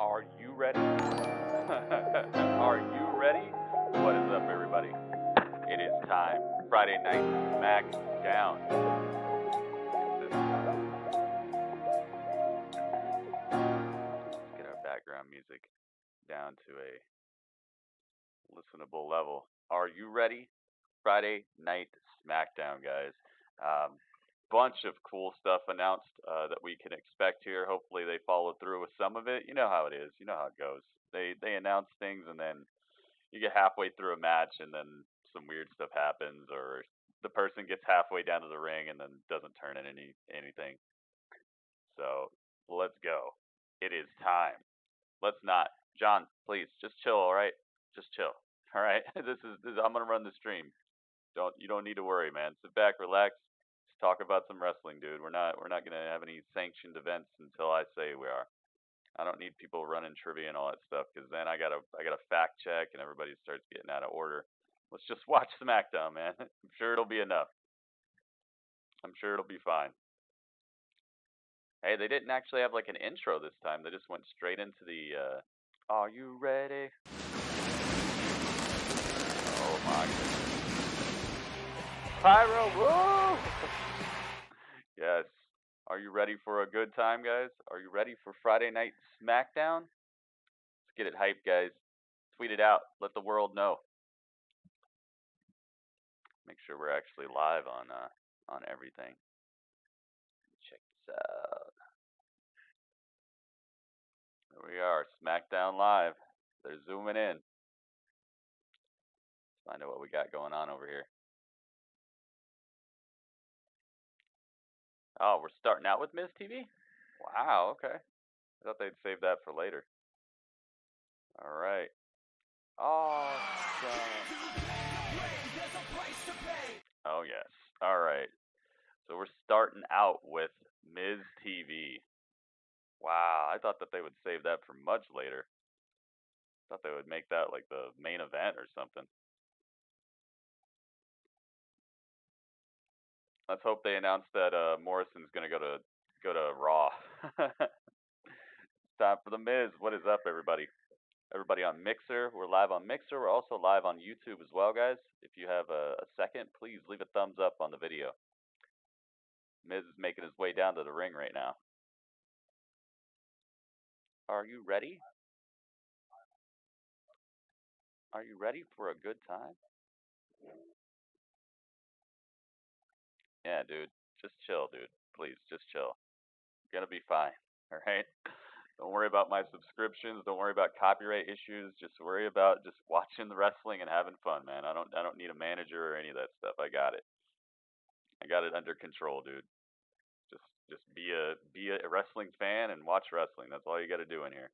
Are you ready? Are you ready? What is up, everybody? It is time. Friday Night Smackdown. Let's get our background music down to a listenable level. Are you ready? Friday Night Smackdown, guys. Bunch of cool stuff announced that we can expect here. Hopefully they follow through with some of it. You know how it is. You know how it goes. They announce things and then you get halfway through a match and then some weird stuff happens, or the person gets halfway down to the ring and then doesn't turn in anything. So let's go. It is time. Let's not. John, please just chill. All right, just chill. All right. This is I'm gonna run the stream. You don't need to worry, man. Sit back, relax. Talk about some wrestling, dude. We're not gonna have any sanctioned events until I say we are. I don't need people running trivia and all that stuff, because then I gotta fact check and everybody starts getting out of order. Let's just watch SmackDown, man. I'm sure it'll be enough. I'm sure it'll be fine. Hey, they didn't actually have like an intro this time. They just went straight into the Are you ready? Oh my goodness. Pyro, woo! Yes. Are you ready for a good time, guys? Are you ready for Friday Night Smackdown? Let's get it hyped, guys. Tweet it out. Let the world know. Make sure we're actually live on everything. Check this out. There we are, Smackdown Live. They're zooming in. Let's find out what we got going on over here. Oh, we're starting out with Miz TV? Wow, okay. I thought they'd save that for later. All right. Awesome. Oh, yes. All right. So we're starting out with Miz TV. Wow, I thought that they would save that for much later. I thought they would make that like the main event or something. Let's hope they announce that Morrison's gonna go to Raw. It's time for the Miz. What is up, everybody? Everybody on Mixer. We're live on Mixer. We're also live on YouTube as well, guys. If you have a second, please leave a thumbs up on the video. Miz is making his way down to the ring right now. Are you ready? Are you ready for a good time? Yeah, dude. Just chill, dude. Please, just chill. You're gonna be fine. All right. Don't worry about my subscriptions. Don't worry about copyright issues. Just worry about just watching the wrestling and having fun, man. I don't need a manager or any of that stuff. I got it. I got it under control, dude. Just be a wrestling fan and watch wrestling. That's all you got to do in here.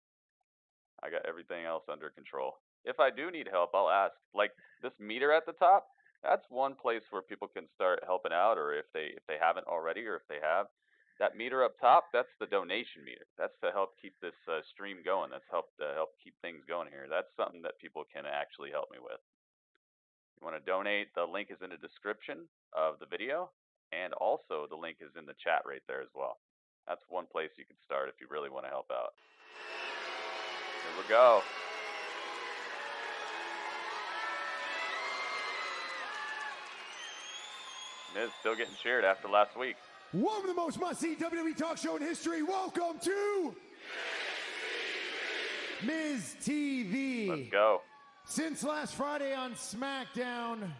I got everything else under control. If I do need help, I'll ask. Like this meter at the top, that's one place where people can start helping out, or if they haven't already, or if they have. That meter up top, that's the donation meter. That's to help keep this stream going. That's help keep things going here. That's something that people can actually help me with. If you want to donate, the link is in the description of the video, and also the link is in the chat right there as well. That's one place you can start if you really want to help out. Here we go. Miz still getting cheered after last week. One of the most must-see WWE talk show in history. Welcome to Miz TV. Let's go. Since last Friday on SmackDown,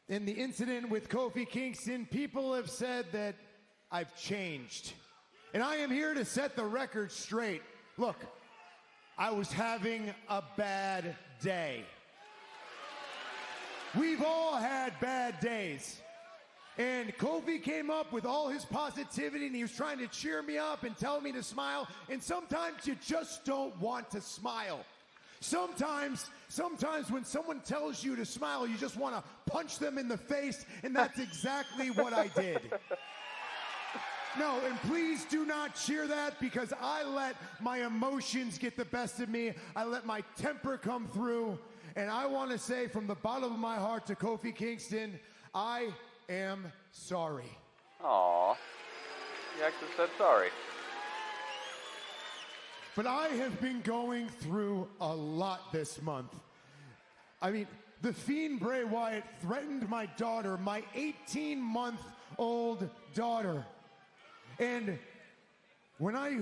in the incident with Kofi Kingston, people have said that I've changed. And I am here to set the record straight. Look, I was having a bad day. We've all had bad days. And Kofi came up with all his positivity, and he was trying to cheer me up and tell me to smile. And sometimes you just don't want to smile. Sometimes when someone tells you to smile, you just want to punch them in the face, and that's exactly what I did. No, and please do not cheer that, because I let my emotions get the best of me. I let my temper come through. And I want to say from the bottom of my heart to Kofi Kingston, I am sorry. Aw. You actually said sorry. but I have been going through a lot this month. I mean, the Fiend Bray Wyatt threatened my daughter, my 18-month-old daughter. And when I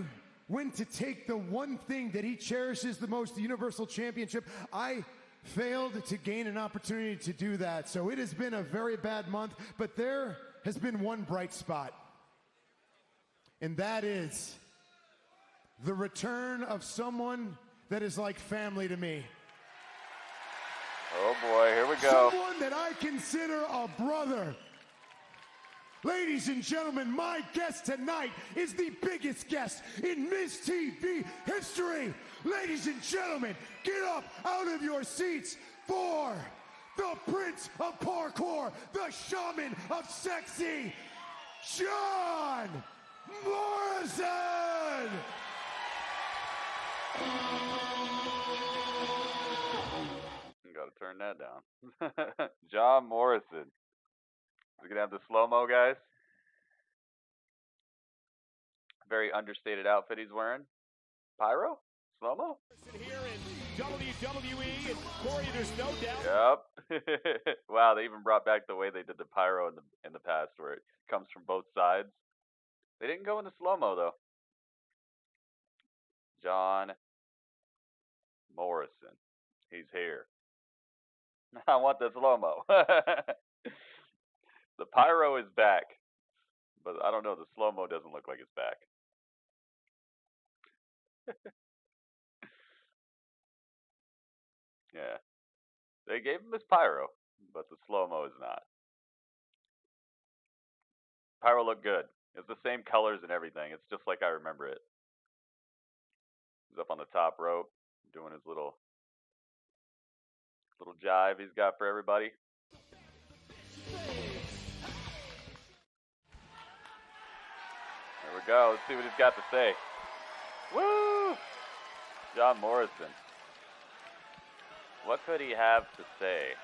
went to take the one thing that he cherishes the most, the Universal Championship, I failed to gain an opportunity to do that. So it has been a very bad month, but there has been one bright spot. And that is the return of someone that is like family to me. Oh boy, here we go. Someone that I consider a brother. Ladies and gentlemen, my guest tonight is the biggest guest in Miz TV history. Ladies and gentlemen, get up out of your seats for the Prince of Parkour, the Shaman of Sexy, John Morrison! Gotta turn that down. John Morrison. We're gonna have the slow-mo, guys. Very understated outfit he's wearing. Pyro? Slow-mo? Here in WWE, and Corey, there's no doubt. Yep. Wow, they even brought back the way they did the pyro in the past, where it comes from both sides. They didn't go into slow-mo though. John Morrison. He's here. I want the slow-mo. The pyro is back, but I don't know, the slow-mo doesn't look like it's back. Yeah. They gave him his pyro, but the slow-mo is not. Pyro looked good. It's the same colors and everything. It's just like I remember it. He's up on the top rope, doing his little jive he's got for everybody. There we go. Let's see what he's got to say. Woo! John Morrison. What could he have to say?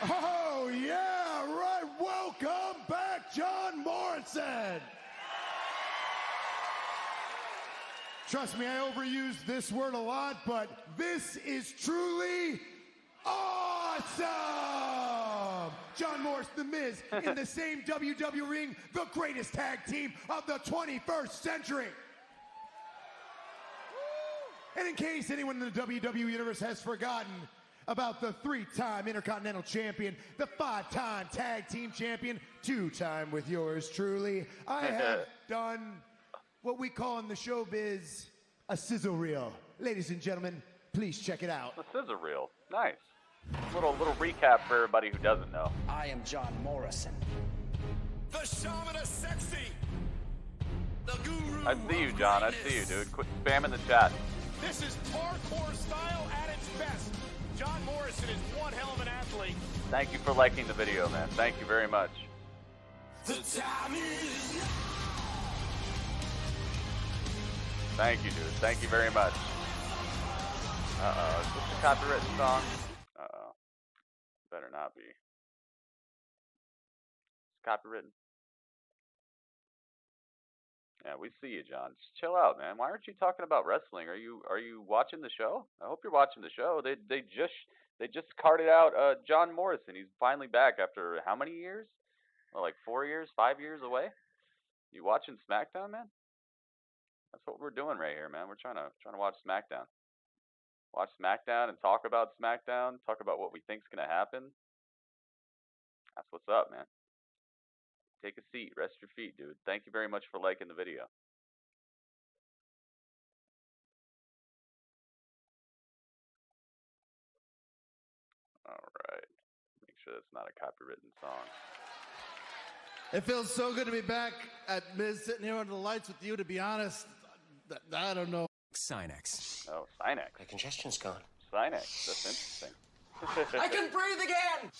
Oh, yeah, right. Welcome back, John Morrison. Trust me, I overuse this word a lot, but this is truly awesome. John Morrison, The Miz, in the same WWE ring, the greatest tag team of the 21st century. And in case anyone in the WWE Universe has forgotten about the 3-time Intercontinental Champion, the 5-time Tag Team Champion, 2-time with yours truly, I have done what we call in the showbiz a sizzle reel. Ladies and gentlemen, please check it out. A scissor reel. Nice. Little recap for everybody who doesn't know. I am John Morrison. The Shaman of Sexy. The Guru. I see you, John. I see you, dude. Quit spamming the chat. This is parkour style at its best. John Morrison is one hell of an athlete. Thank you for liking the video, man. Thank you very much. The time is now. Thank you, dude. Thank you very much. Uh-oh. Is this a copywritten song? Uh-oh. Better not be. It's copywritten. Yeah, we see you, John. Just chill out, man. Why aren't you talking about wrestling? Are you watching the show? I hope you're watching the show. They just carted out John Morrison. He's finally back after how many years? Well, like 4 years, 5 years away. You watching SmackDown, man? That's what we're doing right here, man. We're trying to watch SmackDown. Watch SmackDown and talk about SmackDown. Talk about what we think's gonna happen. That's what's up, man. Take a seat, rest your feet, dude. Thank you very much for liking the video. Alright. Make sure that's not a copywritten song. It feels so good to be back at Miz, sitting here under the lights with you, to be honest. I don't know. Sinex. Oh, Sinex. My congestion's gone. Sinex. That's interesting. I can breathe again!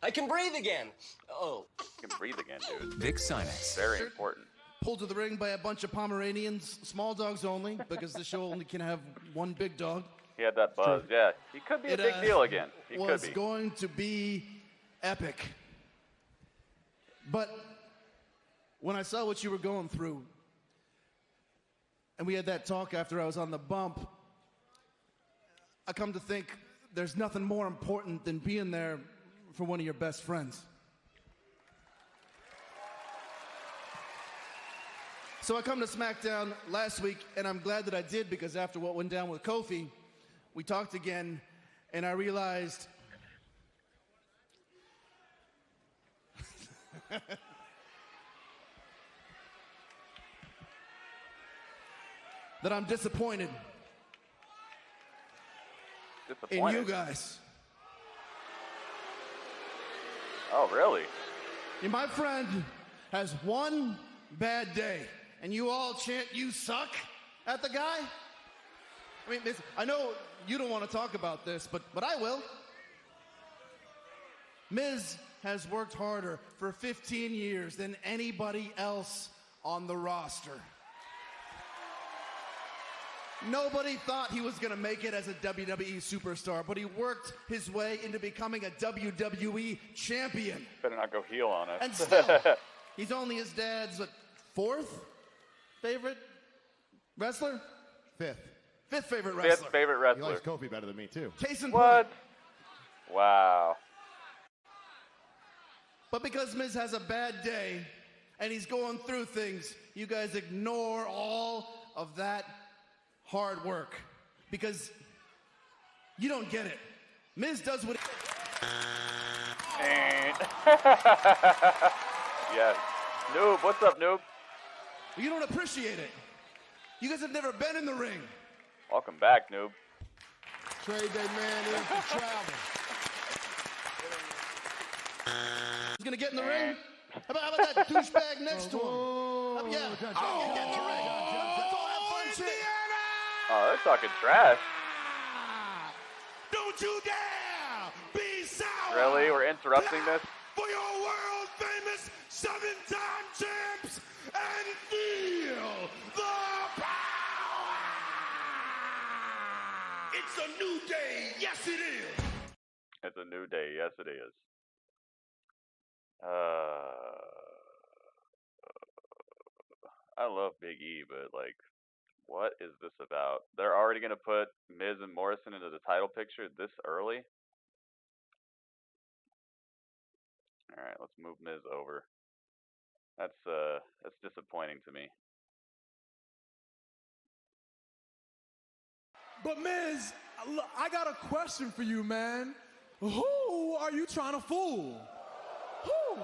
I can breathe again! Oh. You can breathe again, dude. Vic Sinex. Very important. Pulled to the ring by a bunch of Pomeranians, small dogs only, because the show only can have one big dog. He had that buzz. Yeah, he could be a big deal again. He could be. Was going to be epic. But when I saw what you were going through, and we had that talk after I was on the bump, I come to think there's nothing more important than being there for one of your best friends. So I come to SmackDown last week, and I'm glad that I did, because after what went down with Kofi, we talked again, and I realized that I'm disappointed in you guys. Oh, really? My friend has one bad day, and you all chant "you suck" at the guy? I mean, I know you don't want to talk about this, but I will. Miz has worked harder for 15 years than anybody else on the roster. Nobody thought he was going to make it as a WWE superstar, but he worked his way into becoming a WWE champion. Better not go heel on us. And still, he's only his dad's, what, fourth favorite wrestler? Fifth. Fifth favorite wrestler. Fifth favorite He wrestler. likes Kofi better than me, too. Case in What? point. Wow. But because Miz has a bad day and he's going through things, you guys ignore all of that hard work because you don't get it. Miz does what Yes. Noob, what's up, Noob? you don't appreciate it. You guys have never been in the ring. Welcome back, Noob. Trade that man in for travel. He's gonna get in the ring. How about that douchebag next to him? Yeah. Get in the ring. Let's all have fun, shit. Oh, they're talking trash. Don't you dare be sour. Really? We're interrupting this? For your world famous 7-time champs and feel the power. It's a new day. Yes, it is. It's a new day. Yes, it is. I love Big E, but like, what is this about? They're already gonna put Miz and Morrison into the title picture this early? All right, let's move Miz over. That's disappointing to me. But Miz, I got a question for you, man. Who are you trying to fool? Who?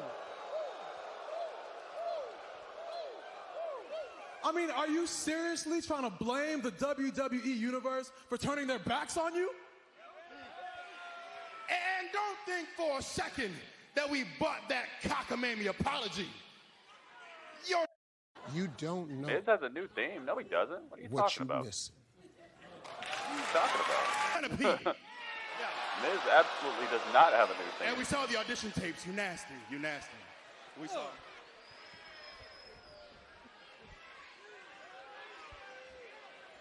I mean, are you seriously trying to blame the WWE Universe for turning their backs on you? And don't think for a second that we bought that cockamamie apology. You don't know Miz has a new theme. No, he doesn't. What are you talking about? miss. What are you talking about? Centipede. Miz absolutely does not have a new theme. And we saw the audition tapes. You nasty. You nasty. We saw.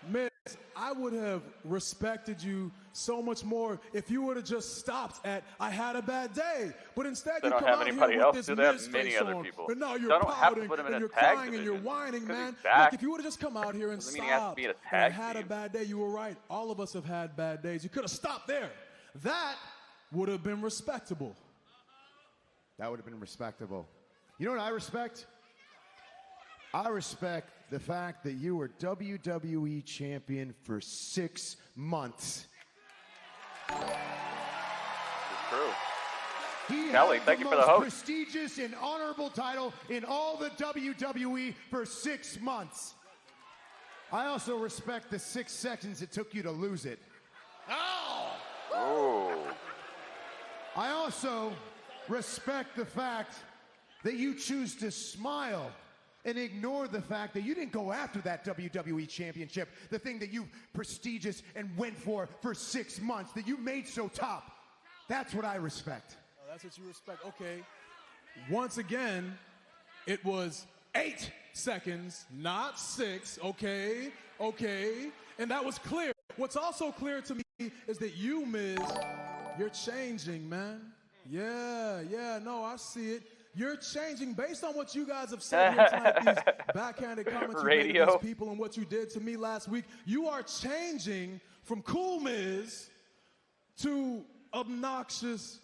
Miz, I would have respected you so much more if you would have just stopped at "I had a bad day," but instead They you don't come have out anybody here else. with Do this they have Miz many face other on. people? But now They you're don't have to pouting put him in and a you're tag crying and you're division. whining, 'Cause man. he's back. Look, if you would have just come out here and Doesn't mean he has to stopped be in a and tag had a team. bad day, you were right. All of us have had bad days. You could have stopped there. That would have been respectable. That would have been respectable. You know what I respect? I respect the fact that you were WWE champion for 6 months. It's true. He Kelly, held thank the you for the most host. prestigious and honorable title in all the WWE for 6 months. I also respect the 6 seconds it took you to lose it. Oh! Ooh. I also respect the fact that you choose to smile and ignore the fact that you didn't go after that WWE championship, the thing that you prestigious and went for 6 months, that you made so top. That's what I respect. Oh, that's what you respect. Okay. Once again, it was 8 seconds, not 6. Okay. Okay. And that was clear. What's also clear to me is that you, Miz, you're changing, man. Yeah, no, I see it. You're changing based on what you guys have said here tonight, these backhanded comments you made to these people and what you did to me last week. You are changing from cool Miz to obnoxious,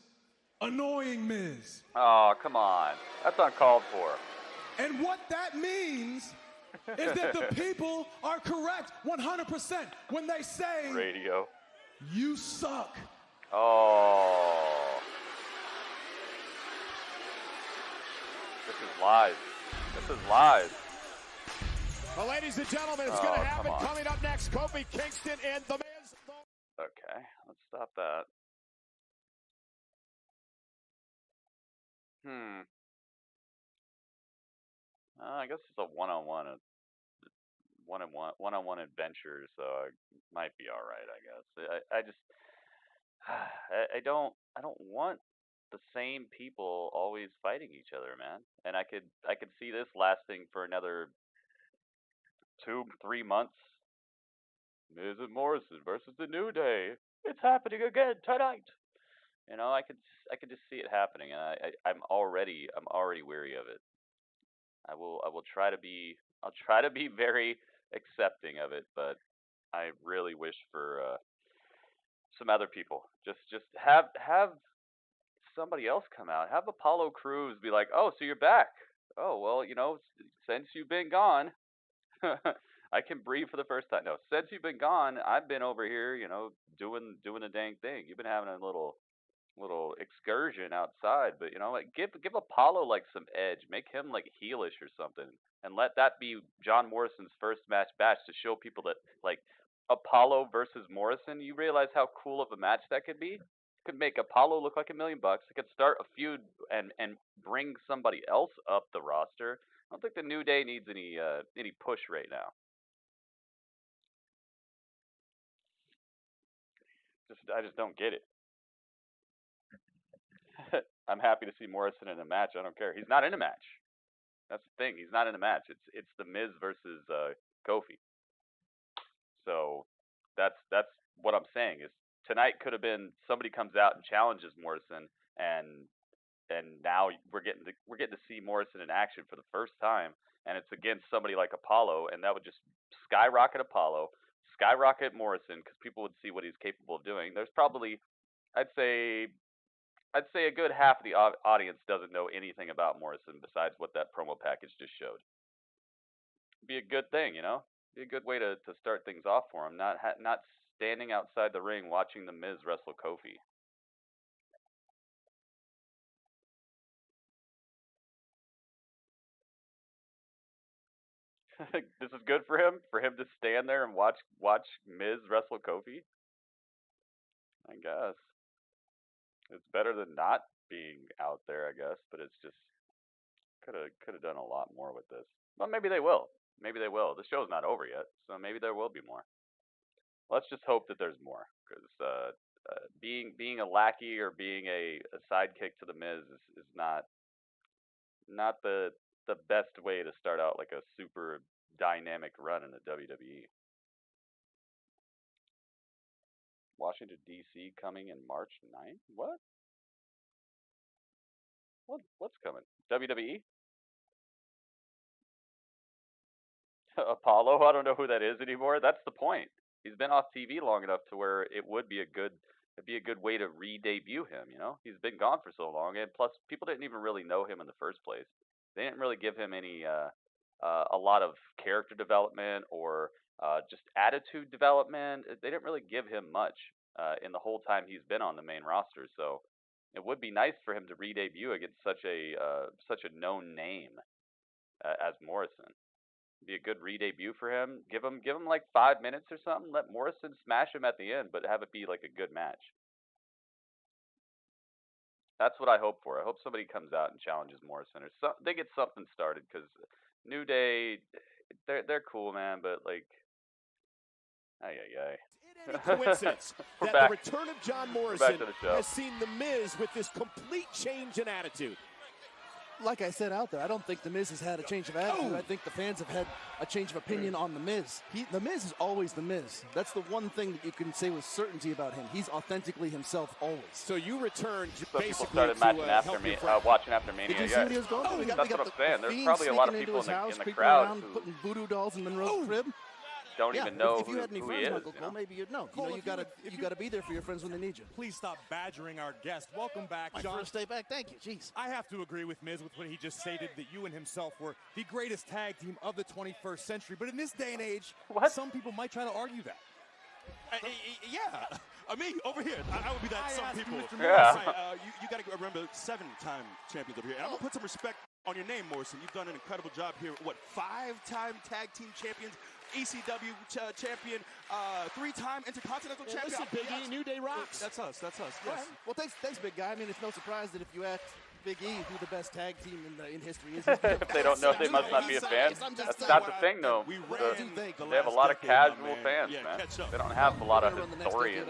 annoying Miz. Oh, come on. That's uncalled for. And what that means is that the people are correct 100% when they say, Radio. You suck. Oh. This is live. This is live. Well, ladies and gentlemen, it's going to happen. Coming up next, Kofi Kingston and The Miz. Okay, let's stop that. I guess it's a one-on-one adventure, so it might be all right. I guess. I just I don't want the same people always fighting each other, man. And I could see this lasting for another 2-3 months. Miz and Morrison versus the New Day. It's happening again tonight. You know, I could just see it happening, and I'm already weary of it. I'll try to be very accepting of it, but I really wish for some other people. Just have somebody else come out. Have Apollo Crews be like, "Oh, so you're back? Oh, well, you know, since you've been gone, I can breathe for the first time. No, since you've been gone, I've been over here, you know, doing the dang thing. You've been having a little excursion outside, but you know, like give Apollo like some edge. Make him like heelish or something, and let that be John Morrison's first match bash to show people that like Apollo versus Morrison. You realize how cool of a match that could be? Could make Apollo look like $1 million. It could start a feud and bring somebody else up the roster. I don't think the New Day needs any push right now. I just don't get it. I'm happy to see Morrison in a match. I don't care. He's not in a match. That's the thing. He's not in a match. It's the Miz versus Kofi. So that's what I'm saying is tonight could have been somebody comes out and challenges Morrison, and now we're getting to see Morrison in action for the first time, and it's against somebody like Apollo, and that would just skyrocket Apollo, skyrocket Morrison, because people would see what he's capable of doing. There's probably, I'd say a good half of the audience doesn't know anything about Morrison besides what that promo package just showed. Be a good thing, you know? Be a good way to start things off for him. Not standing outside the ring watching the Miz wrestle Kofi. This is good for him to stand there and watch Miz wrestle Kofi. I guess. It's better than not being out there, I guess, but it's just could have done a lot more with this. Well, maybe they will. Maybe they will. The show's not over yet, so maybe there will be more. Let's just hope that there's more, because being a lackey or being a sidekick to the Miz is not the best way to start out like a super dynamic run in the WWE. Washington, D.C. coming in March 9th? What? What's coming? WWE? Apollo? I don't know who that is anymore. That's the point. He's been off TV long enough to where it would be a good way to re-debut him, you know? He's been gone for so long, and plus people didn't even really know him in the first place. They didn't really give him any a lot of character development or just attitude development. They didn't really give him much in the whole time he's been on the main roster. So it would be nice for him to re-debut against such a known name as Morrison. Be a good re-debut for him. Give him like 5 minutes or something. Let Morrison smash him at the end, but have it be like a good match. That's what I hope for. I hope somebody comes out and challenges Morrison, or they get something started, because New Day, they're cool, man, but like, Any coincidence that the return of John Morrison has seen The Miz with this complete change in attitude? like I said out there, I don't think The Miz has had a change of attitude. I think the fans have had a change of opinion on The Miz. The Miz is always The Miz. That's the one thing that you can say with certainty about him. He's authentically himself always. So you returned So basically people started matching after help me, your friend. watching after Mania. Did you see Yeah, what he was going through? that's what I'm saying. There's Fiend probably a lot of sneaking people into his house, in the creeping crowd around, who putting voodoo dolls in Monroe's crib. don't even know if you had any who friends, he is. Michael Cole, maybe you'd know. Cole, You gotta be there for your friends when they need you. Please stop badgering our guest. Welcome back, My John. first day back. Thank you. Jeez. I have to agree with Miz with what he just stated, that you and himself were the greatest tag team of the 21st century. But in this day and age, some people might try to argue that. Yeah, me over here. I would be that. Some people. Yeah. You got to remember 7-time champions over here. And I'm gonna put some respect on your name, Morrison. You've done an incredible job here. What, 5-time tag team champions, ECW champion, 3-time Intercontinental champion. Listen, Big E, New Day rocks. That's us. That's us. Yes. Yes. Well, thanks, big guy. I mean, it's no surprise that if you ask Big E who the best tag team in history is, If they don't know, they must not be a fan. That's not the thing, though. They have a lot of casual fans, man. They don't have a lot of historians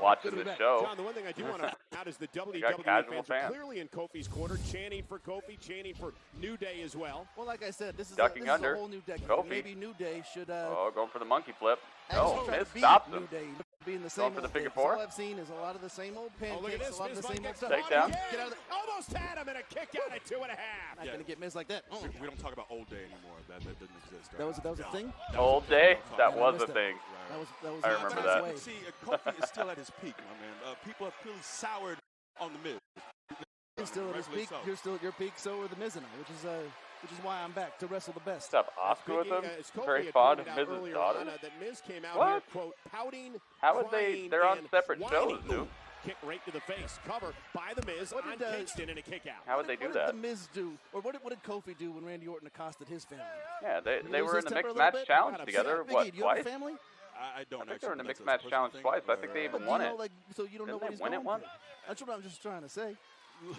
watching the show. John, the one thing I do want to point out is the WWE got casual fans are fans. clearly in Kofi's corner, chanting for Kofi, chanting for New Day as well. Well, like I said, this is Ducking a under. whole new decade. Kofi. Maybe New Day should Oh, going for the monkey flip. actually Oh, try to Miz beat stops New him. Day, being the Going same for the old figure things. four. All I've seen is a lot of the same old Oh, look at pancakes, this. a lot of the Miz same might old get stuff. Takedown. Get out of the Almost had him, and a kick out at 2.5. Not gonna get Miz like that. We don't talk about old day anymore. That doesn't exist. That was a thing. Old day? That was a missed it. thing. That was. I remember on that. its way. See, Kofi is still at his peak, my man. People have clearly soured on the Miz. He's still at his Rightfully peak. so. You're still at your peak. So are the Miz and I, which is why I'm back to wrestle the best. What's up, Oscar with Big E, him? as Kofi Very had fond of pointed out Miz's earlier daughter. on, that Miz came out What? here, quote, pouting, How would they? crying, They're on and separate whining. shows, dude. Kick right to the face. Cover by the Miz What on did, Kingston and a kick out. How would they do What that? did the Miz do, or what did Kofi do when Randy Orton accosted his family? Yeah, they Lose were his in the temper a mixed little match bit? challenge Big E, together. Big What, E, do you have a twice? family? I don't I think actually. they were in the That's mixed a match personal challenge thing. twice. I think they But even do won you it. know, like, so you don't know Didn't what they he's win it going once? through. That's what I'm just trying to say.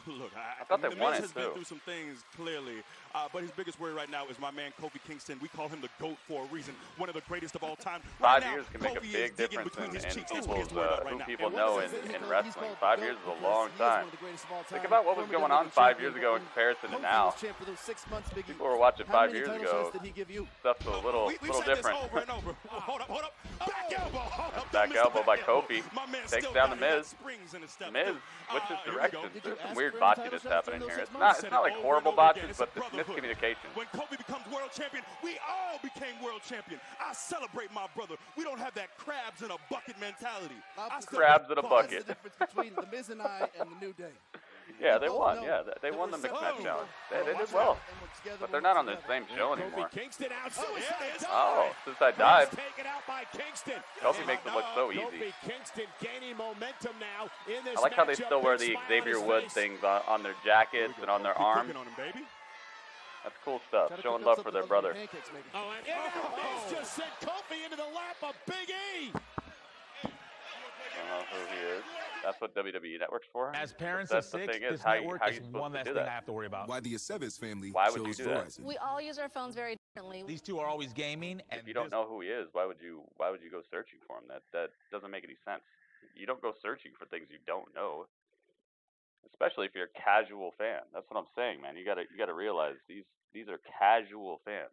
Look, I thought they the won Miz it, has been too. through some things, clearly. But his biggest worry right now is my man, Kofi Kingston. We call him the GOAT for a reason. One of the greatest of all time. 5 Right years now, can make a Kofi big is digging difference between his in cheeks. That's what he's people's, worried about right who now. people And know what in, is it? in He's wrestling. called 5 the years GOAT is a long because he is one time. of the greatest of all Think time. about what was Former going on WWE 5 years champion, ago in when comparison to Kofi now. was champ for those 6 months, Big E. People were watching How 5 many years title ago. shots did he give you? Stuff's a little We've said different. this over and over. Hold up. Back elbow. Hold up. Back Mr. elbow by Back elbow. Kofi. My man Takes still down got the it. He got Miz. springs in his step. Miz switches Here we go. directions. Did you There's some ask weird for any title botchiness shots happening during here. those It's 6 not months? like horrible botches, but it's Brotherhood. miscommunication. When Kobe becomes world champion, we all became world champion. I celebrate my brother. We don't have that crabs in a bucket mentality. Crabs in a What's bucket. the difference between the Miz and I and the New Day? Yeah, We they both won. know Yeah, they that won we're the mixed match separate challenge. people. They did Watch well. out, and we're together But when they're we're not on the together. same show anymore. Kofi Kingston out. Oh, Suicide dive. Oh, suicide dive. Miz taken out by Kingston. Kofi makes it look so Kofi easy. Kingston gaining momentum now in this I like how they matchup. still wear Big the smile on Xavier his Woods face. things on their jackets and on their Keep arms. cooking on him, baby. That's cool stuff. Try to Showing cook up love for something their other brother. than pancakes, maybe. Oh, and Miz just sent Kofi into the lap of Big E. I don't know who he is. That's what WWE Network's for. As parents That's of the 6, thing is, this how network you is supposed one to less do thing I that? have to worry about. Why the Aceves family Why would you chose do that? Verizon. We all use our phones very differently. These two are always gaming, and If you don't know who he is, why would you go searching for him? That doesn't make any sense. You don't go searching for things you don't know. Especially if you're a casual fan. That's what I'm saying, man. You gotta realize these are casual fans.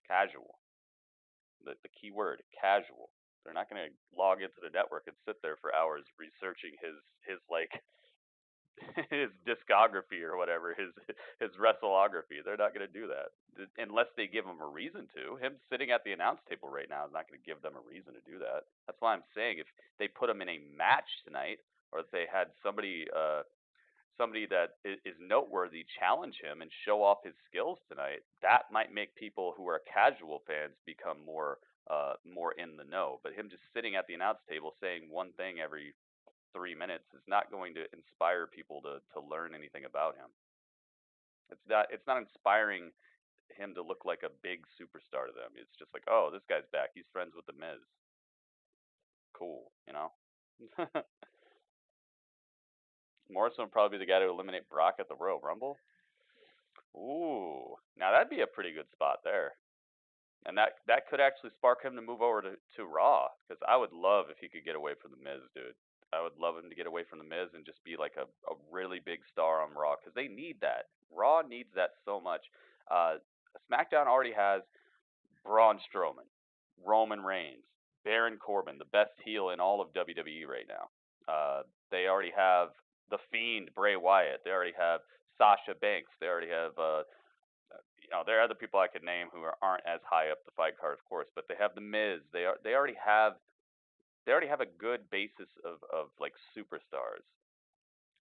Casual. The key word, casual. They're not gonna log into the network and sit there for hours researching his like his discography or whatever, his wrestleography. They're not gonna do that unless they give him a reason to. Him sitting at the announce table right now is not gonna give them a reason to do that. That's why I'm saying if they put him in a match tonight, or if they had somebody that is noteworthy challenge him and show off his skills tonight, that might make people who are casual fans become more in the know. But him just sitting at the announce table saying one thing every 3 minutes is not going to inspire people to learn anything about him. It's not inspiring him to look like a big superstar to them. It's just like, oh, this guy's back. He's friends with the Miz. Cool, you know? Morrison would probably be the guy to eliminate Brock at the Royal Rumble. Ooh, now that'd be a pretty good spot there. And that could actually spark him to move over to Raw, because I would love if he could get away from the Miz, dude. I would love him to get away from the Miz and just be like a really big star on Raw, because they need that. Raw needs that so much. SmackDown already has Braun Strowman, Roman Reigns, Baron Corbin, the best heel in all of WWE right now. They already have the Fiend, Bray Wyatt. They already have Sasha Banks. They already have, there are other people I could name who aren't as high up the fight card, of course, but they have the Miz. They already have a good basis of like superstars,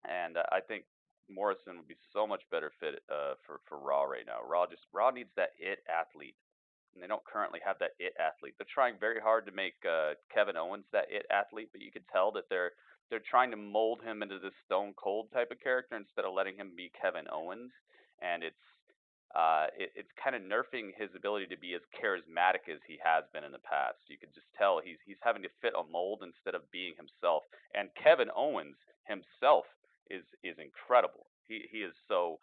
and I think Morrison would be so much better fit for Raw right now. Raw needs that it athlete, and they don't currently have that it athlete. They're trying very hard to make Kevin Owens that it athlete, but you can tell that they're trying to mold him into this Stone Cold type of character instead of letting him be Kevin Owens, and it's kind of nerfing his ability to be as charismatic as he has been in the past. You can just tell he's having to fit a mold instead of being himself. And Kevin Owens himself is incredible. He's so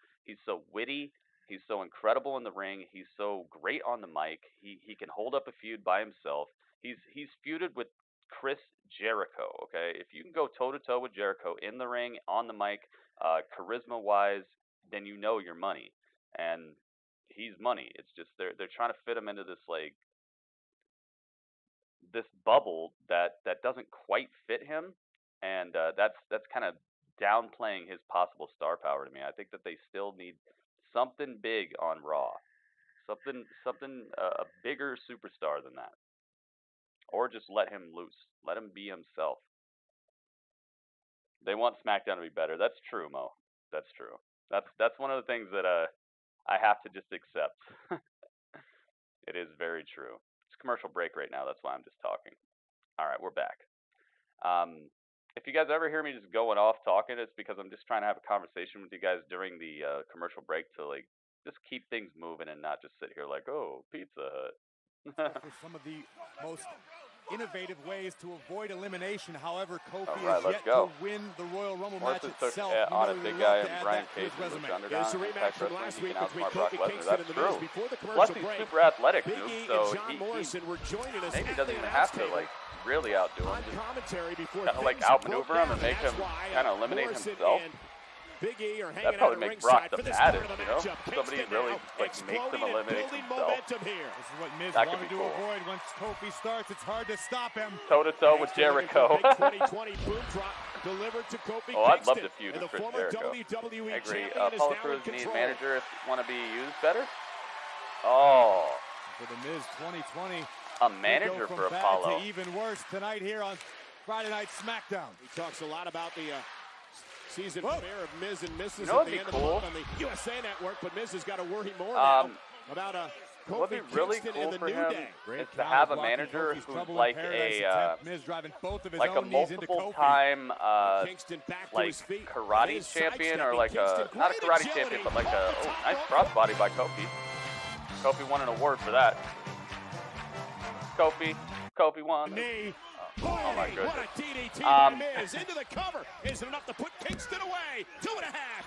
witty. He's so incredible in the ring. He's so great on the mic. He can hold up a feud by himself. He's feuded with Chris Jericho. Okay, if you can go toe to toe with Jericho in the ring, on the mic, charisma wise, then you know you're money. And he's money. It's just they're trying to fit him into this this bubble that doesn't quite fit him, and that's kind of downplaying his possible star power to me. I think that they still need something big on Raw, something a bigger superstar than that, or just let him loose, let him be himself. They want SmackDown to be better. That's true, Mo. That's true. That's one of the things that I have to just accept. It is very true. It's a commercial break right now. That's why I'm just talking. All right, we're back. If you guys ever hear me just going off talking, it's because I'm just trying to have a conversation with you guys during the commercial break to like just keep things moving and not just sit here like, oh, Pizza Hut. For some of the most innovative ways to avoid elimination. However, Kofi right, is yet to win the Royal Rumble match itself. On a big guy and Brian Cage and Lucha Underground. It's a rematch from last week between Kofi Kingston That's and the true. Miz before the Plus commercial he's break. super athletic, Big dude, E so and John Morrison were joining us maybe at doesn't the even have to table. like really outdo him. On commentary before Kind of like things outmaneuver broke him and down. make him That's why, kind of eliminate Morrison himself. and Big E are That hanging probably out at makes Brock ringside the for this part baddest, of the you know? matchup. Somebody Kingston really now like makes him exploding and eliminate building himself. momentum here. This is what Miz That could wanted be to cool. avoid. Once Kofi starts, it's hard to stop him. Toe to toe with Jericho. 2020 boom drop delivered to Kofi Oh, I'd love Kingston. to feud And with the Chris former Jericho. WWE I agree. champion is Paulo now in Cruz needs control. manager if you want to be used better. Oh, For the Miz 2020. a manager from for bad Apollo. to even worse tonight here on Friday Night SmackDown. He talks a lot about the season Whoa. premiere of Miz and Mrs. You know at what'd the be end cool? of the month on the USA Network, but Miz has got to worry more now about What would Kofi be really Kingston cool in the for New him Day. is to have a manager who's like Miz driving both of his like a own knees into multiple Kofi. time Kingston back to like his feet. karate Miz champion or sidestepping like Kingston. a not a Great karate agility. champion but like a Off the top nice rope. crossbody by Kofi. Kofi won an award for that. Kofi won. Knee. Oh my goodness. What a DDT by Miz into the cover. Isn't enough to put Kingston away. 2.5.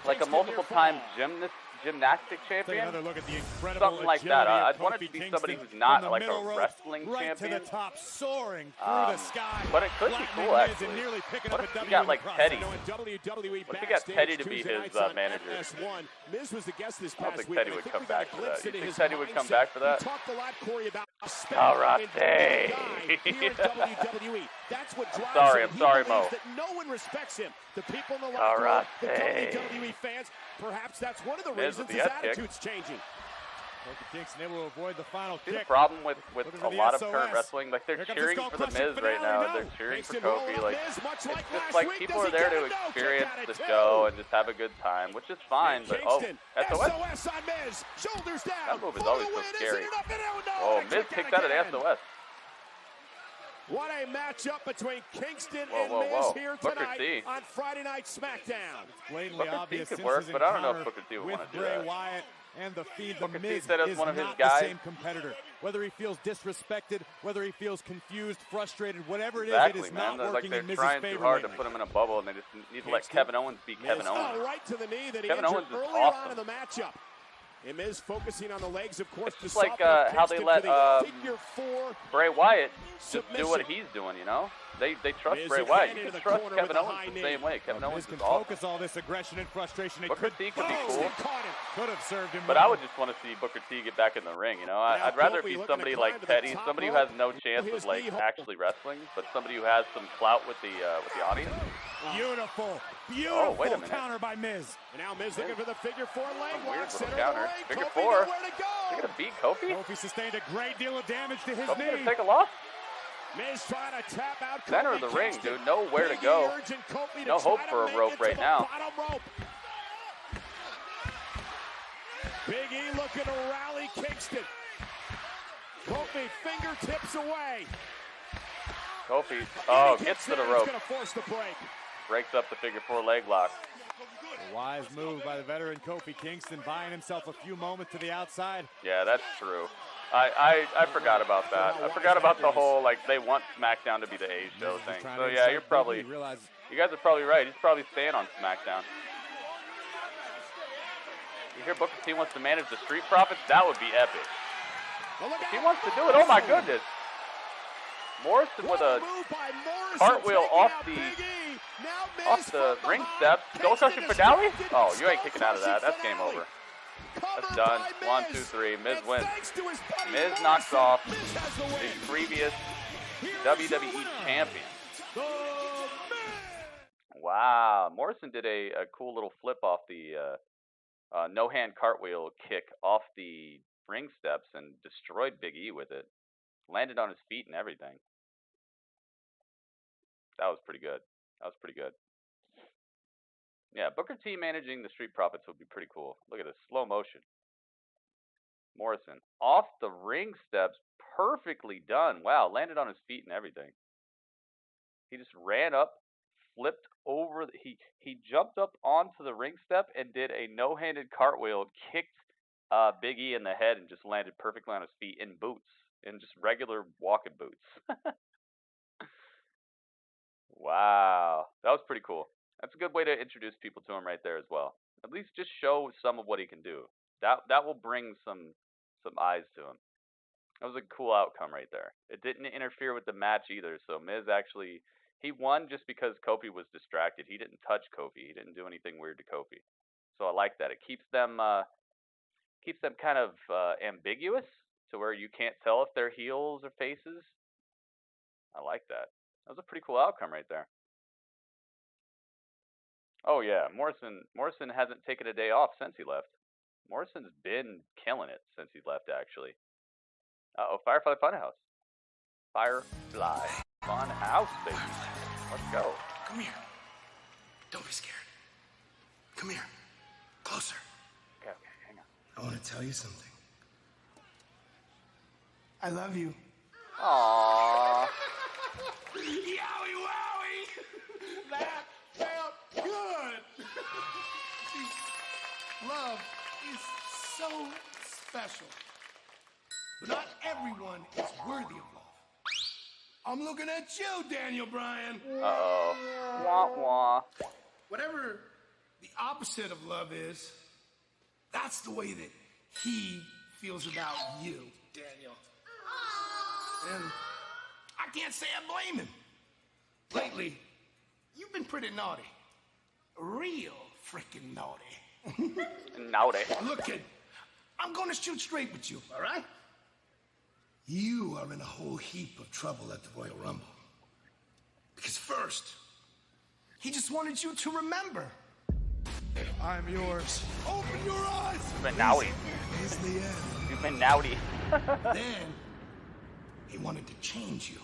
Like a Kingston multiple near time fall. gymnastic Take champion. another look at the incredible Something like that. agility I'd of want it Kofi to be Kingston somebody who's from not the like middle a rope wrestling right champion. to the top, soaring through the sky. But it could be flattening cool, Miz actually. and nearly picking What up if a he W got in like the process. Teddy? You know, in WWE What if he got backstage Teddy to be Tuesday his nights on manager? FS1. Miz was the guest this I don't past think week. Teddy and I would think come we got back a for glimpse that. You into think his Teddy would come mindset. back for that? He talked a lot, Corey, about respect All right, and hey. being a guy here in WWE. That's what drives sorry, him. I'm sorry, he Mo. believes that no one respects him. The people in the All locker room, right, the hey. WWE fans. Perhaps that's one of the Miz reasons with his the head kick. attitude's changing. Kofi Kingston able to avoid the final See kick. the problem with Looking a for the lot of SOS. current wrestling, like they're Here comes cheering the for the skull-crushing Miz right finale, now. no. They're cheering for Kingston rolling Kofi. up Like Miz, much it's like just last like week. people Does are he there get to it? No. experience Kick out the at two. show and just have a good time, which is fine. But Kingston, SOS. SOS on Miz, shoulders down. That move is for always the so win. scary. Is it enough? No, Oh, and a Miz kick kicks out out of the again. SOS. What a matchup between Kingston Whoa, and whoa, Miz whoa. here Booker tonight T. on Friday Night SmackDown. Blatantly Booker T obvious could since work, his but I don't know if encounter Booker T would with want to do Bray that. Wyatt and the Fiend. The Booker T Miz said as is one of his not guys. the same competitor. Whether he feels disrespected, whether he feels confused, frustrated, whatever it Exactly, is, it is man. not They're like working they're in Miz's trying favor too hard to lately. put him in a bubble, and they just need to let Kingston. Kevin Owens be Kevin Miz Owens. fell right to the knee that he Kevin injured Owens is earlier on awesome. in the matchup. And Miz focusing on the legs, of course, It's to like soften up how they Kingston let for the figure four Bray Wyatt just do submission. what he's doing, you know? They trust Miz Bray is Wyatt. headed You to can the trust corner Kevin with a Owens high the knee. same way. Kevin Owens Miz can is awesome. focus all this aggression and frustration. Booker T could be cool. Could have served him. But I would just want to see Booker T get back in the ring. You know, I'd rather it be somebody like Teddy, somebody who has no chance of like actually wrestling, but somebody who has some clout with the audience. Beautiful, Oh, wait a minute. counter by Miz. And now Miz looking for the figure four leg Some weird lock. little Center counter. of the ring. Figure Kofi four. nowhere to go. They're gonna beat Kofi. Kofi sustained a great deal of damage to his Kofi knee. gonna take a loss. Miz trying to tap out Kofi Center of the ring, Kingston. dude. Nowhere to Big go. E urging Kofi to No try hope to for a make rope it right to the now. bottom rope. Big E looking to rally Kingston. Kofi fingertips away. Kofi, gets to the He's rope. gonna force the break. Breaks up the figure four leg lock. A wise move by the veteran Kofi Kingston, buying himself a few moments to the outside. Yeah, that's true. I forgot about that. I forgot about the whole, like, they want SmackDown to be the A show thing. So, yeah, you guys are probably right. He's probably staying on SmackDown. You hear Booker T wants to manage the Street Profits? That would be epic. If he wants to do it, oh my goodness. Morrison with a cartwheel off the ring steps. Skull Crusher finale? Oh, you ain't kicking out of that. That's game over. That's done. 1, 2, 3. Miz wins. Miz knocks off the previous WWE champion. Wow. Morrison did a cool little flip off the no-hand cartwheel kick off the ring steps and destroyed Big E with it. Landed on his feet and everything. That was pretty good. Yeah, Booker T managing the Street Profits would be pretty cool. Look at this, slow motion. Morrison off the ring steps, perfectly done. Wow, landed on his feet and everything. He just ran up, flipped over. He jumped up onto the ring step and did a no-handed cartwheel, kicked Big E in the head, and just landed perfectly on his feet in boots, in just regular walking boots. Wow, that was pretty cool. That's a good way to introduce people to him right there as well. At least just show some of what he can do. That will bring some eyes to him. That was a cool outcome right there. It didn't interfere with the match either. So Miz actually, he won just because Kofi was distracted. He didn't touch Kofi. He didn't do anything weird to Kofi. So I like that. It keeps them kind of ambiguous to where you can't tell if they're heels or faces. I like that. That was a pretty cool outcome right there. Oh yeah, Morrison hasn't taken a day off since he left. Morrison's been killing it since he left, actually. Uh-oh, Firefly Funhouse. Firefly Funhouse, baby. Let's go. Come here. Don't be scared. Come here. Closer. Okay, hang on. I want to tell you something. I love you. Aww. Yowie wowie! That felt good! See, love is so special. But not everyone is worthy of love. I'm looking at you, Daniel Bryan. Uh-oh. Wah wah. Whatever the opposite of love is, that's the way that he feels about you, Daniel. And I can't say I blame him. Lately, you've been pretty naughty. Real freaking naughty. Naughty. Look, kid, I'm gonna shoot straight with you, all right? You are in a whole heap of trouble at the Royal Rumble. Because first, he just wanted you to remember. I'm yours. Open your eyes! You've been naughty. Is the end. You've been naughty. Then, he wanted to change you.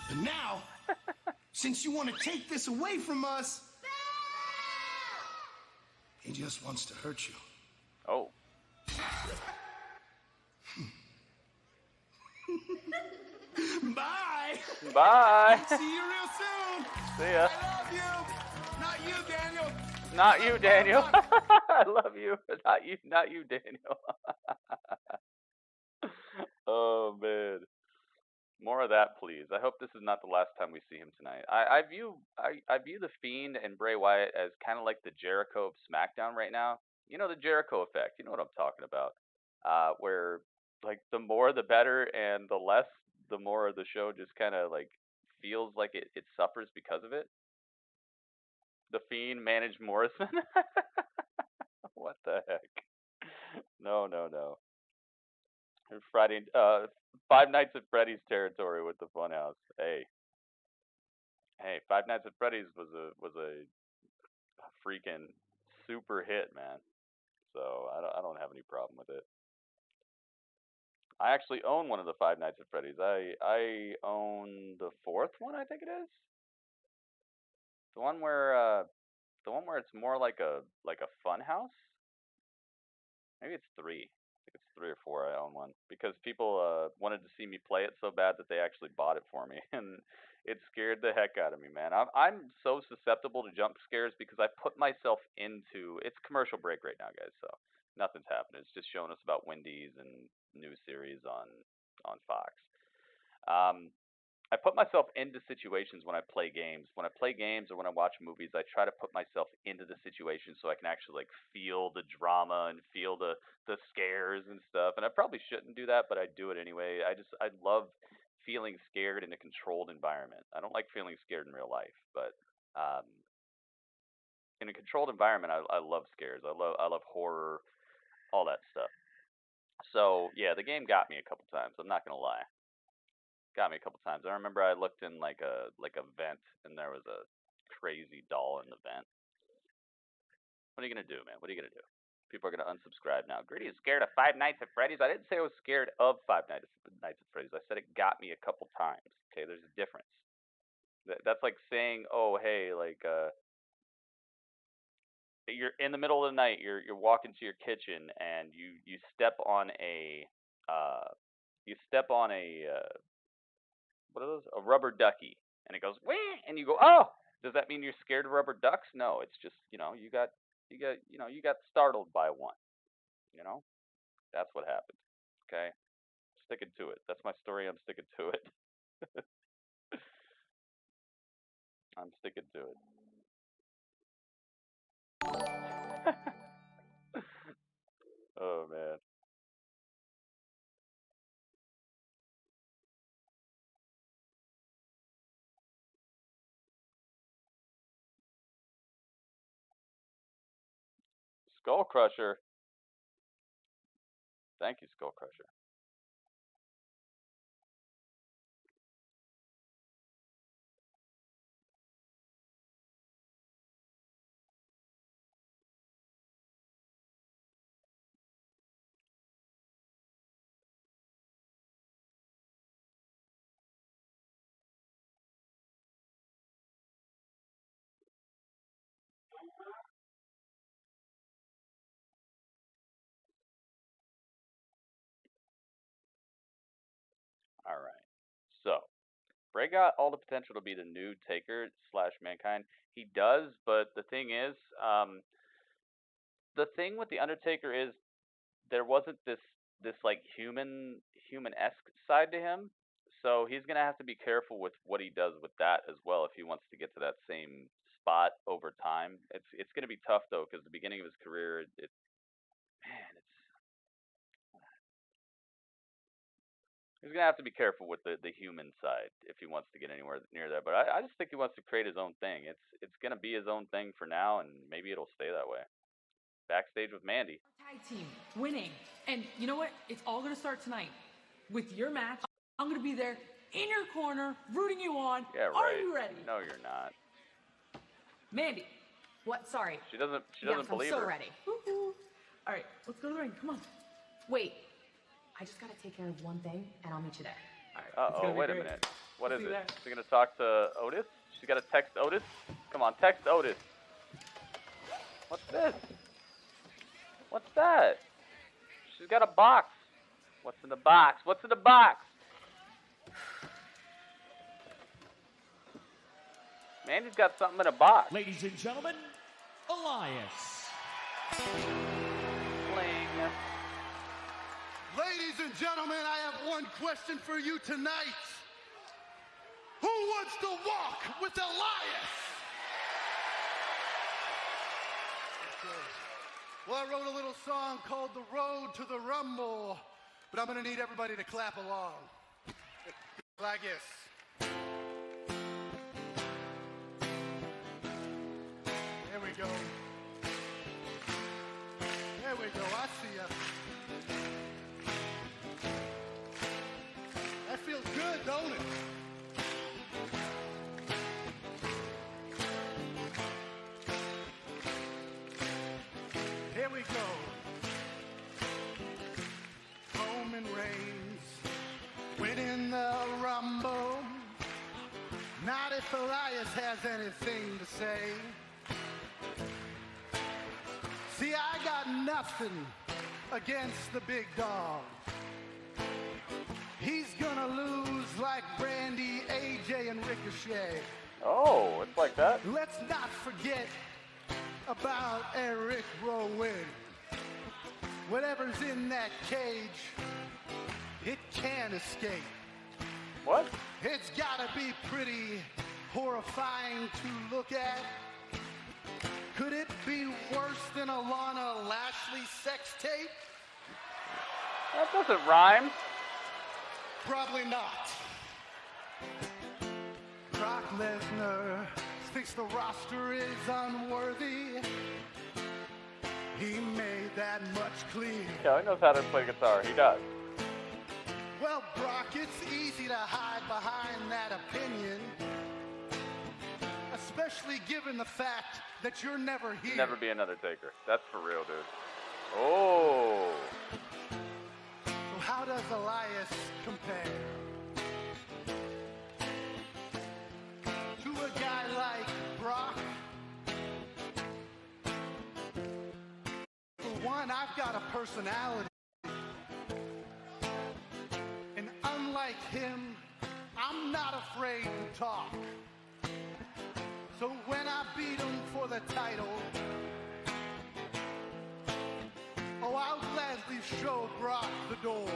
But now, since you want to take this away from us, he just wants to hurt you. Oh. Bye. Bye. See you real soon. See ya. I love you. Not you, Daniel. Not you, Daniel. I love you. Not you, Daniel. Oh man. More of that, please. I hope this is not the last time we see him tonight. I view the Fiend and Bray Wyatt as kind of like the Jericho of SmackDown right now. You know, the Jericho effect. You know what I'm talking about. where like the more the better, and the less the more the show just kind of like feels like it suffers because of it. The Fiend managed Morrison. What the heck? No, no, no. Friday, Five Nights at Freddy's territory with the Funhouse. Hey, Five Nights at Freddy's was a freaking super hit, man. So I don't have any problem with it. I actually own one of the Five Nights at Freddy's. I own the fourth one, I think it is. The one where it's more like a fun house. Maybe it's 3. I think it's 3 or 4. I own one because people wanted to see me play it so bad that they actually bought it for me, and it scared the heck out of me, man. I'm so susceptible to jump scares because I put myself into. It's commercial break right now, guys, so nothing's happening. It's just showing us about Wendy's and new series on Fox. I put myself into situations when I play games. When I play games or when I watch movies, I try to put myself into the situation so I can actually like feel the drama and feel the scares and stuff. And I probably shouldn't do that, but I do it anyway. I love feeling scared in a controlled environment. I don't like feeling scared in real life, but in a controlled environment, I love scares. I love horror, all that stuff. So yeah, the game got me a couple times. I'm not gonna lie. Got me a couple times. I remember I looked in like a vent, and there was a crazy doll in the vent. What are you gonna do, man? What are you gonna do? People are gonna unsubscribe now. Gritty is scared of Five Nights at Freddy's. I didn't say I was scared of Five Nights at Freddy's. I said it got me a couple times. Okay, there's a difference. That's like saying, oh hey, like you're in the middle of the night. You're walking to your kitchen, and you step on a what are those? A rubber ducky, and it goes wah, and you go, oh, does that mean you're scared of rubber ducks? No, it's just you got startled by one. That's what happened. Okay, sticking to it. That's my story. I'm sticking to it. I'm sticking to it. Oh man. Skull Crusher. Thank you, Skull Crusher. All right. So, Bray got all the potential to be the new Taker / Mankind. He does, but the thing is, the thing with the Undertaker is there wasn't this like human-esque side to him. So he's gonna have to be careful with what he does with that as well if he wants to get to that same spot over time. It's gonna be tough though because the beginning of his career, he's gonna have to be careful with the human side if he wants to get anywhere near that. But I just think he wants to create his own thing. It's gonna be his own thing for now, and maybe it'll stay that way. Backstage with Mandy. Tag team winning, and you know what? It's all gonna start tonight with your match. I'm gonna be there in your corner, rooting you on. Yeah, right. Are you ready? No, you're not. Mandy. What? Sorry. She doesn't believe I'm so her. ready. Woo-hoo. All right, let's go to the ring. Come on. Wait. I just gotta take care of one thing, and I'll meet you there. All right. Wait a minute. What is it? Is she gonna talk to Otis? She's gotta text Otis? Come on, text Otis. What's this? What's that? She's got a box. What's in the box? What's in the box? Mandy's got something in a box. Ladies and gentlemen, Elias. Bling. Ladies and gentlemen, I have one question for you tonight. Who wants to walk with Elias? Well, I wrote a little song called The Road to the Rumble, but I'm going to need everybody to clap along. Like this. There we go. There we go. I see ya. That feels good, don't it? Here we go. Roman Reigns winning the Rumble. Not if Elias has anything to say. See, I got nothing against the big dog. He's gonna lose like Brandy, AJ, and Ricochet. Oh, it's like that? Let's not forget about Eric Rowan. Whatever's in that cage, it can't escape. What? It's gotta be pretty horrifying to look at. Could it be worse than a Lana Lashley sex tape? That doesn't rhyme. Probably not. Brock Lesnar thinks the roster is unworthy. He made that much clear. Yeah, he knows how to play guitar. He does. Well, Brock, it's easy to hide behind that opinion, especially given the fact that you're never here. Never be another Taker. That's for real, dude. Oh. So how does Elias compare to a guy like Brock? For one, I've got a personality. And unlike him, I'm not afraid to talk. So when I beat him for the title, oh, I'll gladly show Brock the door.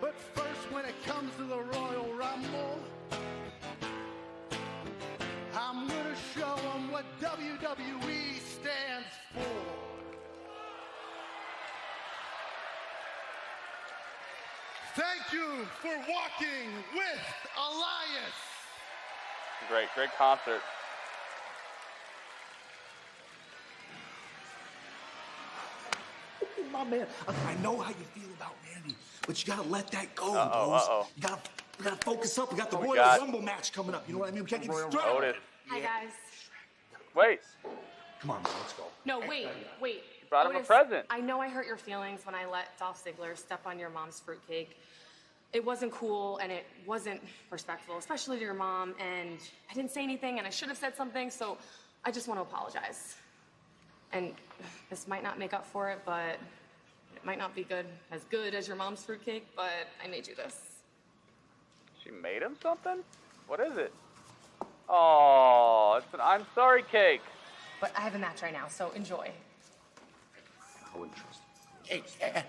But first, when it comes to the Royal Rumble, I'm gonna show him what WWE stands for. Thank you for walking with Elias. Great concert. My man, I know how you feel about Randy, but you gotta let that go, Uh-oh. You gotta focus up. We got the We Royal got- Rumble match coming up. You know what I mean? We can't get Otis. distracted. Hi, guys. Wait. Come on, man, let's go. No, wait. You brought him a Otis, present. I know I hurt your feelings when I let Dolph Ziggler step on your mom's fruitcake. It wasn't cool and it wasn't respectful, especially to your mom. And I didn't say anything and I should have said something, so I just want to apologize. And this might not make up for it, but it might not be as good as your mom's fruitcake, but I made you this. She made him something? What is it? Oh, it's an I'm sorry cake. But I have a match right now, so enjoy. I wouldn't trust him. Hey.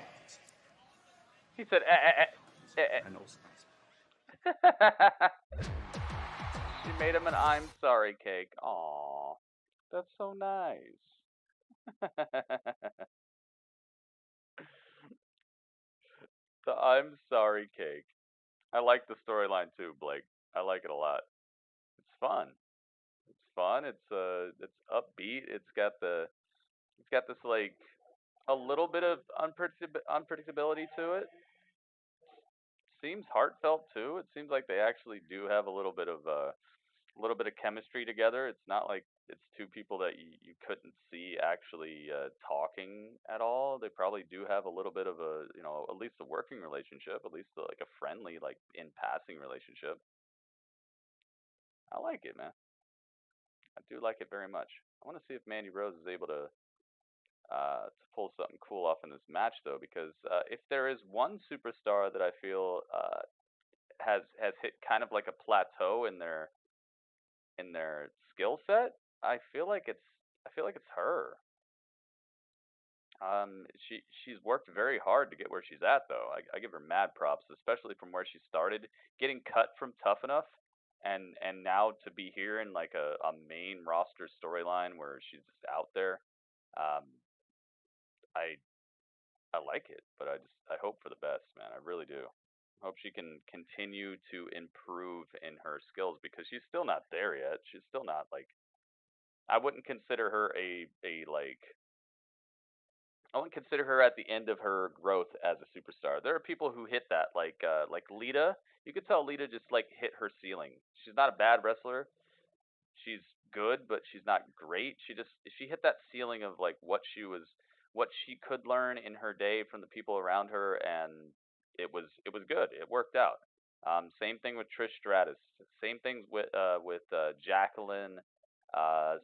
He said, I know. She made him an I'm sorry cake. Aw, that's so nice. The I'm sorry cake. I like the storyline too, Blake. I like it a lot. It's fun. It's fun. It's upbeat. It's got this like a little bit of unpredictability to it. Seems heartfelt too. It seems like they actually do have a little bit of chemistry together. It's not like it's two people that you couldn't see actually talking at all. They probably do have a little bit of a, at least a working relationship, at least like a friendly, like in passing relationship. I like it, man. I do like it very much. I want to see if Mandy Rose is able to pull something cool off in this match, though, because if there is one superstar that I feel has hit kind of like a plateau in their skill set, I feel like it's her. She's worked very hard to get where she's at, though. I give her mad props, especially from where she started. Getting cut from Tough Enough and now to be here in like a main roster storyline where she's just out there, um, I I like it, but I hope for the best, man. I really do. I hope she can continue to improve in her skills because she's still not there yet. She's still not like I wouldn't consider her a like I wouldn't consider her at the end of her growth as a superstar. There are people who hit that, like Lita. You could tell Lita just like hit her ceiling. She's not a bad wrestler. She's good, but she's not great. She hit that ceiling of like what she could learn in her day from the people around her, and it was good. It worked out. Same thing with Trish Stratus. Same things with Jacqueline.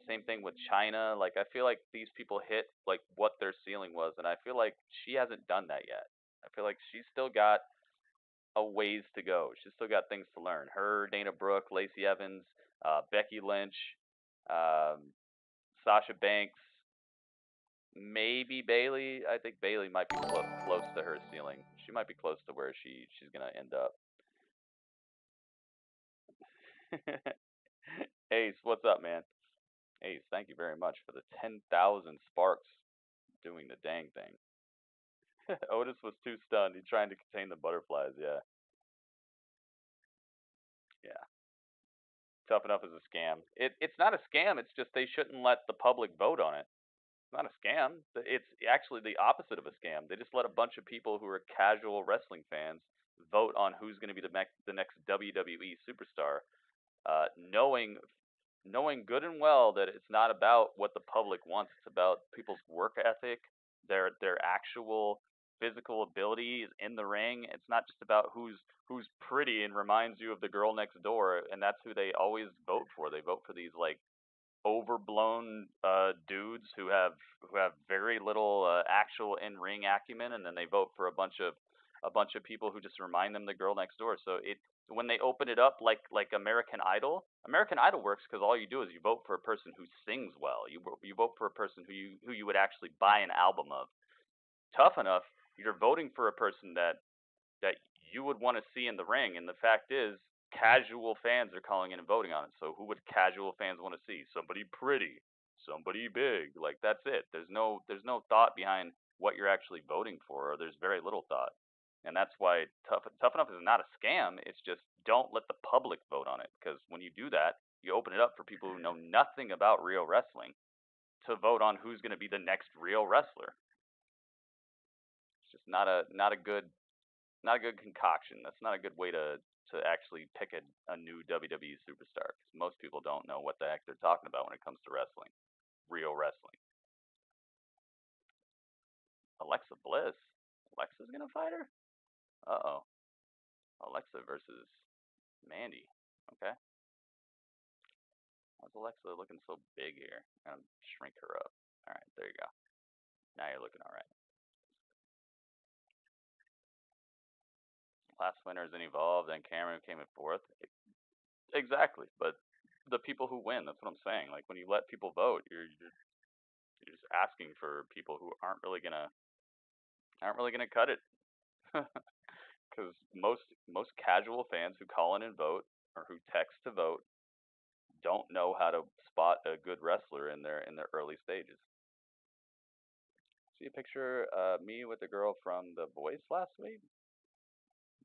Same thing with China. Like I feel like these people hit like what their ceiling was, and I feel like she hasn't done that yet. I feel like she's still got a ways to go. She's still got things to learn. Her, Dana Brooke, Lacey Evans, Becky Lynch, um, Sasha Banks, maybe Bailey. I think Bailey might be close to her ceiling. She might be close to where she's gonna end up. Ace, what's up, man? Ace, thank you very much for the 10,000 sparks doing the dang thing. Otis was too stunned. He's trying to contain the butterflies. Yeah. Yeah. Tough Enough is a scam. It's not a scam. It's just they shouldn't let the public vote on it. It's not a scam. It's actually the opposite of a scam. They just let a bunch of people who are casual wrestling fans vote on who's going to be the next WWE superstar, knowing good and well that it's not about what the public wants. It's about people's work ethic, their actual physical abilities in the ring. It's not just about who's pretty and reminds you of the girl next door, and that's who they always vote for. They vote for these like overblown dudes who have very little actual in-ring acumen, and then they vote for a bunch of people who just remind them the girl next door. So when they open it up like American Idol works because all you do is you vote for a person who sings well. You vote for a person who you would actually buy an album of. Tough Enough, you're voting for a person that you would want to see in the ring, and the fact is casual fans are calling in and voting on it. So who would casual fans want to see? Somebody pretty, somebody big. Like that's it. There's no thought behind what you're actually voting for, or there's very little thought. And that's why Tough Enough is not a scam. It's just don't let the public vote on it, because when you do that, you open it up for people who know nothing about real wrestling to vote on who's going to be the next real wrestler. It's just not a good concoction. That's not a good way to actually pick a new WWE superstar, because most people don't know what the heck they're talking about when it comes to wrestling, real wrestling. Alexa Bliss. Alexa's gonna fight her? Uh-oh. Alexa versus Mandy. Okay. Why's Alexa looking so big here? I'm gonna shrink her up. Alright, there you go. Now you're looking alright. Last winners in Evolve, then Cameron came in fourth. Exactly, but the people who win, that's what I'm saying. Like when you let people vote, you're just asking for people who aren't really gonna cut it. Because most casual fans who call in and vote or who text to vote don't know how to spot a good wrestler in their early stages. See a picture of me with the girl from The Voice last week?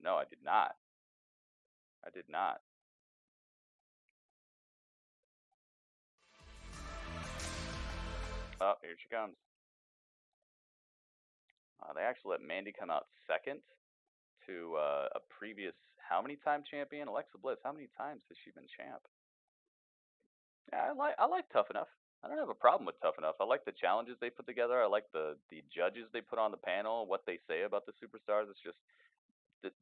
No, I did not. I did not. Oh, here she comes. They actually let Mandy come out second to a previous how many time champion? Alexa Bliss. How many times has she been champ? Yeah, I like Tough Enough. I don't have a problem with Tough Enough. I like the challenges they put together. I like the judges they put on the panel, what they say about the superstars. It's just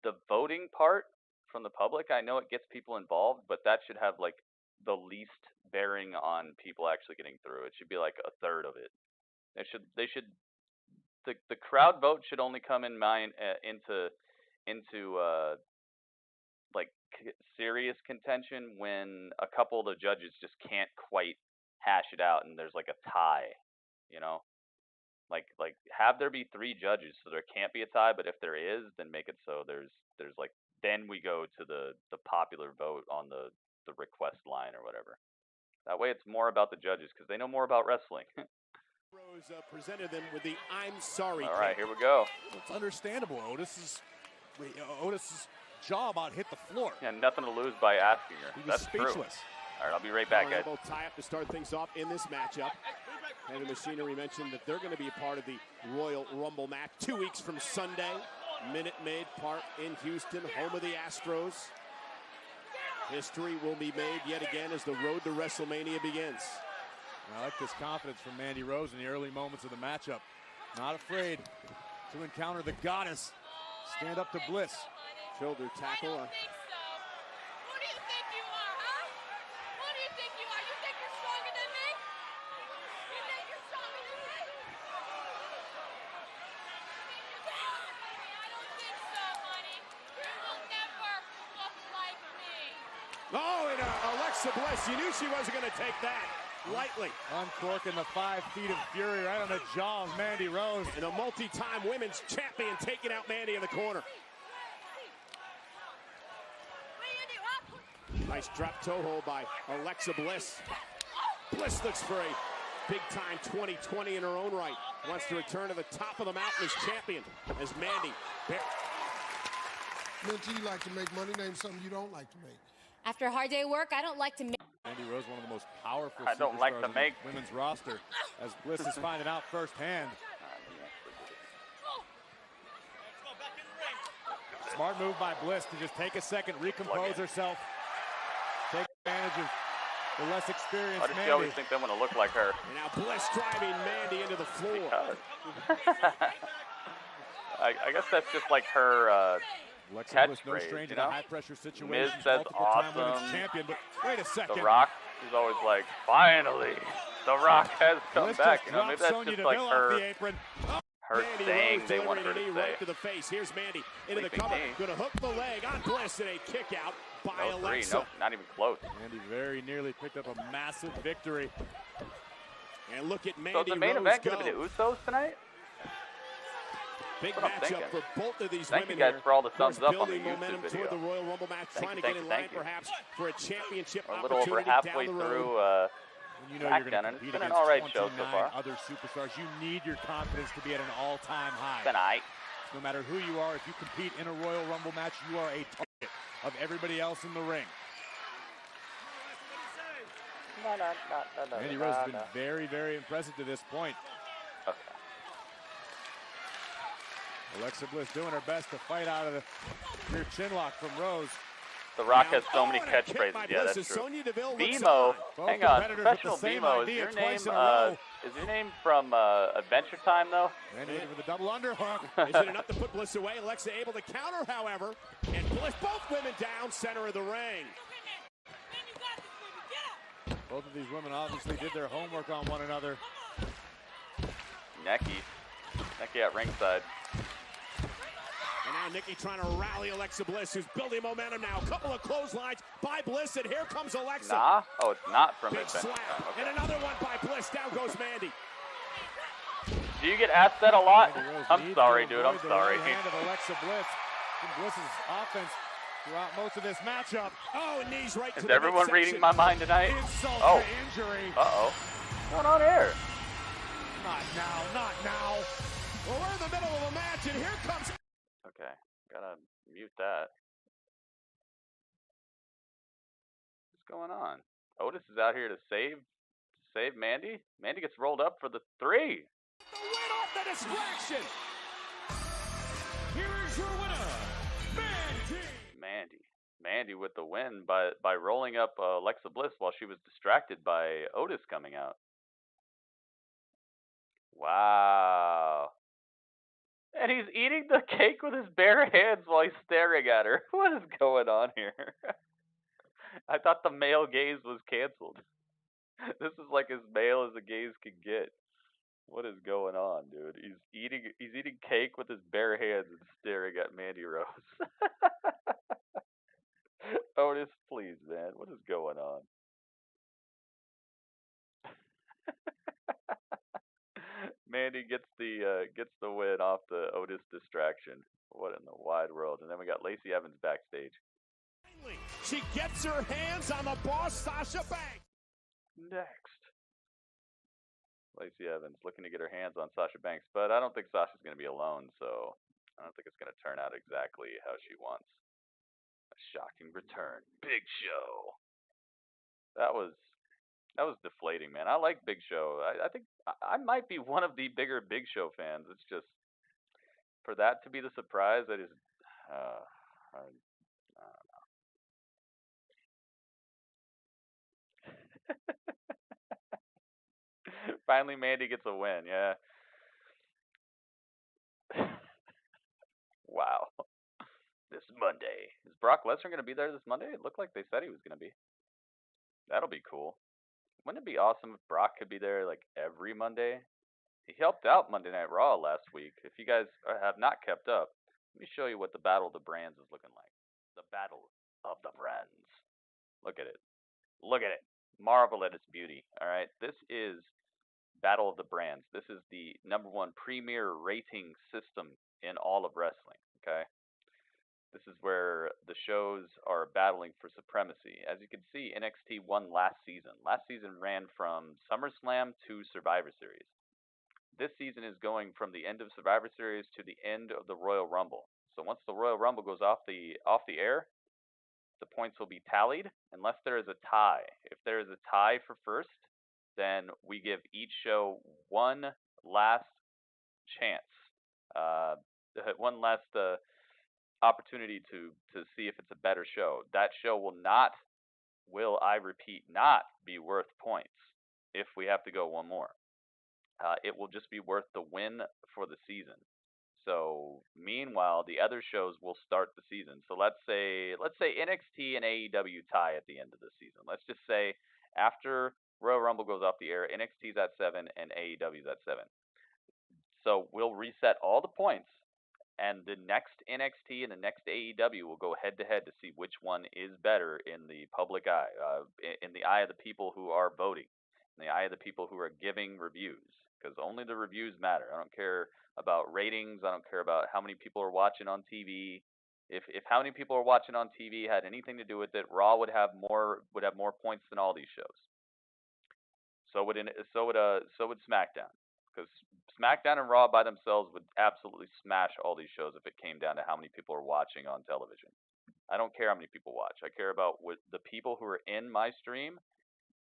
the voting part from the public. I know it gets people involved, but that should have like the least bearing on people actually getting through. It should be like a third of it. They should the crowd vote should only come in mind into like serious contention when a couple of the judges just can't quite hash it out and there's like a tie, you know? Like have there be 3 judges so there can't be a tie, but if there is, then make it so there's like then we go to the popular vote on the the request line or whatever. That way it's more about the judges because they know more about wrestling. Rose presented them with the I'm sorry. All right, here we go. It's understandable. Otis's jaw about hit the floor. Yeah, nothing to lose by asking her. He was That's speechless. True. All right, I'll be right back, guys. Both tie up to start things off in this matchup. Heavy Machinery mentioned that they're going to be a part of the Royal Rumble match 2 weeks from Sunday. Minute Maid Park in Houston, home of the Astros. History will be made yet again as the road to WrestleMania begins. I like this confidence from Mandy Rose in the early moments of the matchup. Not afraid to encounter the goddess. Stand up to Bliss. Shoulder tackle. Oh, and Alexa Bliss, you knew she wasn't going to take that lightly. Uncorking the 5 feet of fury right on the jaw of Mandy Rose. And a multi-time women's champion taking out Mandy in the corner. Nice drop toe hold by Alexa Bliss. Bliss looks for a big-time 2020 in her own right. Wants to return to the top of the mountain as champion, as Mandy. Minty, you like to make money. Name something you don't like to make. After a hard day of work, I don't like to make. Mandy Rose, one of the most powerful I don't like to superstars make on the women's roster, as Bliss is finding out firsthand. Smart move by Bliss to just take a second, recompose herself, take advantage of the less experienced Why does Mandy. she always think they want to look like her? And now Bliss driving Mandy into the floor. I guess that's just like her Alexa Bliss, no catchphrase, strange you in a know? high-pressure situation. Miz says multiple-time women's awesome. champion, but wait a second. The Rock is always like, finally, The Rock has come Bliss back. just You know, maybe dropped that's Sonya just like Deville her, off the apron. her Mandy saying Rose they want her delivering to a knee say. right to the face. Here's Mandy into the Sleeping cover. knee. Going to hook the leg on Bliss and a kick out by No three, Alexa. nope, not even close. Mandy very nearly picked up a massive victory. And look at Mandy So is the main Rose event go. going to be the Usos tonight? Big That's what I'm matchup thinking. for both of these Thank women you guys here. for all the Of course, thumbs up on the building momentum YouTube toward the video. Royal Rumble match, trying to get in line perhaps for a championship We're a little over opportunity halfway down the through road. You know you're going Smackdown, to and compete it's been an against alright show 29 so far. other superstars. You need your confidence to be at an all-time high. It's been aight. No matter who you are, if you compete in a Royal Rumble match, you are a target of everybody else in the ring. Mandy Rose has been very, very impressive to this point. Okay. Alexa Bliss doing her best to fight out of the rear chinlock from Rose. The Rock Now, has so many and a kick catchphrases. by Yeah, Bliss that's as true. Sonya Deville looks BMO, on. hang Both on, competitors with Professional the same BMO, idea is twice your in a row. name, is your name from Adventure Time, though? Mandy looking for the double underhook. Is it enough to put Bliss away? Alexa able to counter, however. And Bliss, both women down, center of the ring. Both of these women obviously did their homework on one another. Necky at ringside. And now Nikki trying to rally Alexa Bliss, who's building momentum now. A couple of clotheslines by Bliss, and here comes Alexa. Nah? Oh, it's not from Big Adventure slap. Time. Okay. And another one by Bliss. Down goes Mandy. Do you get asked that a lot? Mandy Rose I'm needs sorry, to dude. I'm avoid the sorry. right hand of Alexa Bliss. And Bliss's offense throughout most of this matchup. Oh, and knees right to Is the everyone reading my mind tonight? Insult Oh. to injury. Uh-oh. What's going on here? Not now, not now. Well, we're in the middle of a match, and here comes... Okay, gotta mute that. What's going on? Otis is out here to save Mandy. Mandy gets rolled up for the 3. The win off the distraction. Here is your winner, Mandy with the win by rolling up Alexa Bliss while she was distracted by Otis coming out. Wow. And he's eating the cake with his bare hands while he's staring at her. What is going on here? I thought the male gaze was canceled. This is like as male as a gaze can get. What is going on, dude? He's eating cake with his bare hands and staring at Mandy Rose. Otis, please, man. What is going on? Mandy gets the win off the Otis distraction. What in the wide world? And then we got Lacey Evans backstage. She gets her hands on the boss, Sasha Banks. Next, Lacey Evans looking to get her hands on Sasha Banks, but I don't think Sasha's going to be alone, so I don't think it's going to turn out exactly how she wants. A shocking return. Big Show. That was deflating, man. I like Big Show. I think I might be one of the bigger Big Show fans. It's just, for that to be the surprise, I just, I don't know. Finally, Mandy gets a win. Yeah. Wow. This Monday. Is Brock Lesnar going to be there this Monday? It looked like they said he was going to be. That'll be cool. Wouldn't it be awesome if Brock could be there like every Monday? He helped out Monday Night Raw last week. If you guys have not kept up, let me show you what the Battle of the Brands is looking like. The Battle of the Brands. Look at it. Look at it. Marvel at its beauty. All right. This is Battle of the Brands. This is the #1 premier rating system in all of wrestling. Okay. This is where the shows are battling for supremacy. As you can see, NXT won last season. Last season ran from SummerSlam to Survivor Series. This season is going from the end of Survivor Series to the end of the Royal Rumble. So once the Royal Rumble goes off the air, the points will be tallied unless there is a tie. If there is a tie for first, then we give each show one last chance, one last opportunity to see if it's a better show. That show will I repeat, not be worth points if we have to go one more. It will just be worth the win for the season. So meanwhile, the other shows will start the season. So let's say NXT and AEW tie at the end of the season. Let's just say after Royal Rumble goes off the air, NXT's at 7 and AEW's at 7. So we'll reset all the points, and the next NXT and the next AEW will go head to head to see which one is better in the public eye, in the eye of the people who are voting, in the eye of the people who are giving reviews, because only the reviews matter. I don't care about ratings. I don't care about how many people are watching on TV. If how many people are watching on TV had anything to do with it, Raw would have more points than all these shows. So would SmackDown, because SmackDown and Raw by themselves would absolutely smash all these shows if it came down to how many people are watching on television. I don't care how many people watch. I care about what the people who are in my stream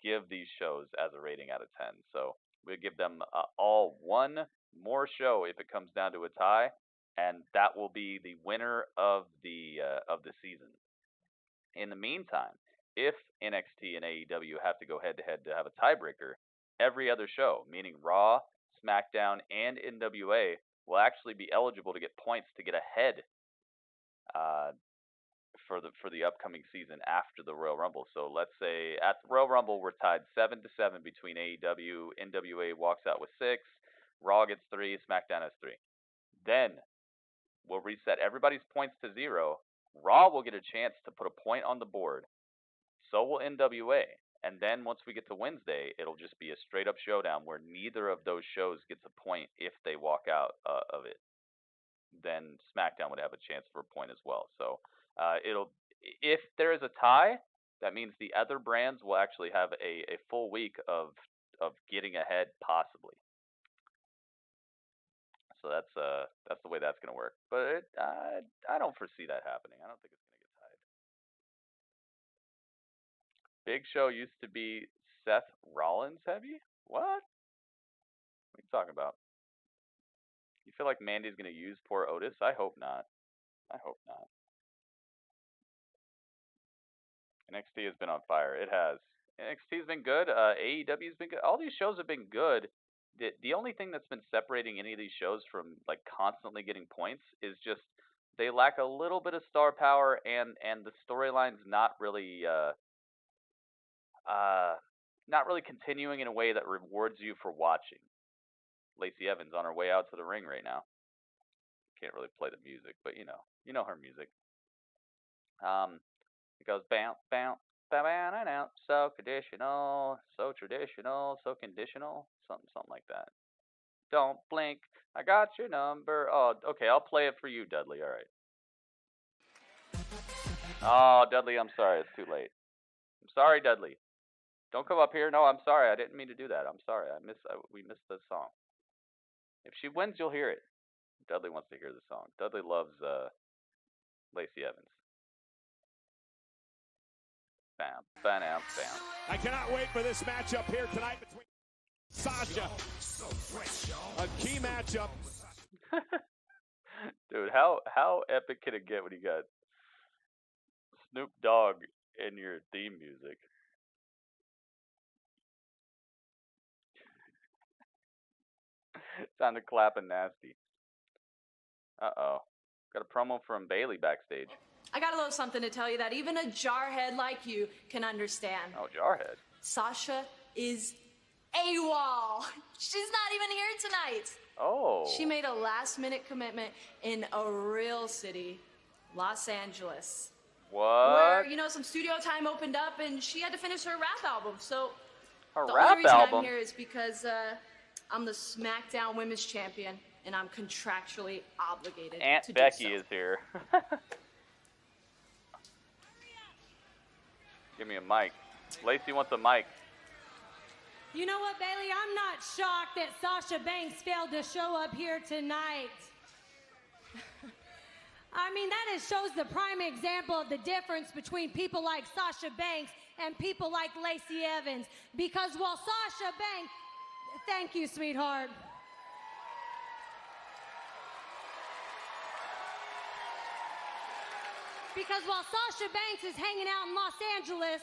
give these shows as a rating out of 10. So we give them all one more show if it comes down to a tie, and that will be the winner of the season. In the meantime, if NXT and AEW have to go head to head to have a tiebreaker, every other show, meaning Raw, SmackDown, and NWA, will actually be eligible to get points to get ahead for the upcoming season after the Royal Rumble. So let's say at the Royal Rumble we're tied 7-7 between AEW, NWA walks out with 6, Raw gets 3, SmackDown has 3. Then we'll reset everybody's points to 0. Raw will get a chance to put a point on the board. So will NWA. And then once we get to Wednesday, it'll just be a straight up showdown where neither of those shows gets a point if they walk out of it. Then SmackDown would have a chance for a point as well. So if there is a tie, that means the other brands will actually have a full week of getting ahead possibly. So that's the way that's going to work. But I don't foresee that happening. I don't think it's going to get tied. Big Show used to be Seth Rollins heavy? What? What are you talking about? You feel like Mandy's going to use poor Otis? I hope not. I hope not. NXT has been on fire. It has. NXT's been good. AEW's been good. All these shows have been good. The only thing that's been separating any of these shows from like constantly getting points is just they lack a little bit of star power, and the storyline's not really continuing in a way that rewards you for watching. Lacey Evans on her way out to the ring right now. Can't really play the music, but you know her music. It goes bounce, bounce, bounce, and out. So traditional, so conditional, something like that. Don't blink, I got your number. Oh, okay, I'll play it for you, Dudley. All right. Oh, Dudley, I'm sorry. It's too late. I'm sorry, Dudley. Don't come up here. No, I'm sorry. I didn't mean to do that. I'm sorry. We missed the song. If she wins, you'll hear it. Dudley wants to hear the song. Dudley loves Lacey Evans. Bam, bam, bam. I cannot wait for this matchup here tonight between Sasha. A key matchup. Dude, how epic can it get when you got Snoop Dogg in your theme music? Sounded clapping nasty. Uh-oh. Got a promo from Bailey backstage. I got a little something to tell you that even a jarhead like you can understand. Oh, jarhead. Sasha is AWOL. She's not even here tonight. Oh. She made a last-minute commitment in a real city, Los Angeles. What? Where, you know, some studio time opened up and she had to finish her rap album. So her the rap only reason album? I'm here is because I'm the SmackDown Women's Champion and I'm contractually obligated Aunt to Becky do so. is here. Give me a mic. Lacey wants a mic. You know what, Bailey? I'm not shocked that Sasha Banks failed to show up here tonight. I mean, that shows the prime example of the difference between people like Sasha Banks and people like Lacey Evans. Because while Sasha Banks... Thank you, sweetheart. Because while Sasha Banks is hanging out in Los Angeles,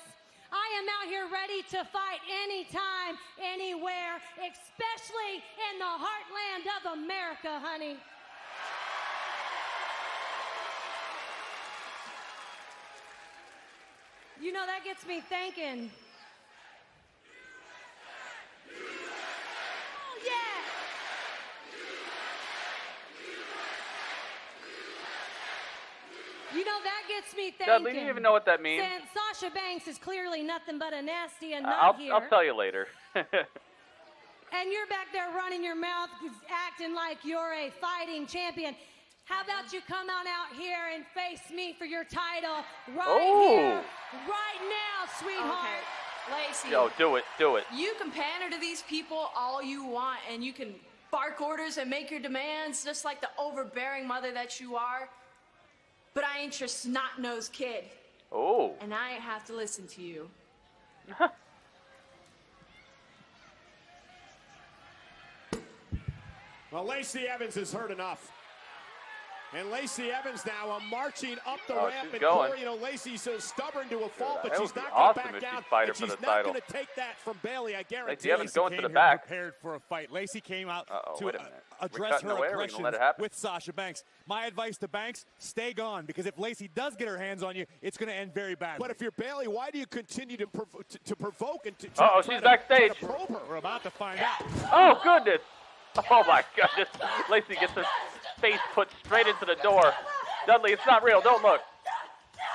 I am out here ready to fight anytime, anywhere, especially in the heartland of America, honey. You know, that gets me thinking. Oh, yeah. You know, that gets me thinking. Dudley, do you even know what that means? Since Sasha Banks is clearly nothing but a nasty and not here. I'll tell you later. And you're back there running your mouth, acting like you're a fighting champion. How about you come on out here and face me for your title here, right now, sweetheart? Okay. Lacey. Yo, do it. You can pander to these people all you want, and you can bark orders and make your demands just like the overbearing mother that you are. But I ain't your snot-nosed kid. Oh. And I ain't have to listen to you. Well, Lacey Evans has heard enough. And Lacey Evans now marching up the ramp. And Corey, you know, Lacey's so stubborn to a fault, but she's not going to back down. And she's not going to take that from Bailey, I guarantee. Lacey Evans going to the back. Prepared for a fight. Lacey came out to address her aggression with Sasha Banks. My advice to Banks, stay gone, because if Lacey does get her hands on you, it's going to end very badly. But if you're Bailey, why do you continue to provoke and to she's backstage. To probe her? We're about to find out. Oh, goodness. Oh, my goodness. Lacey gets her face put straight into the door. Dudley, it's not real. Don't look.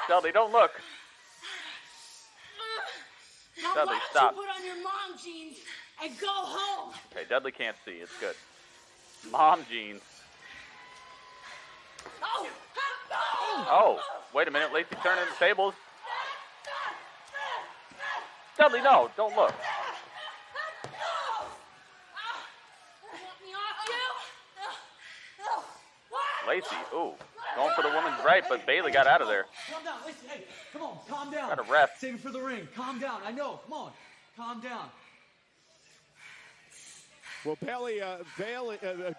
Dudley, don't look. Now Dudley, why don't stop. you put on your mom jeans and go home? Okay, Dudley can't see. It's good. Mom jeans. Oh! Oh, wait a minute. Lacey turning the tables. Dudley, no. Don't look. Lacey, ooh, going for the woman's right, but Bailey got out of there. Calm down, Lacey. Hey, come on, calm down. Got a ref. Save it for the ring. Calm down. I know. Come on, calm down. Well, Bailey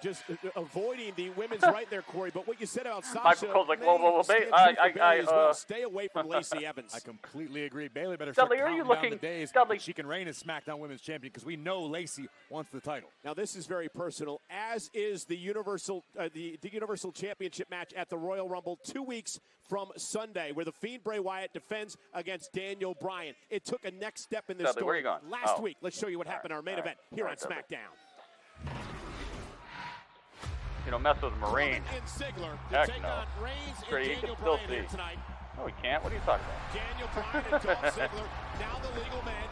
just avoiding the women's right there, Corey. But what you said about Sasha, Michael Cole's like, whoa, Bailey, stay away from Lacey Evans. I completely agree. Bailey better Dudley, start are you counting looking? down the days Dudley, she can reign as SmackDown Women's Champion, because we know Lacey wants the title. Now this is very personal, as is the Universal Championship match at the Royal Rumble 2 weeks from Sunday, where the Fiend Bray Wyatt defends against Daniel Bryan. It took a next step in this Dudley, where story are you going? last week. Let's show you what happened in our main event here on SmackDown. You don't mess with a Marine. Heck no. Pretty, you can still see. No, we can't. What are you talking about? Daniel Bryan and Dolph Ziggler, now the legal man.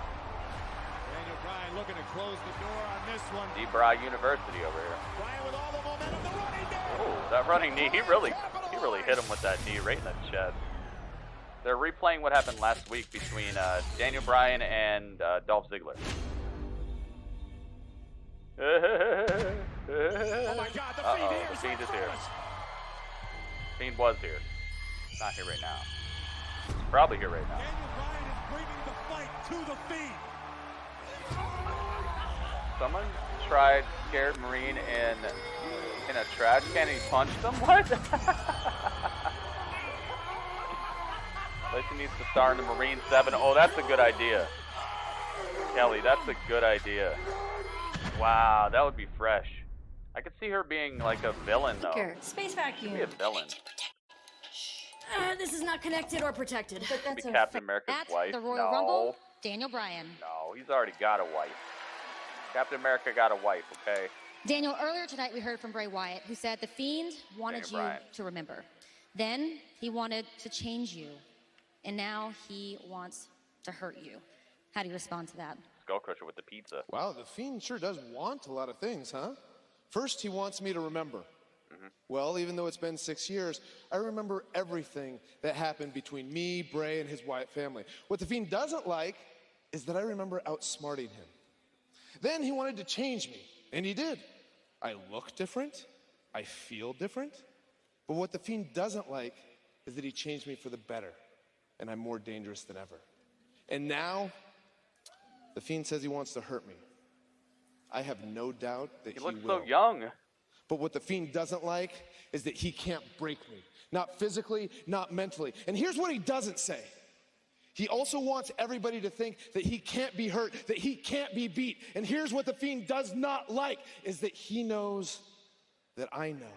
Daniel Bryan looking to close the door on this one. D-Bry University over here. Bryan with all the momentum, the running knee. Oh, that running knee. He really hit him with that knee right in the chest. They're replaying what happened last week between Daniel Bryan and Dolph Ziggler. Oh my God, the Fiend is here. Fiend was here. Not here right now. He's probably here right now. Daniel Bryan is bringing the fight to the Fiend. Someone tried scared Marine in a trash can and he punched him? What? Lacey needs to star in the Marine 7. Oh, that's a good idea. Kelly, that's a good idea. Wow, that would be fresh. I could see her being like a villain, though. Space vacuum. She'd be a villain. This is not connected or protected. But Be Captain America's wife. The Royal no. Rumble, Daniel Bryan. No, he's already got a wife. Captain America got a wife, okay? Daniel, earlier tonight we heard from Bray Wyatt, who said the Fiend wanted you to remember. Then he wanted to change you. And now he wants to hurt you. How do you respond to that? Skull Crusher with the pizza. Wow, the Fiend sure does want a lot of things, huh? First, he wants me to remember. Well, even though it's been 6 years, I remember everything that happened between me, Bray, and his Wyatt family. What the Fiend doesn't like is that I remember outsmarting him. Then he wanted to change me, and he did. I look different, I feel different, but what the Fiend doesn't like is that he changed me for the better, and I'm more dangerous than ever. And now, the Fiend says he wants to hurt me. I have no doubt that he will. He looks so young. But what the Fiend doesn't like is that he can't break me. Not physically, not mentally. And here's what he doesn't say. He also wants everybody to think that he can't be hurt, that he can't be beat. And here's what the Fiend does not like, is that he knows that I know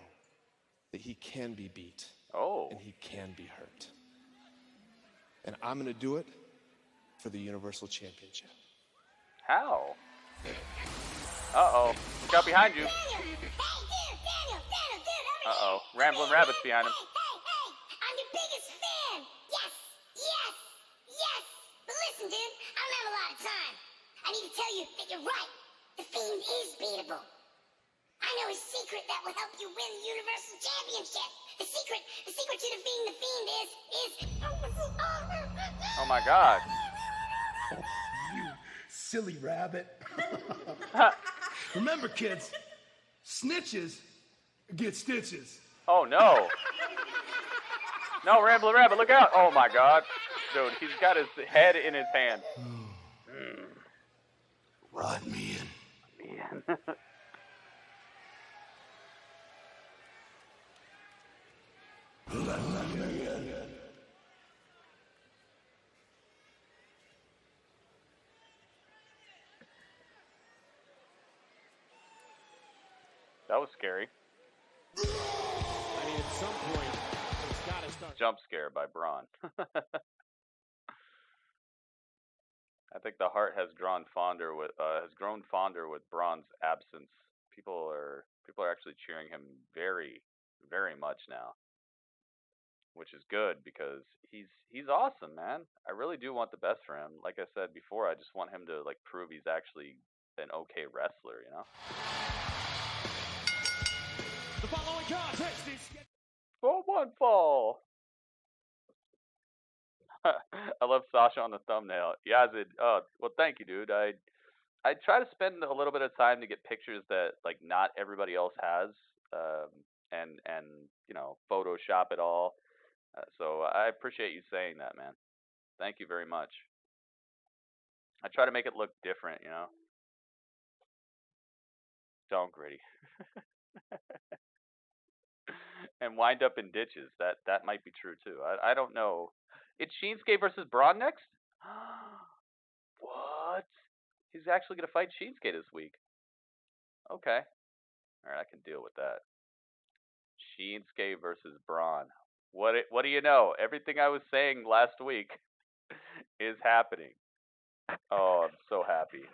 that he can be beat. Oh. And he can be hurt. And I'm going to do it for the Universal Championship. How? Uh-oh. Look out behind you. Uh-oh. Rambling rabbits behind him. I'm your biggest fan. Yes. But listen, dude, I don't have a lot of time. I need to tell you that you're right. The Fiend is beatable. I know a secret that will help you win the Universal Championship. The secret to defeating the Fiend is... Oh my God. You silly rabbit. Remember, kids, snitches get stitches. Oh, no. No, Rambling Rabbit, look out. Oh, my God. Dude, he's got his head in his hand. Rod me in. That was scary. I mean, at some point, it's got to start. Jump scare by Braun. I think the heart has grown fonder with Braun's absence. People are actually cheering him very, very much now, which is good because he's awesome, man. I really do want the best for him. Like I said before, I just want him to like prove he's actually an okay wrestler, you know. The following contest is... For one fall. I love Sasha on the thumbnail. Yazid, well, thank you, dude. I try to spend a little bit of time to get pictures that like not everybody else has, and you know, Photoshop it all. So I appreciate you saying that, man. Thank you very much. I try to make it look different, you know. Don't gritty. And wind up in ditches. That might be true too. I don't know. It's Shinsuke versus Braun next? What? He's actually gonna fight Shinsuke this week. Okay. Alright, I can deal with that. Shinsuke versus Braun. What do you know? Everything I was saying last week is happening. Oh, I'm so happy.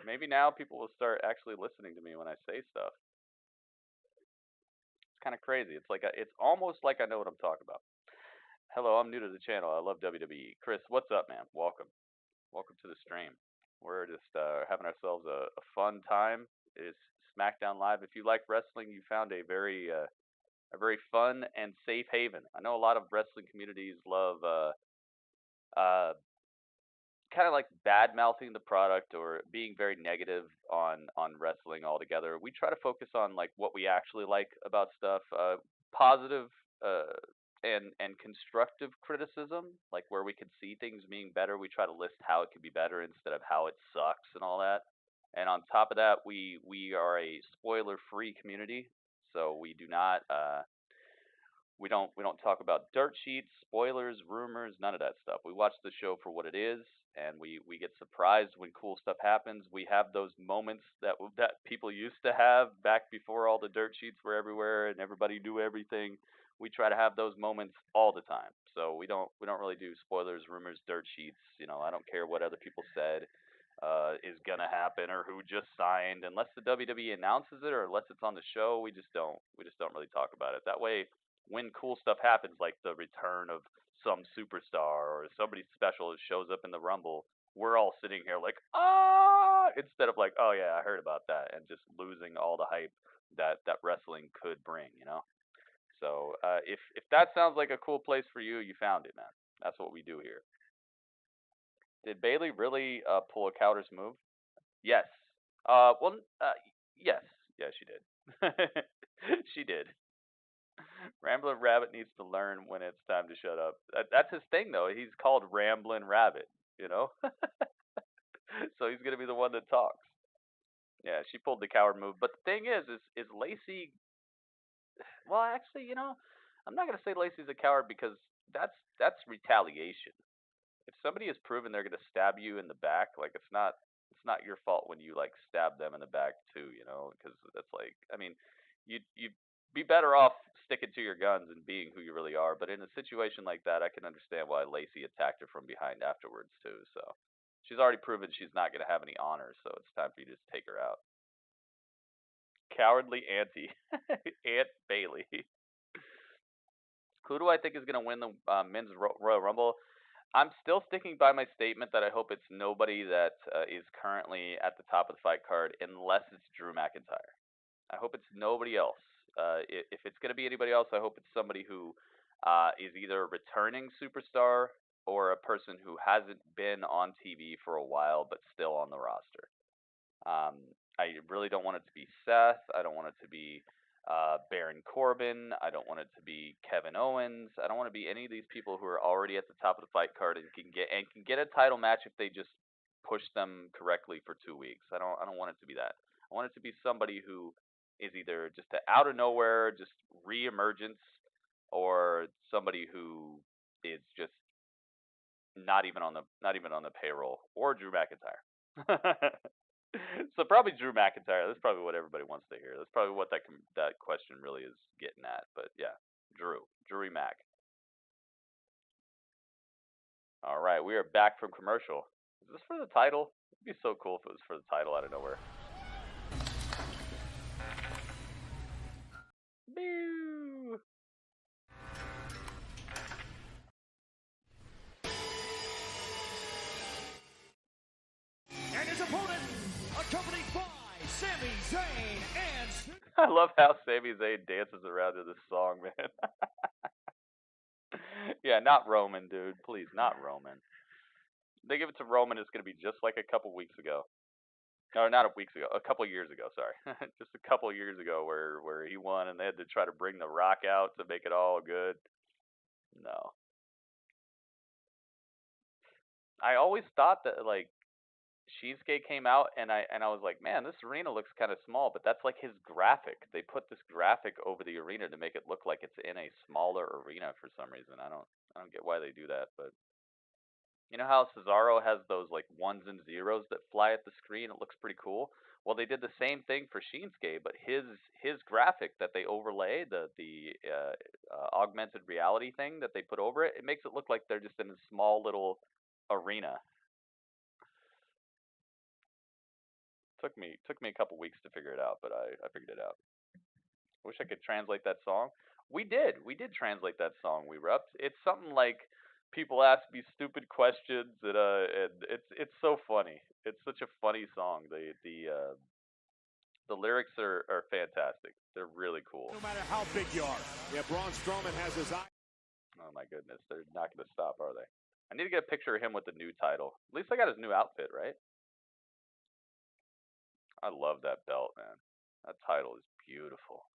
Maybe now people will start actually listening to me when I say stuff. Kind of crazy. It's almost like I know what I'm talking about. Hello, I'm new to the channel. I love WWE. Chris, what's up, man? Welcome to the stream. We're just having ourselves a fun time. It's SmackDown Live. If you like wrestling, you found a very fun and safe haven. I know a lot of wrestling communities love kind of like bad mouthing the product or being very negative on wrestling altogether. We try to focus on like what we actually like about stuff, positive and constructive criticism, like where we can see things being better. We try to list how it could be better instead of how it sucks and all that. And on top of that, we are a spoiler-free community, so we do not we don't talk about dirt sheets, spoilers, rumors, none of that stuff. We watch the show for what it is, and we get surprised when cool stuff happens. We have those moments that people used to have back before all the dirt sheets were everywhere and everybody knew everything. We try to have those moments all the time. So we don't really do spoilers, rumors, dirt sheets. You know, I don't care what other people said is gonna happen or who just signed, unless the WWE announces it or unless it's on the show. We just don't really talk about it. That way, when cool stuff happens, like the return of some superstar or somebody special that shows up in the Rumble, we're all sitting here like, ah, instead of like, oh yeah, I heard about that, and just losing all the hype that wrestling could bring, you know. So if that sounds like a cool place for you, you found it, man. That's what we do here. Did Bayley really pull a Cowder's move? Yes. Yes. Yeah, she did. She did. Ramblin' Rabbit needs to learn when it's time to shut up. That's his thing, though. He's called Ramblin' Rabbit, you know? So he's going to be the one that talks. Yeah, she pulled the coward move. But the thing is Lacey... Well, actually, you know, I'm not going to say Lacey's a coward because that's retaliation. If somebody has proven they're going to stab you in the back, like it's not your fault when you like stab them in the back too, you know, because that's like, I mean, you'd be better off sticking to your guns and being who you really are. But in a situation like that, I can understand why Lacey attacked her from behind afterwards too. So she's already proven she's not going to have any honor, so it's time for you to just take her out. Cowardly auntie. Aunt Bayley. Who do I think is going to win the men's Royal Rumble? I'm still sticking by my statement that I hope it's nobody that is currently at the top of the fight card unless it's Drew McIntyre. I hope it's nobody else. If it's going to be anybody else, I hope it's somebody who is either a returning superstar or a person who hasn't been on TV for a while but still on the roster. I really don't want it to be Seth. I don't want it to be Baron Corbin. I don't want it to be Kevin Owens. I don't want to be any of these people who are already at the top of the fight card and can get a title match if they just push them correctly for 2 weeks. I don't want it to be that. I want it to be somebody who is either just out of nowhere, just re-emergence, or somebody who is just not even on the payroll, or Drew McIntyre. So probably Drew McIntyre. That's probably what everybody wants to hear. That's probably what that question really is getting at. But yeah, Drewy Mac. All right, we are back from commercial. Is this for the title? It'd be so cool if it was for the title out of nowhere. Boo! And his opponent, accompanied by Sami Zayn and... I love how Sami Zayn dances around to this song, man. Yeah, not Roman, dude. Please, not Roman. They give it to Roman, it's going to be just like a couple weeks ago. No, not weeks ago. A couple years ago, sorry. Just a couple years ago where he won and they had to try to bring The Rock out to make it all good. No. I always thought that, like, Shinsuke came out and I was like, man, this arena looks kind of small, but that's like his graphic. They put this graphic over the arena to make it look like it's in a smaller arena for some reason. I don't get why they do that, but you know how Cesaro has those like ones and zeros that fly at the screen? It looks pretty cool. Well, they did the same thing for Shinsuke, but his graphic that they overlay, the augmented reality thing that they put over it, it makes it look like they're just in a small little arena. Took me a couple weeks to figure it out, but I figured it out. I wish I could translate that song. We did translate that song. We were up. It's something like people ask me stupid questions, and it's so funny. It's such a funny song. The lyrics are fantastic. They're really cool. No matter how big you are. Yeah, Braun Strowman has his eye. Oh my goodness, they're not going to stop, are they? I need to get a picture of him with the new title. At least I got his new outfit, right? I love that belt, man. That title is beautiful.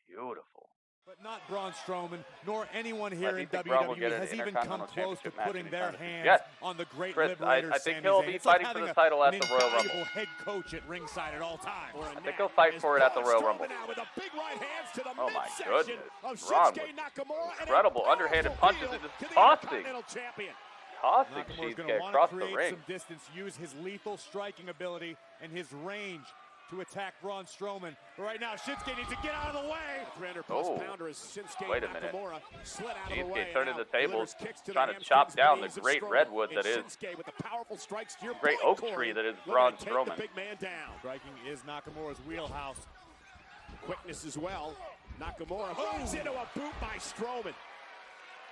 Beautiful. But not Braun Strowman, nor anyone here in WWE has even come close to putting their hands on the great liberator. I think he'll be fighting for the title at the Royal Rumble. Head coach at ringside at all times. I think he'll fight for it at the Royal Rumble. Oh my goodness, Braun with incredible underhanded punches and just tossing Shinsuke across the ring. Some distance, use his lethal striking ability and his range to attack Braun Strowman. But right now, Shinsuke needs to get out of the way. 300-plus pounder is Shinsuke Wait a minute. Nakamura. Slid out of the way. Shinsuke turning the tables, trying to chop down the great redwood that is, with the powerful strikes to your great oak tree that is Braun Strowman. Big man down. Striking is Nakamura's wheelhouse. Quickness as well. Nakamura moves into a boot by Strowman.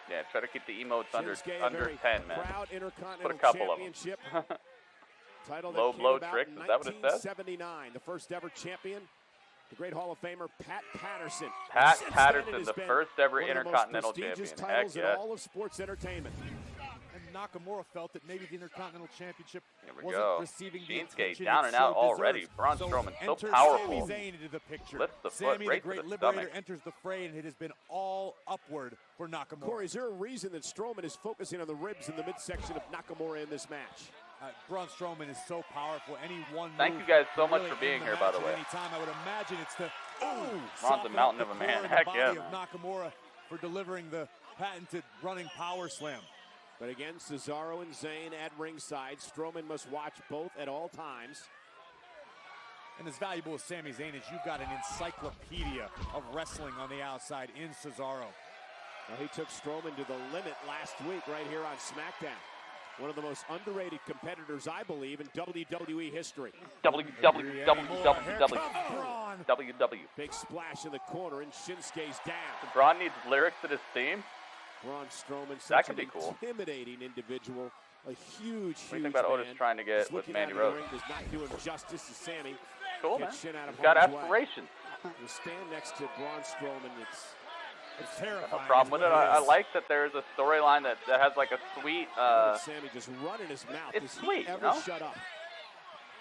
Yeah, try to keep the emotes under 10, man. Proud Intercontinental Put a couple of them. Title Low blow tricks, is that what it says? 1979, the first ever champion, the great Hall of Famer Pat Patterson. Pat Patterson, the first ever Intercontinental champion. Heck yeah. In all of sports entertainment. And Nakamura felt that maybe the Intercontinental Championship wasn't receiving the Shinsuke attention down it and out so already. deserves. Braun Strowman so enters powerful. Sami Zayn into the picture. Lifts the foot Sami, right the great to the liberator, stomach. enters the fray, and it has been all upward for Nakamura. Corey, is there a reason that Strowman is focusing on the ribs in the midsection of Nakamura in this match? Braun Strowman is so powerful. Any one Thank you guys so much for being here, by the way. Anytime, I would imagine it's the Braun's a mountain of a man. Heck yeah. Of Nakamura for delivering the patented running power slam. But again, Cesaro and Zayn at ringside. Strowman must watch both at all times. And as valuable as Sami Zayn is, you've got an encyclopedia of wrestling on the outside in Cesaro. Well, he took Strowman to the limit last week right here on SmackDown. One of the most underrated competitors, I believe, in WWE history. WWE. Big splash in the corner, and Shinsuke's down. Braun needs lyrics in his theme. Braun Strowman, that such could an be cool. Intimidating individual, a huge, What do you think about Otis trying to get with Mandy Rose? Does not do him justice to Sammy. Cool, man. He's got aspirations. You stand next to Braun Strowman. It's terrifying. No problem with it. I like that there's a storyline that has like a sweet. Sammy just running his mouth. It's Does sweet, he ever you know? shut up?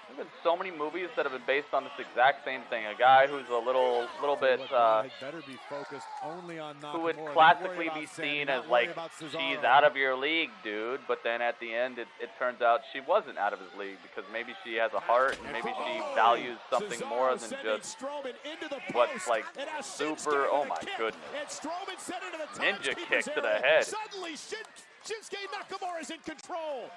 There's been so many movies that have been based on this exact same thing. A guy who's a little bit better be focused only on who would Nakamura. classically be seen as like she's out of your league, dude. But then at the end, it turns out she wasn't out of his league because maybe she has a heart and maybe she values something more than just what's like super. Oh my goodness! Ninja kick to the head. Suddenly, Shinsuke Nakamura is in control.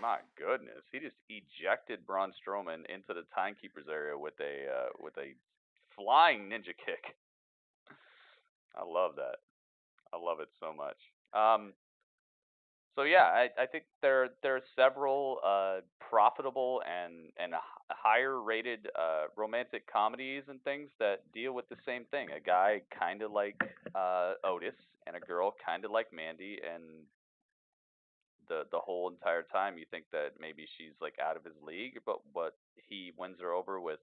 My goodness, he just ejected Braun Strowman into the timekeeper's area with a flying ninja kick. I love that. I love it so much. So yeah, I think there are several profitable and higher rated romantic comedies and things that deal with the same thing. A guy kind of like Otis and a girl kind of like Mandy, and the whole entire time you think that maybe she's like out of his league, but he wins her over with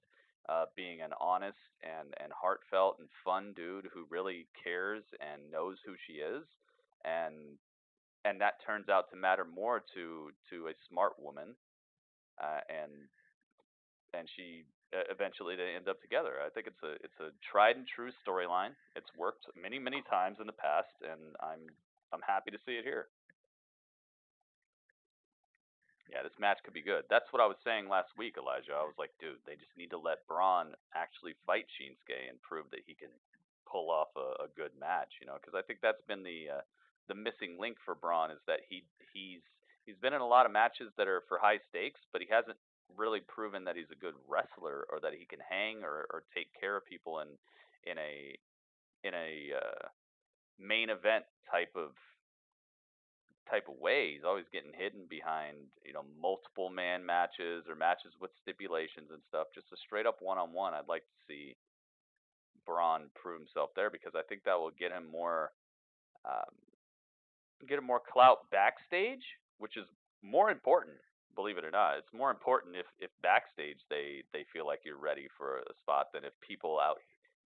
being an honest and heartfelt and fun dude who really cares and knows who she is, and that turns out to matter more to a smart woman, and she eventually they end up together. I think it's a tried and true storyline. It's worked many times in the past, and I'm happy to see it here. Yeah, this match could be good. That's what I was saying last week, Elijah. I was like, dude, they just need to let Braun actually fight Shinsuke and prove that he can pull off a good match, you know? Because I think that's been the missing link for Braun, is that he's been in a lot of matches that are for high stakes, but he hasn't really proven that he's a good wrestler or that he can hang or take care of people in a main event type of way. He's always getting hidden behind, you know, multiple man matches or matches with stipulations and stuff. Just a straight up one-on-one. I'd like to see Braun prove himself there, because I think that will get him more clout backstage, which is more important, believe it or not. It's more important if backstage they feel like you're ready for a spot than if people out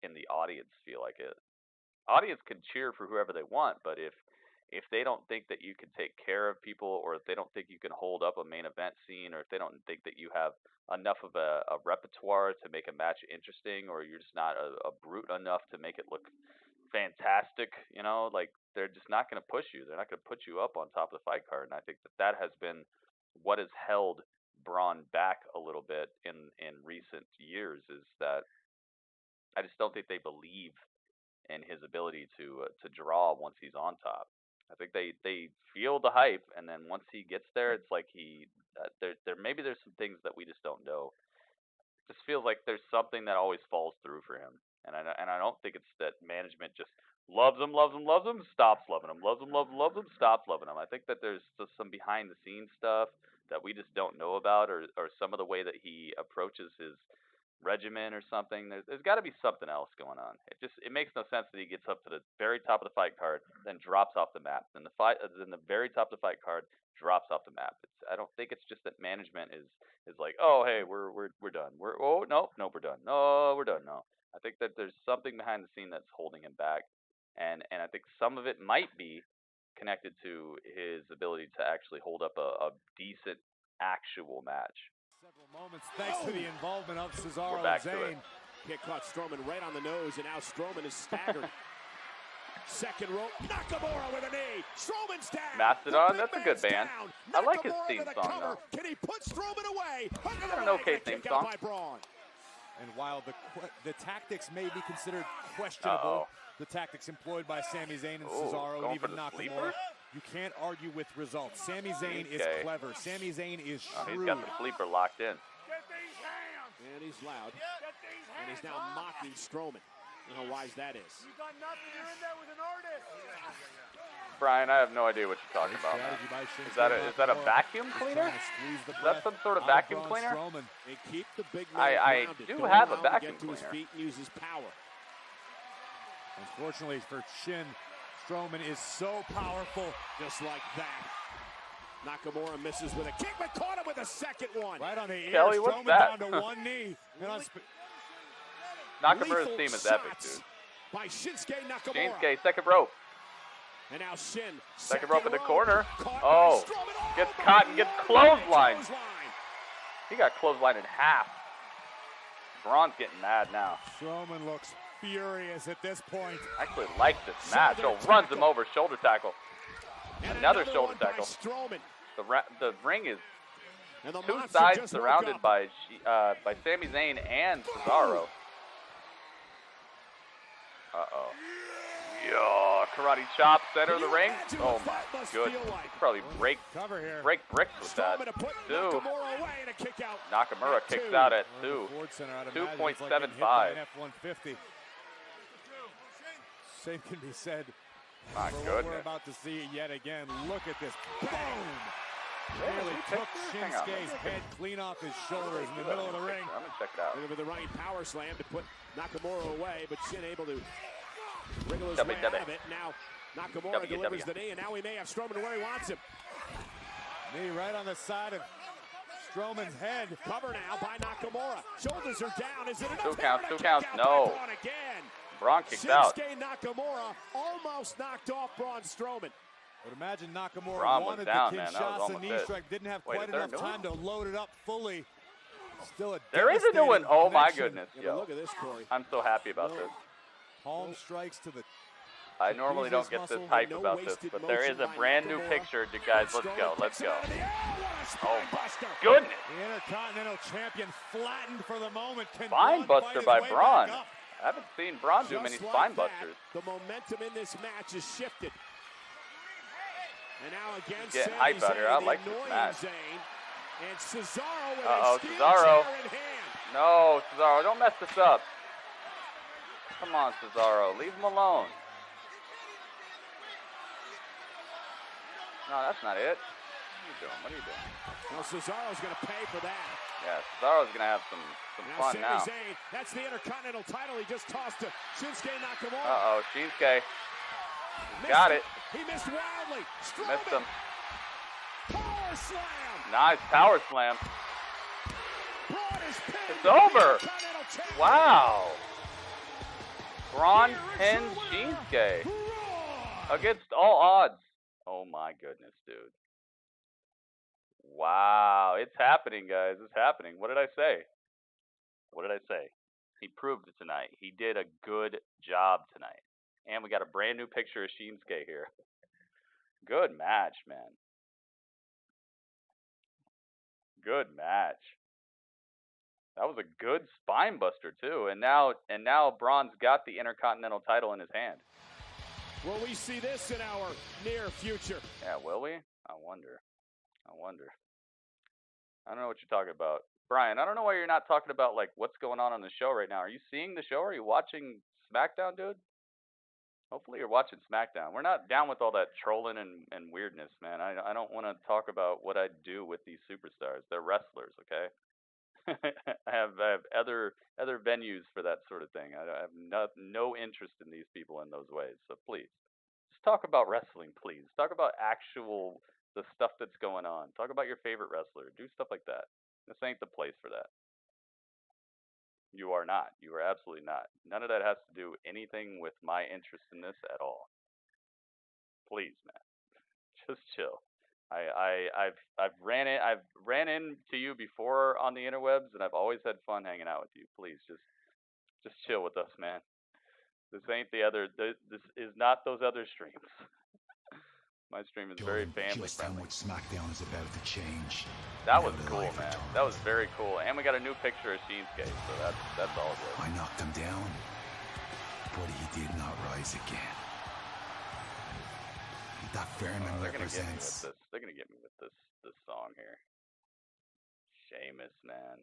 in the audience feel like it. audience can cheer for whoever they want, but if they don't think that you can take care of people, or if they don't think you can hold up a main event scene, or if they don't think that you have enough of a repertoire to make a match interesting, or you're just not a brute enough to make it look fantastic, you know, like, they're just not going to push you. They're not going to put you up on top of the fight card. And I think that has been what has held Braun back a little bit in recent years, is that I just don't think they believe in his ability to draw once he's on top. I think they feel the hype, and then once he gets there, it's like maybe there's some things that we just don't know. It just feels like there's something that always falls through for him, and I don't think it's that management just loves him, stops loving him, loves him, stops loving him. I think that there's just some behind the scenes stuff that we just don't know about, or some of the way that he approaches his regimen or something. There's got to be something else going on. It makes no sense that he gets up to the very top of the fight card, then drops off the map. Then the very top of the fight card drops off the map. I don't think it's just that management is like, oh hey, we're done. We're done. No, we're done. No. I think that there's something behind the scene that's holding him back, and I think some of it might be connected to his ability to actually hold up a decent actual match. Several moments thanks to the involvement of Cesaro We're back and to Zayn. it. Kick caught Strowman right on the nose, and now Strowman is staggered. Second rope, Nakamura with a knee. Strowman's down. Mastodon, that's a good band. Down. I like his Nakamura theme to the song cover. though. Can he put Strowman away? Got an okay theme song. By Braun. And while the tactics may be considered questionable, the tactics employed by Sami Zayn and Cesaro and even Nakamura, you can't argue with results. Sami Zayn is clever. Sami Zayn is shrewd. He's got the sleeper locked in. And he's loud. And he's now mocking Strowman. I don't know how wise that is. You got nothing. You're in there with an artist. Brian, I have no idea what you're talking about. Is that a vacuum cleaner? Is that some sort of vacuum cleaner? And keep the big man I grounded. do Don't have a allow him to vacuum get to his cleaner. feet and use his power. Unfortunately for Shin, Strowman is so powerful. Just like that. Nakamura misses with a kick, but caught him with a second one. Right on the ear. Kelly, what's Strowman that? down to one knee. Nakamura's theme is epic, dude. By Shinsuke Nakamura. Shinsuke, second rope. And now Shin. Second rope in the corner. Oh, gets caught and gets clotheslined. He got clotheslined in half. Braun's getting mad now. Strowman looks furious at this point. I actually like this match. Oh, runs him over, shoulder tackle. Another shoulder tackle. The ring is two sides surrounded by Sami Zayn and Cesaro. Uh-oh. Yeah, karate chop, center of the ring. Oh my goodness. Probably break bricks with that. Two. Nakamura kicks out at 2. 2.75. Same can be said. My for what goodness. we're about to see yet again. Look at this. Boom! Really Nearly took Shinsuke's head clean off his shoulders in the middle of the ring. I'm gonna check it out. With the running power slam to put Nakamura away, but Shin able to wriggle his way out of it. Now Nakamura delivers the knee, and now we may have Strowman where he wants him. Knee right on the side of Strowman's head. Cover now by Nakamura. Shoulders are down. Is it enough? Two counts. No. Braun kicks out. Shinsuke Nakamura almost knocked off Braun Strowman. But imagine Nakamura Braun was wanted down, the man. That was Kinshasa almost knee it. strike. Didn't have Wait, quite is there a enough new time to load it up fully. Still a There is a new one. Oh my connection. goodness. Yeah, Yo. look at this, Corey. I'm so happy about this. Palm strikes to the. I normally don't get this hype about this, but there is a brand new picture. You guys, let's go. Let's go. Oh my goodness. The Intercontinental Champion flattened for the moment. Can Spine Braun fight buster his by way Braun. back up? I haven't seen Braun do many Just like spine that, busters. the momentum in this match is shifted. And now again, Getting Sami hype out here. Zayn, I the like this annoying match. Zayn, and Cesaro with Uh-oh, a steel Cesaro. chair in hand. No, Cesaro, don't mess this up. Come on, Cesaro, leave him alone. No, that's not it. What are you doing? Well, Cesaro's going to pay for that. Yeah, Cesaro's going to have some Now fun Sami now. Zayn, that's the Intercontinental title he just tossed to Shinsuke Nakamura. Uh-oh, Shinsuke. Got it. He missed wildly. Missed him. Power slam. Nice power slam. Braun is pinned. It's over. Intercontinental champion. Wow. Braun pins Shinsuke against all odds. Oh my goodness, dude. Wow, it's happening, guys. It's happening. What did I say? What did I say? He proved it tonight. He did a good job tonight. And we got a brand new picture of Shinsuke here. Good match, man. Good match. That was a good spine buster too. And now Braun's got the Intercontinental title in his hand. Will we see this in our near future? Yeah, will we? I wonder. I don't know what you're talking about. Bryan, I don't know why you're not talking about like what's going on the show right now. Are you seeing the show? Are you watching SmackDown, dude? Hopefully you're watching SmackDown. We're not down with all that trolling and weirdness, man. I don't want to talk about what I do with these superstars. They're wrestlers, okay? I have other venues for that sort of thing. I have no interest in these people in those ways. So please, just talk about wrestling, please. Talk about the stuff that's going on. Talk about your favorite wrestler. Do stuff like that. This ain't the place for that. You are not. You are absolutely not. None of that has to do anything with my interest in this at all. Please, man. Just chill. I've ran into you before on the interwebs, and I've always had fun hanging out with you. Please, just chill with us, man. This ain't the other. This is not those other streams. My stream is very family just how friendly. much SmackDown is about to change. That was cool, man. That was very cool. And we got a new picture of Shinsuke, so that's all good. I knocked him down, but he did not rise again. That Fairman represents. They're gonna get me with this song here. Sheamus, man.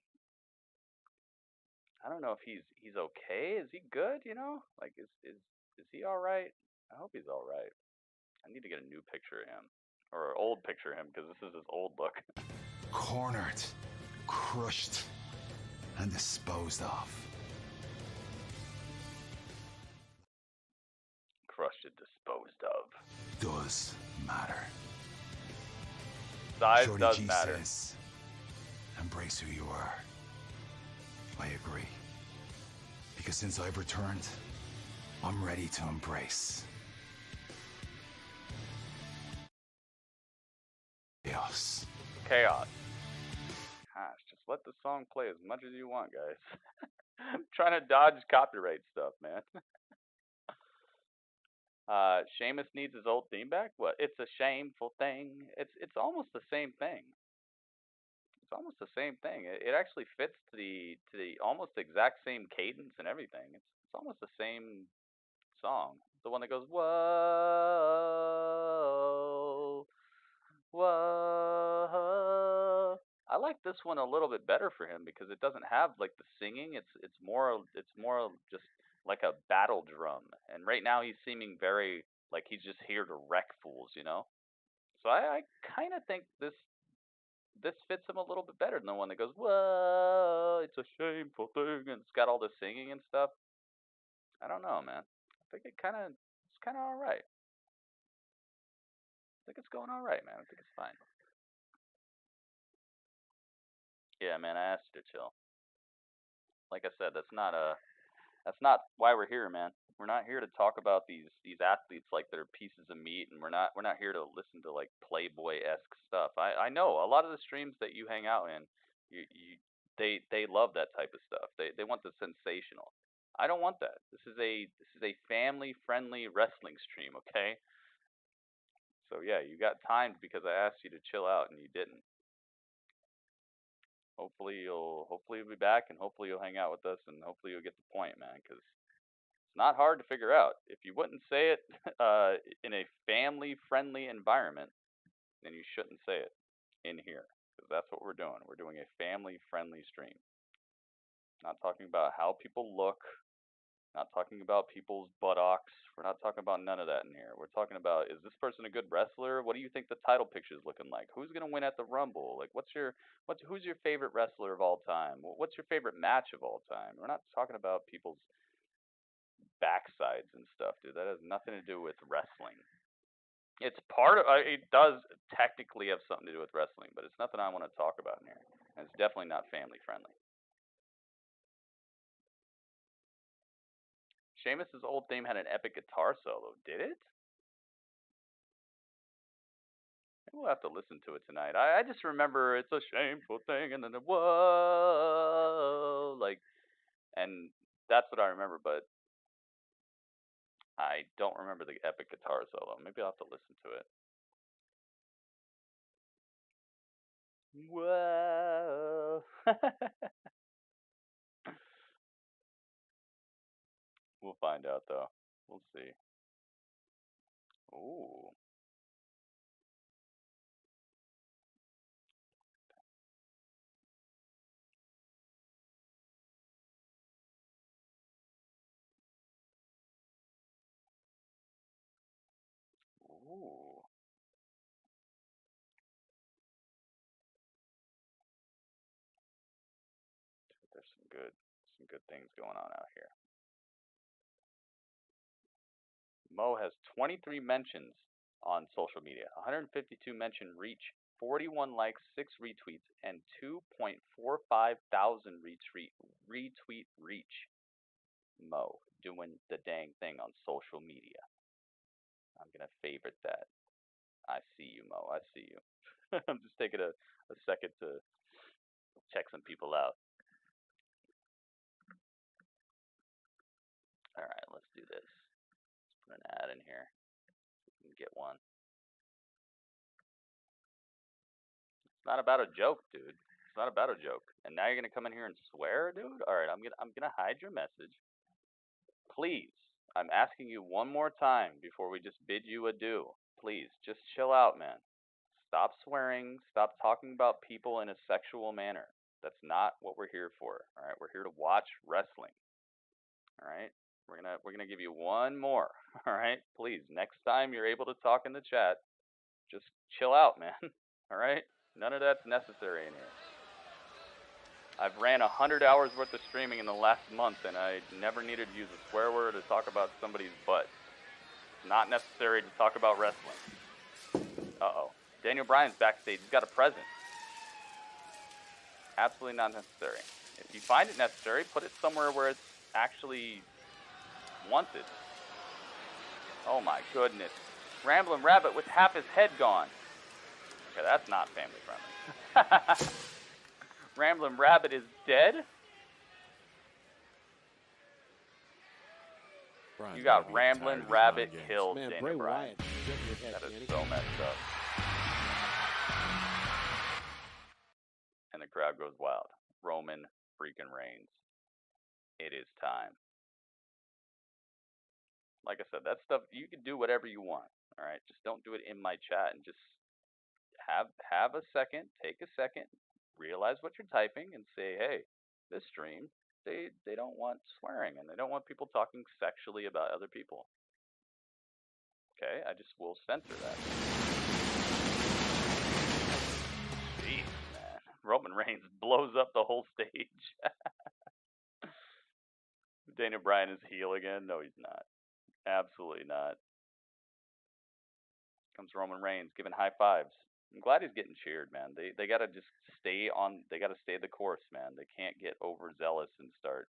I don't know if he's okay. Is he good? You know, like is he all right? I hope he's all right. I need to get a new picture of him, or an old picture of him, because this is his old look. Cornered, crushed, and disposed of. Crushed and disposed of. Does matter. Size Shorty does G matter. Says, embrace who you are. I agree. Because since I've returned, I'm ready to embrace chaos. Chaos. Gosh, just let the song play as much as you want, guys. I'm trying to dodge copyright stuff, man. Sheamus needs his old theme back? What? It's a shameful thing. It's almost the same thing. It's almost the same thing. It actually fits to the almost exact same cadence and everything. It's almost the same song. The one that goes whoa, whoa. I like this one a little bit better for him because it doesn't have like the singing. It's more just like a battle drum. And right now he's seeming very like he's just here to wreck fools, you know. So I kind of think this fits him a little bit better than the one that goes, whoa, it's a shameful thing, and it's got all the singing and stuff. I don't know, man. I think it's kind of all right. I think it's going all right, man. I think it's fine. Yeah, man, I asked you to chill. Like I said, that's not why we're here, man. We're not here to talk about these athletes like they're pieces of meat, and we're not here to listen to like Playboy-esque stuff. I know a lot of the streams that you hang out in, they love that type of stuff. They want the sensational. I don't want that. This is a family-friendly wrestling stream, okay? So yeah, you got timed because I asked you to chill out and you didn't. Hopefully you'll be back, and hopefully you'll hang out with us, and hopefully you'll get the point, man, because it's not hard to figure out. If you wouldn't say it in a family-friendly environment, then you shouldn't say it in here, because that's what we're doing. We're doing a family-friendly stream. Not talking about how people look, not talking about people's buttocks. We're not talking about none of that in here. We're talking about, is this person a good wrestler? What do you think the title picture is looking like? Who's gonna win at the Rumble? Like, who's your favorite wrestler of all time? What's your favorite match of all time? We're not talking about people's backsides and stuff, dude. That has nothing to do with wrestling. It's part of it does technically have something to do with wrestling, but it's nothing I want to talk about in here. And it's definitely not family friendly. Sheamus' old theme had an epic guitar solo. Did it? Maybe we'll have to listen to it tonight. I just remember it's a shameful thing, and then whoa, like, and that's what I remember, but I don't remember the epic guitar solo. Maybe I'll have to listen to it. Whoa. We'll find out, though. We'll see. Ooh. Ooh. There's some good things going on out here. Mo has 23 mentions on social media, 152 mention reach, 41 likes, 6 retweets, and 2.45 thousand retweet reach. Mo doing the dang thing on social media. I'm gonna favorite that. I see you, Mo. I see you. I'm just taking a second to check some people out. All right, let's do this. Let's put an ad in here. So we can get one. It's not about a joke, dude. It's not about a joke. And now you're gonna come in here and swear, dude? All right, I'm gonna hide your message. Please, I'm asking you one more time before we just bid you adieu. Please, just chill out, man. Stop swearing. Stop talking about people in a sexual manner. That's not what we're here for. All right, we're here to watch wrestling. All right, we're gonna give you one more. All right, please. Next time you're able to talk in the chat, just chill out, man. All right, none of that's necessary in here. I've ran 100 hours worth of streaming in the last month, and I never needed to use a swear word to talk about somebody's butt. It's not necessary to talk about wrestling. Uh-oh. Daniel Bryan's backstage. He's got a present. Absolutely not necessary. If you find it necessary, put it somewhere where it's actually wanted. Oh my goodness. Ramblin' Rabbit with half his head gone. Okay, that's not family friendly. Ramblin' Rabbit is dead? You got Ramblin' Rabbit killed, Daniel Bryan. That is so messed up. And the crowd goes wild. Roman freaking Reigns. It is time. Like I said, that stuff, you can do whatever you want. All right, just don't do it in my chat, and just have a second, take a second, realize what you're typing, and say, hey, this stream, they don't want swearing, and they don't want people talking sexually about other people. Okay, I just will censor that. Jeez, man. Roman Reigns blows up the whole stage. Daniel Bryan is heel again? No, he's not. Absolutely not. Comes Roman Reigns giving high fives. I'm glad he's getting cheered, man. They gotta just stay on. They gotta stay the course, man. They can't get overzealous and start.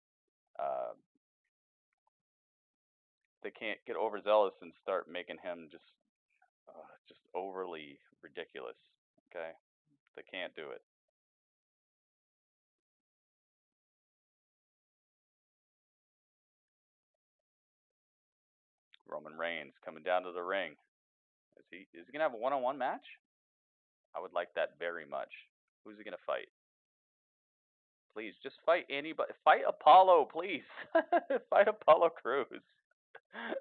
They can't get overzealous and start making him just overly ridiculous. Okay, they can't do it. Roman Reigns coming down to the ring. Is he gonna have a one-on-one match? I would like that very much. Who's he gonna fight? Please, just fight anybody. Fight Apollo, please. Fight Apollo Crews.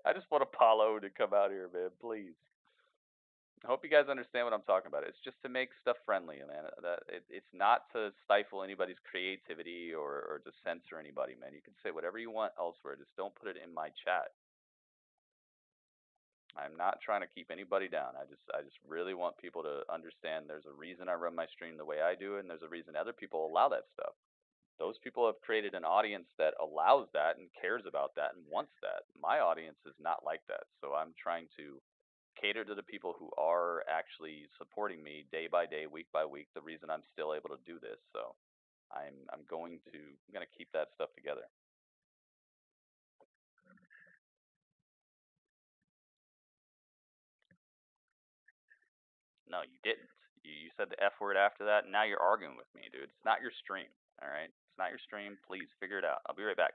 I just want Apollo to come out here, man. Please. I hope you guys understand what I'm talking about. It's just to make stuff friendly, man. It's not to stifle anybody's creativity or to censor anybody, man. You can say whatever you want elsewhere. Just don't put it in my chat. I'm not trying to keep anybody down. I just really want people to understand there's a reason I run my stream the way I do, and there's a reason other people allow that stuff. Those people have created an audience that allows that and cares about that and wants that. My audience is not like that, so I'm trying to cater to the people who are actually supporting me day by day, week by week. The reason I'm still able to do this, so I'm gonna keep that stuff together. No, you didn't. You said the F word after that, and now you're arguing with me, dude. It's not your stream, all right? It's not your stream. Please figure it out. I'll be right back.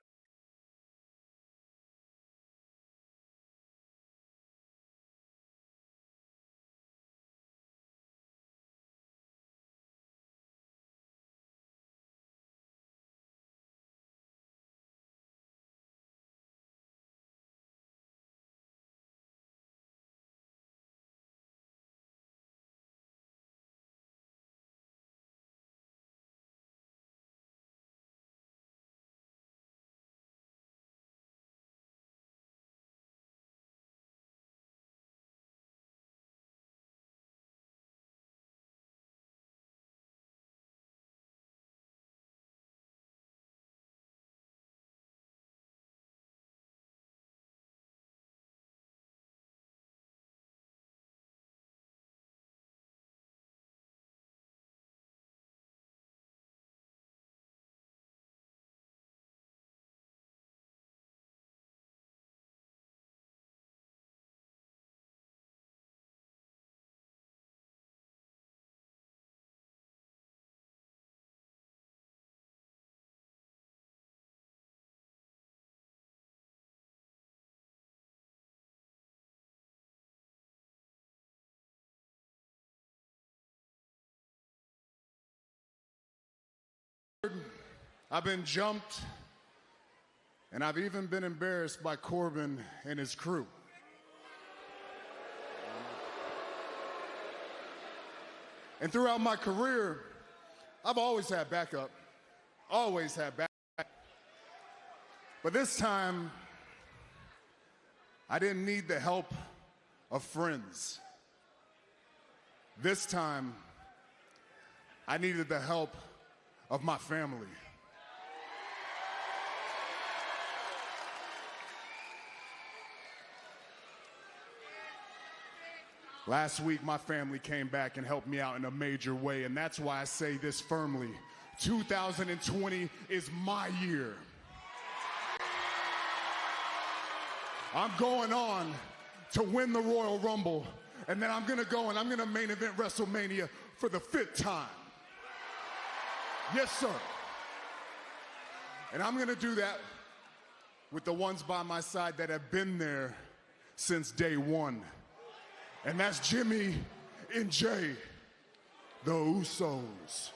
I've been jumped, and I've even been embarrassed by Corbin and his crew. And throughout my career, I've always had backup. Always had backup. But this time, I didn't need the help of friends. This time, I needed the help of my family. Last week, my family came back and helped me out in a major way, and that's why I say this firmly. 2020 is my year. I'm going on to win the Royal Rumble, and then I'm gonna go and I'm gonna main event WrestleMania for the 5th time. Yes, sir. And I'm gonna do that with the ones by my side that have been there since day one. And that's Jimmy and Jay, the Usos.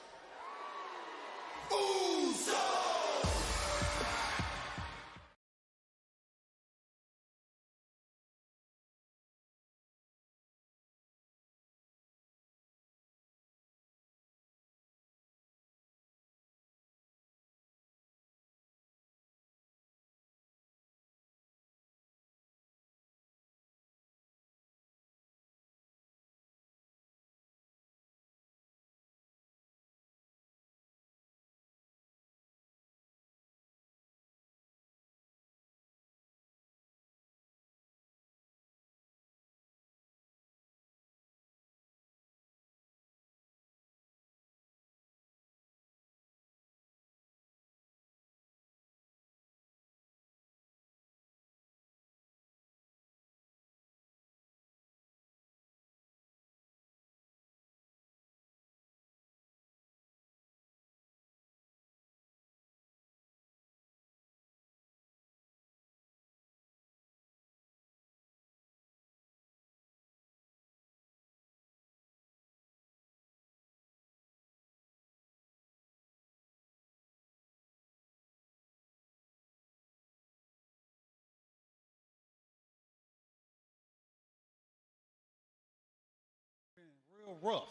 Real rough,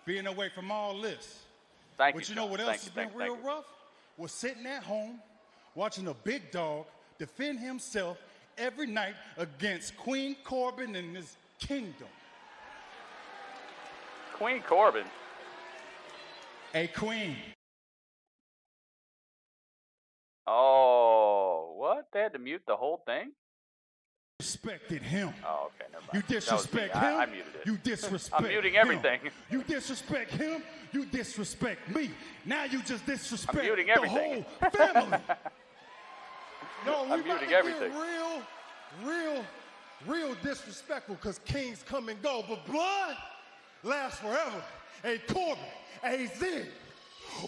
being away from all this. But you know what else has been real rough? Was sitting at home, watching a big dog defend himself every night against Queen Corbin and his kingdom. Queen Corbin? A queen. Oh, what? They had to mute the whole thing? Disrespected him. Oh, okay, never mind. You disrespect him. I muted it. You disrespect I'm muting everything. him. You disrespect him. You disrespect me. Now you just disrespect I'm muting the everything. whole family. No, I'm we about muting to everything. get real disrespectful because kings come and go, but blood, last forever. Hey, Corbin, hey, Zin,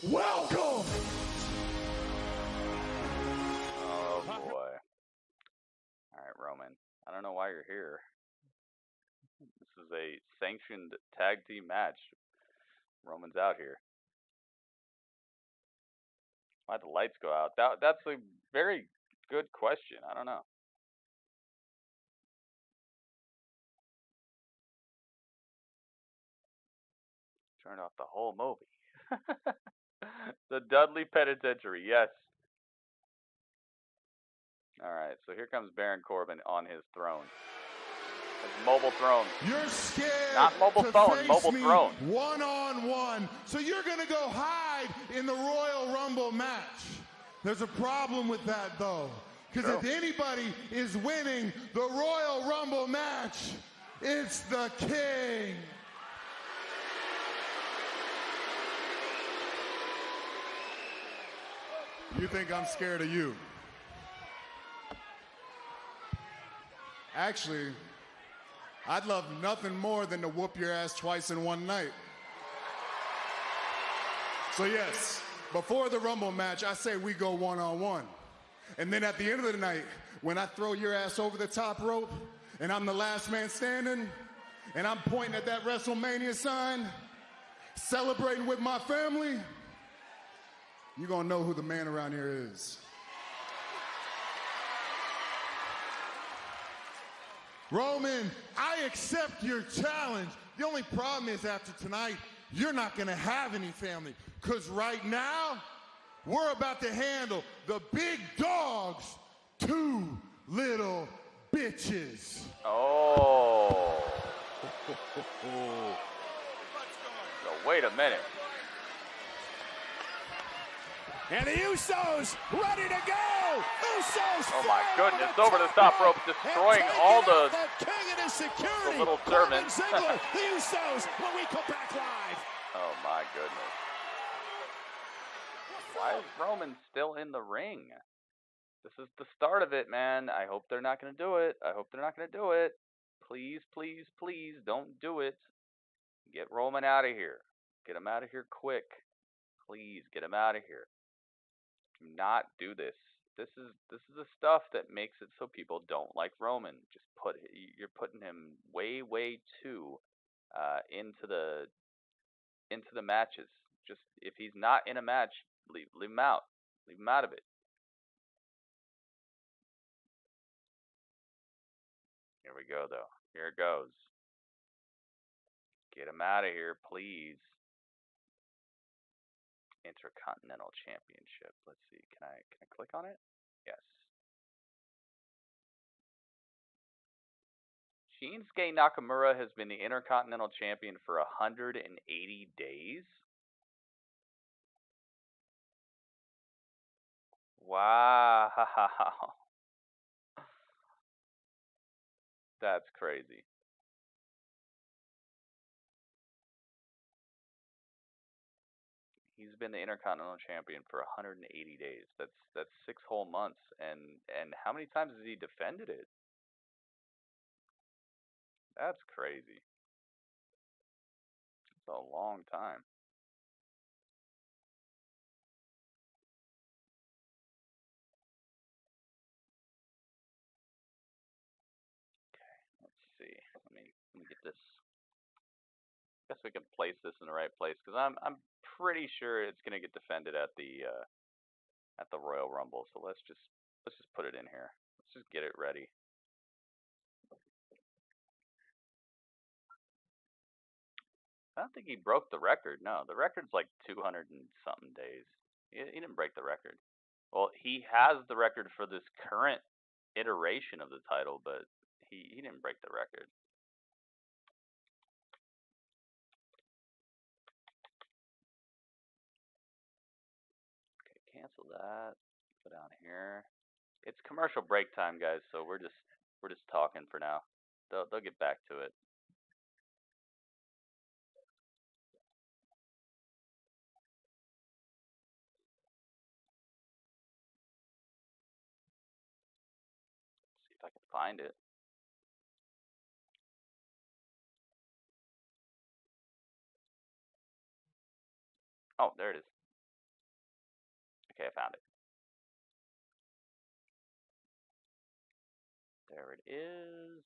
welcome. Oh, boy. All right, Roman. I don't know why you're here. This is a sanctioned tag team match. Roman's out here. Why'd the lights go out? That's a very good question. I don't know. Turn off the whole movie. The Dudley Penitentiary, yes. Alright, so here comes Baron Corbin on his throne. His mobile throne. You're scared. Not mobile phone, mobile throne. One-on-one. So you're going to go hide in the Royal Rumble match. There's a problem with that, though. Because if anybody is winning the Royal Rumble match, it's the King. You think I'm scared of you? Actually, I'd love nothing more than to whoop your ass twice in one night. So yes, before the Rumble match, I say we go one-on-one. And then at the end of the night, when I throw your ass over the top rope, and I'm the last man standing, and I'm pointing at that WrestleMania sign, celebrating with my family, you're gonna know who the man around here is. Roman, I accept your challenge. The only problem is after tonight, you're not gonna have any family. Cause right now, we're about to handle the big dog's two little bitches. Oh. So wait a minute. And the Usos ready to go. Usos. Oh my goodness! Over the top rope, destroying all the king and his security. The little servants. Ziggler, the Usos when we come back live. Oh my goodness! Why is Roman still in the ring? This is the start of it, man. I hope they're not going to do it. I hope they're not going to do it. Please, please, please don't do it. Get Roman out of here. Get him out of here quick. Please get him out of here. Do not do this. This is the stuff that makes it so people don't like Roman. You're putting him way too into the matches. Just if he's not in a match, leave him out. Leave him out of it. Here we go though. Here it goes. Get him out of here, please. Intercontinental Championship. Let's see. Can I click on it? Yes. Shinsuke Nakamura has been the Intercontinental Champion for 180 days. Wow. That's crazy. He's been the Intercontinental Champion for 180 days. That's 6 whole months. And how many times has he defended it? That's crazy. It's a long time. Okay, let's see. Let me get this. Guess we can place this in the right place because I'm pretty sure it's gonna get defended at the Royal Rumble. So let's just put it in here. Let's just get it ready. I don't think he broke the record. No, the record's like 200 and something days. He didn't break the record. Well, he has the record for this current iteration of the title, but he didn't break the record. Okay, cancel that. Go down here. It's commercial break time, guys. So we're just talking for now. They'll get back to it. See if I can find it. Oh, there it is. Okay, I found it. There it is.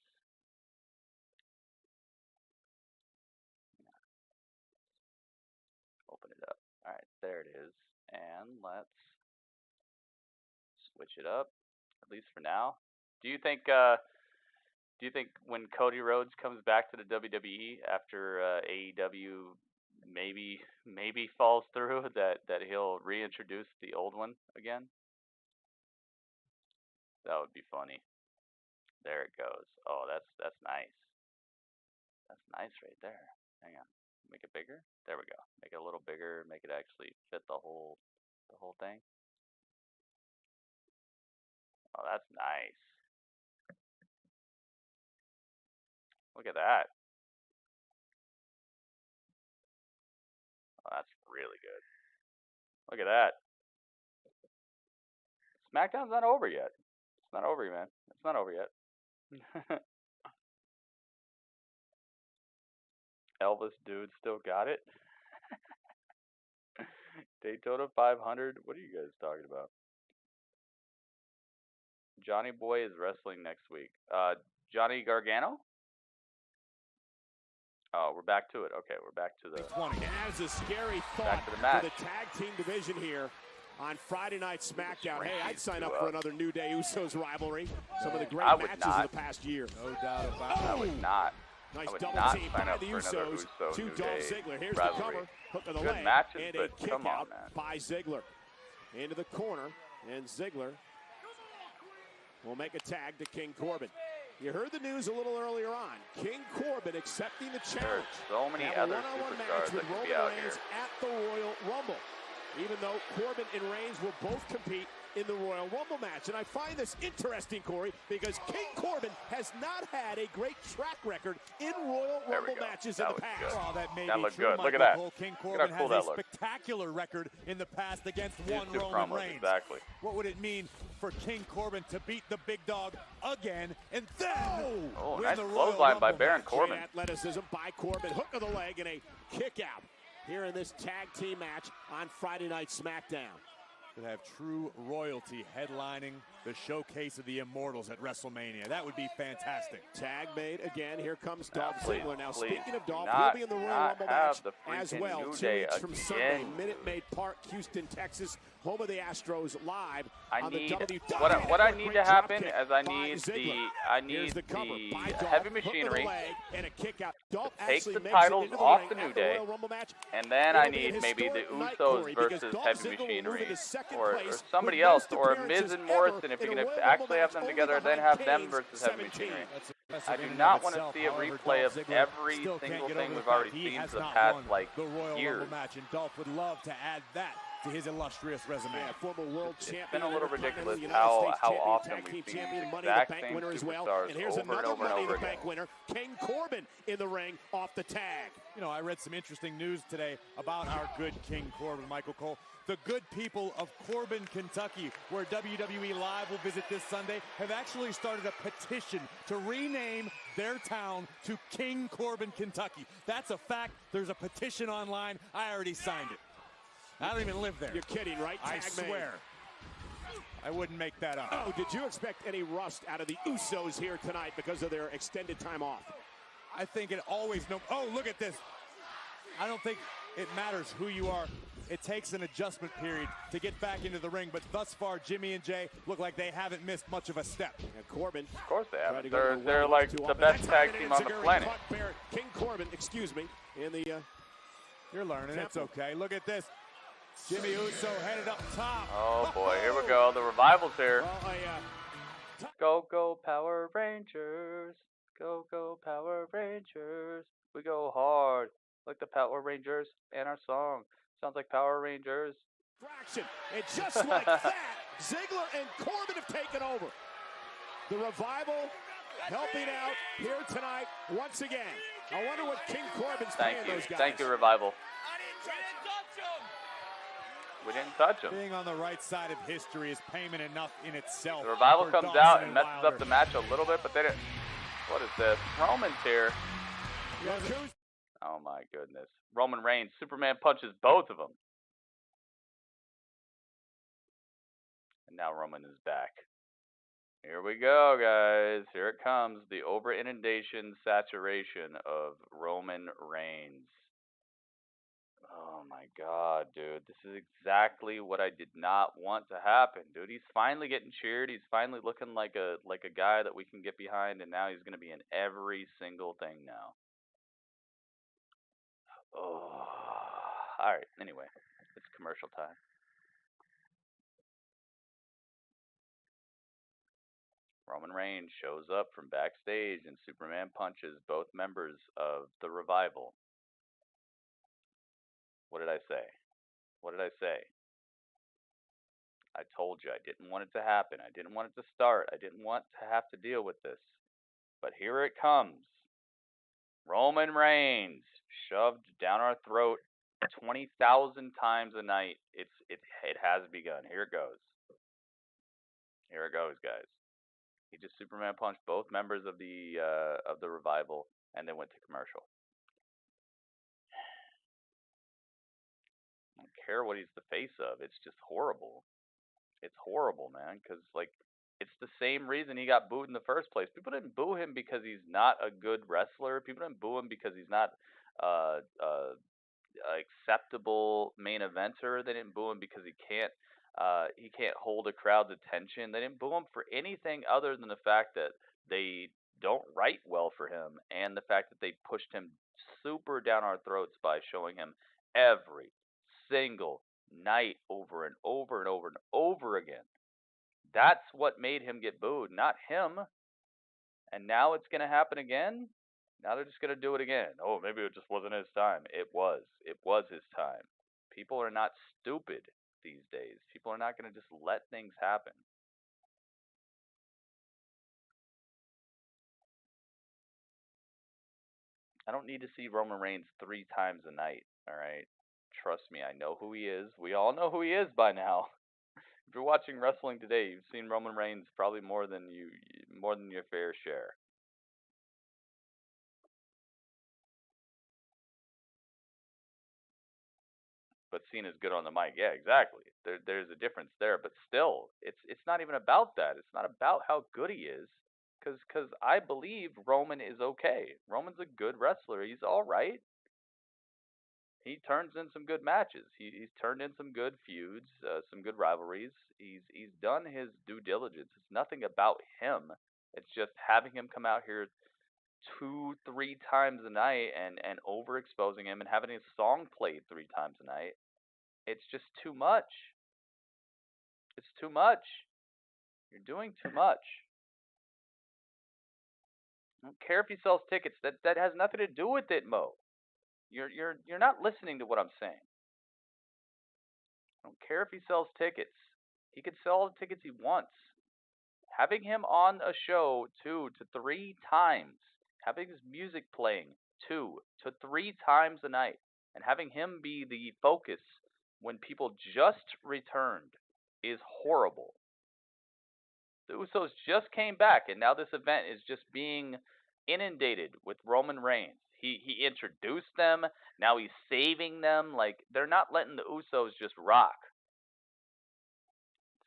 Open it up. All right, there it is. And let's switch it up, at least for now. Do you think when Cody Rhodes comes back to the WWE after AEW maybe falls through that he'll reintroduce the old one again? That would be funny. There it goes. Oh, that's nice. That's nice right there. Hang on. Make it bigger. There we go. Make it a little bigger. Make it actually fit the whole thing. Oh, that's nice. Look at that. Oh, that's really good. Look at that. SmackDown's not over yet. It's not over, man. It's not over yet. Elvis dude still got it. Daytona 500. What are you guys talking about? Johnny Boy is wrestling next week. Johnny Gargano? Oh, we're back to it. Okay, we're back to the 20. And that is a scary thought back to the match. for the tag team division here on Friday Night SmackDown. Hey, I'd sign up for another New Day Usos rivalry. Some of the great matches of the past year. No doubt about it. I would not. Nice I would double not team sign by up the for another Usos Uso to New Dolph Day Ziggler. Here's rivalry. the cover, hook of the Good leg, matches, and a but kick come on, out man. by Ziggler. Into the corner, and Ziggler will make a tag to King Corbin. You heard the news a little earlier on. King Corbin accepting the challenge. There's so many other superstars that could be out here. At the Royal Rumble. Even though Corbin and Reigns will both compete in the Royal Rumble match. And I find this interesting, Corey, because King Corbin has not had a great track record in Royal Rumble matches in the past. Well, that may That be looked true, good. Look at Michael that. Cole. King Look Corbin how cool has that a looks. spectacular record in the past against These one two Roman promos, Reigns. exactly. What would it mean for King Corbin to beat the big dog again and then win nice the Royal clothesline by Rumble Baron match? Corbin. Great athleticism by Corbin. Hook of the leg and a kick out here in this tag team match on Friday Night SmackDown. Could have true royalty headlining the showcase of the Immortals at WrestleMania. That would be fantastic. Tag made again. Here comes Dolph Ziggler. Now, please, speaking of Dolph, not- he'll be in the Royal not Rumble have match the as freaking well. New 2 Day weeks from Sunday, again. Minute Maid Park, Houston, Texas, home of the Astros, live I on need the WWE. what I need Great to happen dropkick is I by need Ziggler. the cover by Dolph. heavy Hook of the machinery leg and a kick out. Dolph take actually the makes it titles into off ring the New at Day, Royal Rumble match. and then I It'll be a need maybe the historic night, Usos Corey, because versus Dolph heavy Ziggler will machinery, move into second or place somebody with else, most or appearances Miz and Morrison ever if you're in a going to Royal actually have Rumble them match, together, only then have them behind versus Kane, heavy machinery. 17. I do not want to see a replay of every single thing we've already seen for the past the Royal years. Rumble match, and Dolph would love to add that to his illustrious resume. Yeah, former world champion. It's been a little ridiculous United States how champion, often tag we've team seen champion, the Money in the exact Bank same winner as well. superstars And here's over and another over and Money in over the Bank again. winner, King Corbin in the ring off the tag. You know, I read some interesting news today about our good King Corbin, Michael Cole. The good people of Corbin, Kentucky, where WWE Live will visit this Sunday, have actually started a petition to rename their town to King Corbin, Kentucky. That's a fact. There's a petition online. I already signed it. I don't even live there. You're kidding, right? I Tag swear. I wouldn't make that up. Oh, did you expect any rust out of the Usos here tonight because of their extended time off? I think it always oh, look at this. I don't think it matters who you are. It takes an adjustment period to get back into the ring, but thus far, Jimmy and Jay look like they haven't missed much of a step. And Corbin. Of course they haven't. They're like the best tag team on the planet. King Corbin, excuse me, in the... You're learning. It's okay. Look at this. Jimmy Uso headed up top. Oh, boy. Here we go. The Revival's here. Well, Go, go, Power Rangers. Go, go, Power Rangers. We go hard. Like the Power Rangers and our song. Sounds like Power Rangers. Fraction. And just like that, Ziggler and Corbin have taken over. The Revival helping out here tonight once again. I wonder what King Corbin's paying those guys. Thank you, Revival. We didn't touch him. Being on the right side of history is payment enough in itself. The Revival comes out and messes up the match a little bit, but they didn't. What is this? Roman's here. Oh, my goodness. Roman Reigns. Superman punches both of them. And now Roman is back. Here we go, guys. Here it comes. The over-inundation saturation of Roman Reigns. Oh my God, dude. This is exactly what I did not want to happen, dude. He's finally getting cheered. He's finally looking like a guy that we can get behind, and now he's going to be in every single thing now. Oh. All right. Anyway, it's commercial time. Roman Reigns shows up from backstage and Superman punches both members of the Revival. What did I say? What did I say? I told you I didn't want it to happen. I didn't want it to start. I didn't want to have to deal with this. But here it comes. Roman Reigns shoved down our throat 20,000 times a night. It has begun. Here it goes. Here it goes, guys. He just Superman punched both members of the Revival and then went to commercial. I don't care what he's the face of. It's just horrible. It's horrible, man, because, like, it's the same reason he got booed in the first place. People didn't boo him because he's not a good wrestler. People didn't boo him because he's not acceptable main eventer. They didn't boo him because he can't hold a crowd's attention. They didn't boo him for anything other than the fact that they don't write well for him and the fact that they pushed him super down our throats by showing him every single night over and over and over and over again. That's what made him get booed, not him. And now it's going to happen again? Now they're just going to do it again. Oh, maybe it just wasn't his time. It was. It was his time. People are not stupid these days. People are not going to just let things happen. I don't need to see Roman Reigns 3 times a night, all right? Trust me, I know who he is. We all know who he is by now. If you're watching wrestling today, you've seen Roman Reigns probably more than your fair share. But seen as good on the mic, yeah, exactly. There's a difference there, but still, it's not even about that. It's not about how good he is, because I believe Roman is okay. Roman's a good wrestler. He's all right. He turns in some good matches. He's turned in some good feuds, some good rivalries. He's done his due diligence. It's nothing about him. It's just having him come out here 2-3 times a night and overexposing him and having his song played 3 times a night. It's just too much. It's too much. You're doing too much. I don't care if he sells tickets. That has nothing to do with it, Mo. You're not listening to what I'm saying. I don't care if he sells tickets. He could sell all the tickets he wants. Having him on a show 2 to 3 times, having his music playing 2 to 3 times a night, and having him be the focus when people just returned is horrible. The Usos just came back, and now this event is just being inundated with Roman Reigns. He introduced them. Now he's saving them. Like, they're not letting the Usos just rock.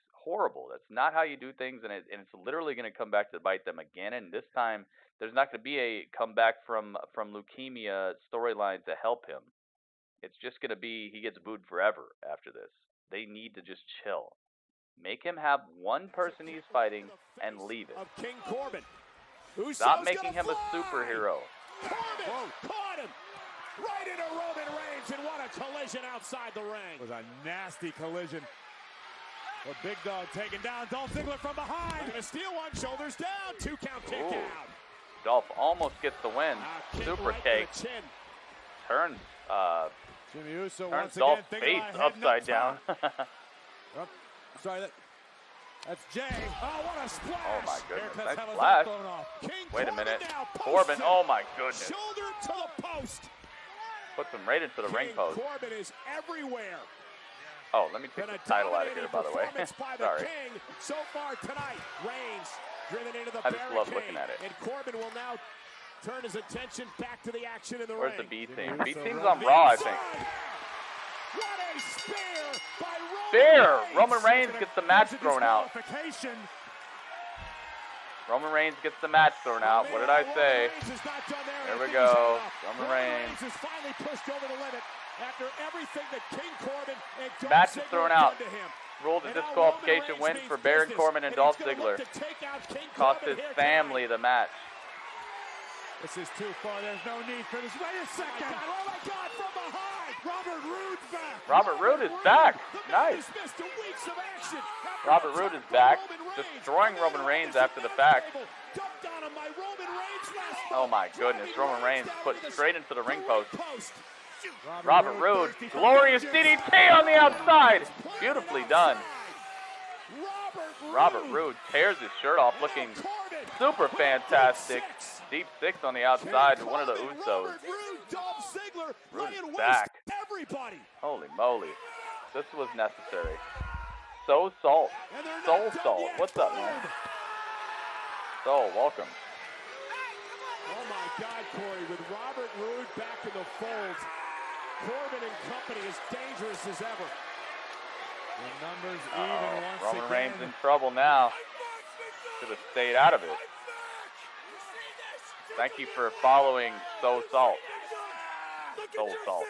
It's horrible. That's not how you do things, and it's literally going to come back to bite them again. And this time, there's not going to be a comeback from leukemia storyline to help him. It's just going to be he gets booed forever after this. They need to just chill. Make him have one person he's fighting and leave it. King Corbin. Stop making him a superhero. Corbin caught him right into Roman Reigns, and what a collision outside the ring. It was a nasty collision. The big dog taking down Dolph Ziggler from behind. Gonna steal one, shoulders down, 2 count kick out. Dolph almost gets the win. Super cake. Turns Jimmy Uso turns once Dolph's again face upside down. Sorry, that's Jay. Oh, what a splash! Oh my goodness, Haircut's that hell splash. going off. Wait a minute. Now, Corbin, oh my goodness. Shoulder to the post. Puts him right into the ring post. Corbin is everywhere. Oh, let me take the title out of here, by the way. Sorry. King so far tonight. Reigns driven into the I just love looking at it. And Corbin will now turn his attention back to the action in the Where's ring. the B theme? B theme's on Raw, I think. What a spear by Spear! Roman Reigns gets the match thrown out. Roman Reigns gets the match thrown out. What did I say? There we go. Roman Reigns. is finally pushed over the limit after everything that King Corbin and Dolph Match is Ziggler thrown have out. done to him. Ruled a disqualification win for Baron Corbin and Dolph Ziggler. Cost his family the match. This is too far. There's no need for this. Wait a second. Oh my God, from behind. Robert Roode's back. Robert Roode is back. Nice. Missed 2 weeks of action. Robert Roode is back, destroying Roman Reigns after the fact. Oh my goodness, Roman Reigns put straight into the ring post. Robert Roode, glorious DDT on the outside. Beautifully done. Robert Roode tears his shirt off, looking super fantastic. Deep six on the outside to one of the Usos. Roode is back. Holy moly. This was necessary. Soul Salt. What's up, man? Soul, welcome. Oh my God, Corey, with Robert Roode back in the fold, Corbin and company as dangerous as ever. The numbers even once Roman again. Reigns in trouble now. Should have stayed out of it. Thank you for following Soul Salt. Soul Salt.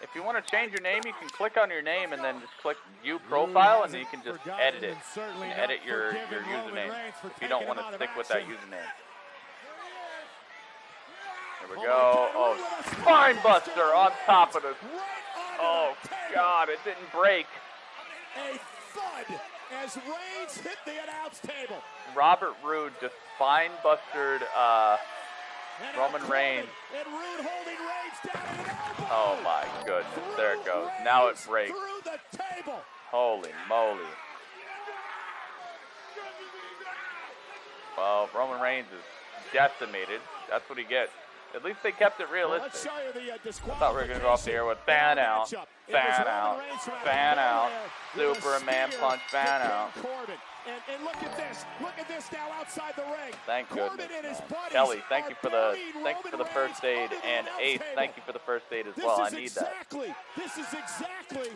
If you want to change your name, you can click on your name and then just click View Profile, and then you can just edit it. You can edit your username if you don't want to stick with that username. There we go. Oh, Spine Buster on top of this. Oh, God, it didn't break. A thud as Reigns hit the announce table. Robert Roode just Spine Bustered Roman Reigns. And Roode holding Reigns down at an elbow. Oh my goodness, there it goes. Now it breaks. Through the table. Holy moly. Well, Roman Reigns is decimated. That's what he gets. At least they kept it realistic. I thought we were going to go off the air with fan out, fan out, fan out, Superman punch, fan out. And look at this. Look at this now outside the ring. Thank goodness. Kelly, thank you for the first aid, and Ace, thank you for the first aid as well. I need that. This is exactly.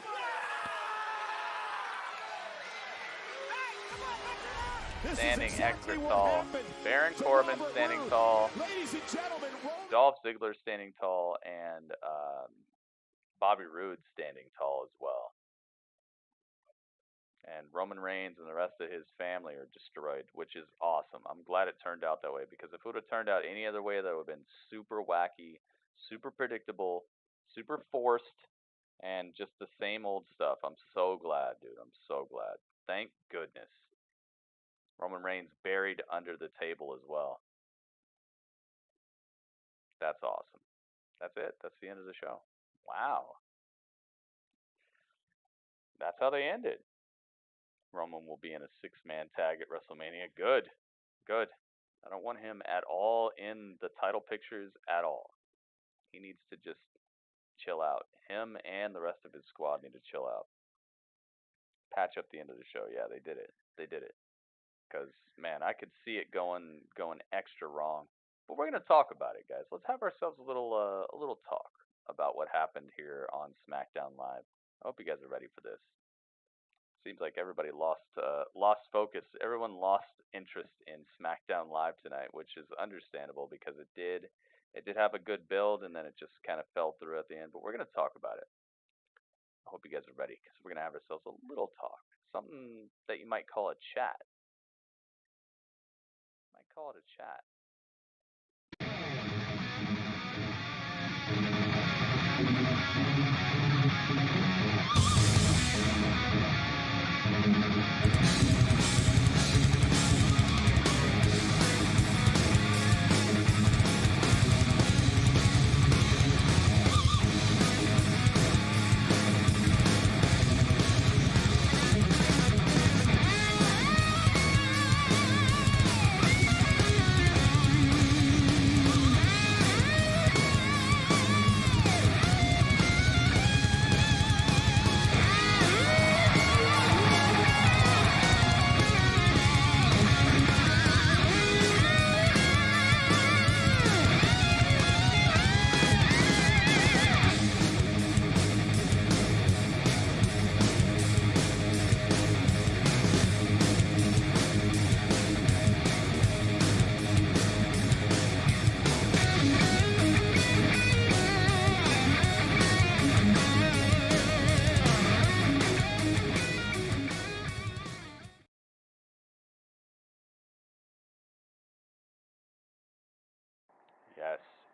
Standing extra tall. Baron Corbin standing tall. Dolph Ziggler standing tall, and Bobby Roode standing tall as well. And Roman Reigns and the rest of his family are destroyed, which is awesome. I'm glad it turned out that way, because if it would have turned out any other way, that would have been super wacky, super predictable, super forced, and just the same old stuff. I'm so glad, dude. I'm so glad. Thank goodness. Roman Reigns buried under the table as well. That's awesome. That's it. That's the end of the show. Wow. That's how they ended. Roman will be in a 6-man tag at WrestleMania. Good. Good. I don't want him at all in the title pictures at all. He needs to just chill out. Him and the rest of his squad need to chill out. Patch up the end of the show. Yeah, they did it. They did it. Because, man, I could see it going extra wrong. But we're going to talk about it, guys. Let's have ourselves a little talk about what happened here on SmackDown Live. I hope you guys are ready for this. Seems like everybody lost focus. Everyone lost interest in SmackDown Live tonight, which is understandable because it did have a good build, and then it just kind of fell through at the end. But we're going to talk about it. I hope you guys are ready, because we're going to have ourselves a little talk. Something that you might call a chat. Might call it a chat.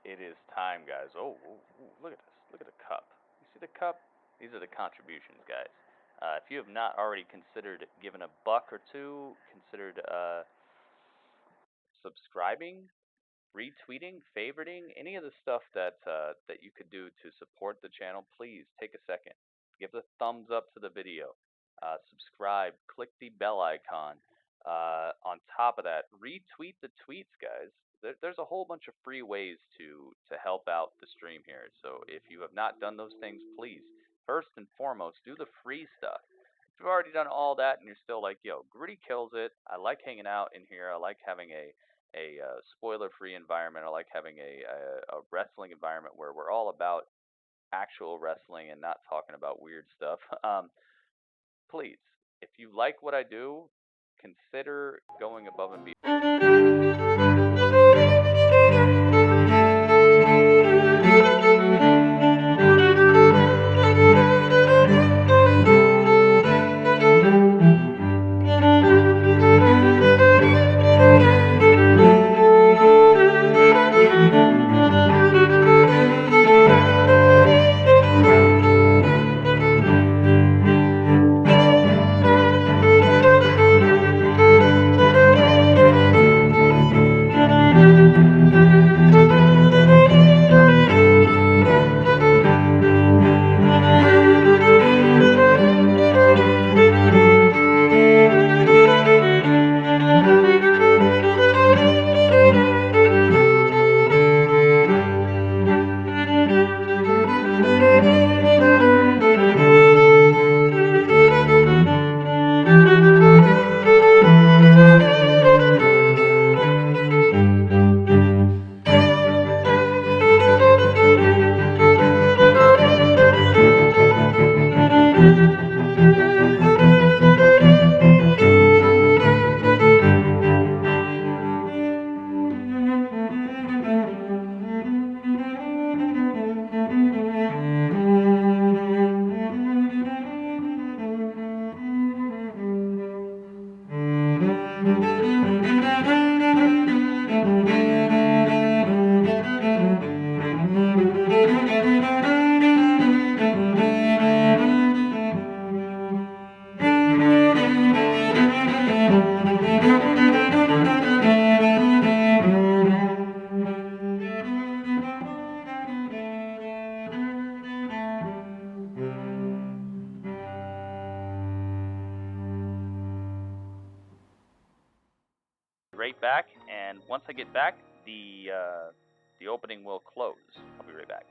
it is time, guys. Oh, look at this. Look at the cup. You see the cup? These are the contributions, guys. If you have not already considered giving a buck or two, considered subscribing, retweeting, favoriting, any of the stuff that that you could do to support the channel, please take a second. Give a thumbs up to the video. Subscribe. Click the bell icon. On top of that, retweet the tweets, guys. There's a whole bunch of free ways to help out the stream here. So if you have not done those things, please, first and foremost, do the free stuff. If you've already done all that and you're still like, yo, Gritty kills it. I like hanging out in here. I like having a spoiler-free environment. I like having a wrestling environment where we're all about actual wrestling and not talking about weird stuff. Please, if you like what I do, consider going above and beyond. Right back, and once I get back, the opening will close. I'll be right back.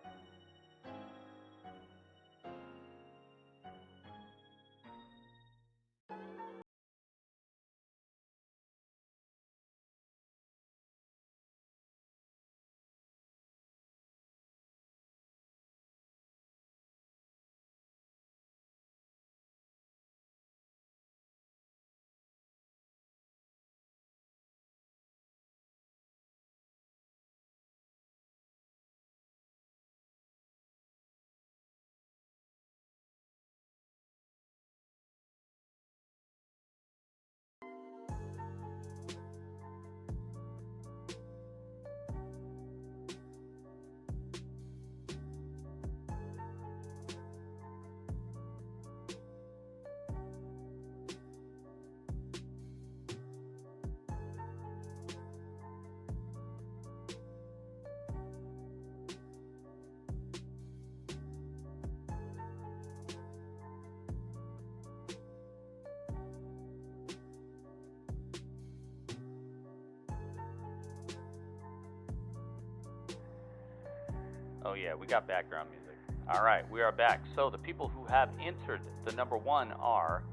Oh yeah, we got background music. Alright, we are back. So the people who have entered the number one are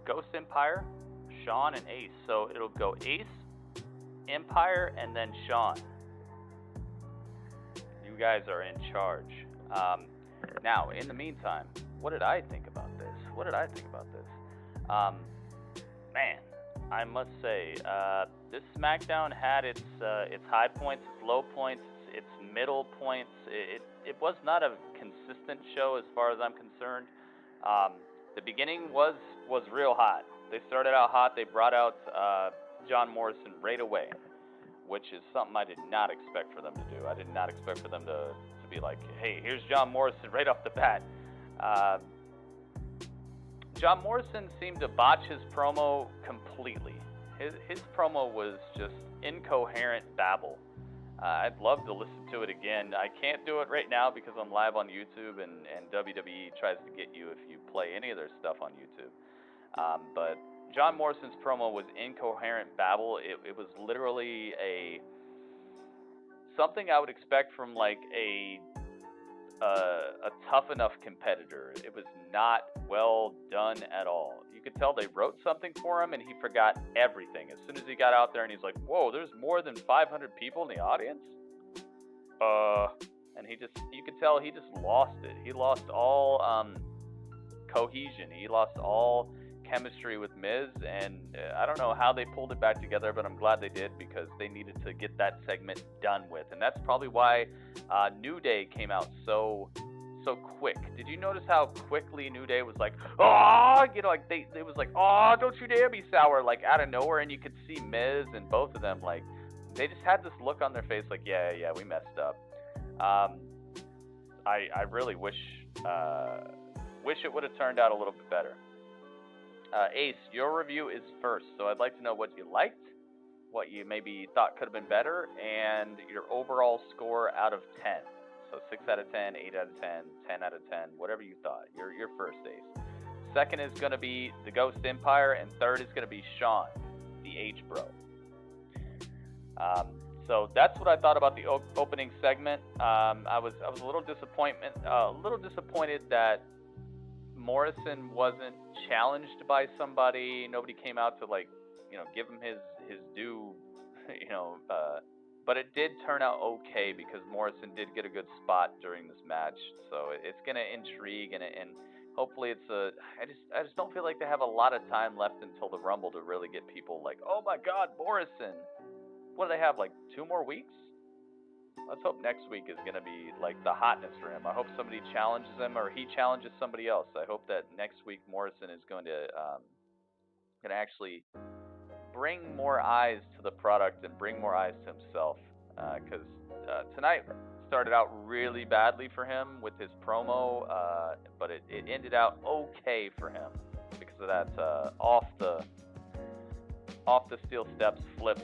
Ghost Empire, Sean, and Ace. So it'll go Ace, Empire, and then Sean. You guys are in charge. Now, in the meantime, what did I think about this? Man, I must say, this SmackDown had its high points, its low points, its middle points. It was not a consistent show as far as I'm concerned. The beginning was real hot. They started out hot. They brought out John Morrison right away. which is something I did not expect for them to do. I did not expect for them to be like, hey, here's John Morrison right off the bat. John Morrison seemed to botch his promo completely. His promo was just incoherent babble. I'd love to listen to it again. I can't do it right now because I'm live on YouTube, and WWE tries to get you if you play any of their stuff on YouTube. But John Morrison's promo was incoherent babble. It was literally something I would expect from like a tough enough competitor. It was not well done at all. You could tell they wrote something for him and he forgot everything. As soon as he got out there and he's like, whoa, there's more than 500 people in the audience? And you could tell he just lost it. He lost all cohesion. He lost all chemistry with Miz, and I don't know how they pulled it back together, but I'm glad they did because they needed to get that segment done with. And that's probably why New Day came out so quick. Did you notice how quickly New Day was like, oh, you know, like they was like, oh, don't you dare be sour, like out of nowhere, and you could see Miz and both of them, like, they just had this look on their face like, yeah, we messed up. I really wish it would have turned out a little bit better. Ace, your review is first, so I'd like to know what you liked, what you maybe thought could have been better, and your overall score out of 10. So 6 out of 10, 8 out of 10, 10 out of 10, whatever you thought. Your first, Ace. Second is going to be the Ghost Empire, and third is going to be Sean, the H-Bro. So that's what I thought about the opening segment. I was a little disappointed that Morrison wasn't challenged by somebody. Nobody came out to, like, you know, give him his due, you know, but it did turn out okay because Morrison did get a good spot during this match. So it's going to intrigue, and hopefully I just don't feel like they have a lot of time left until the Rumble to really get people like, oh my God, Morrison. What do they have, like 2 more weeks? Let's hope next week is going to be like the hotness for him. I hope somebody challenges him or he challenges somebody else. I hope that next week Morrison is going to actually bring more eyes to the product and bring more eyes to himself. Because tonight started out really badly for him with his promo, but it ended out okay for him because of that off the steel steps flip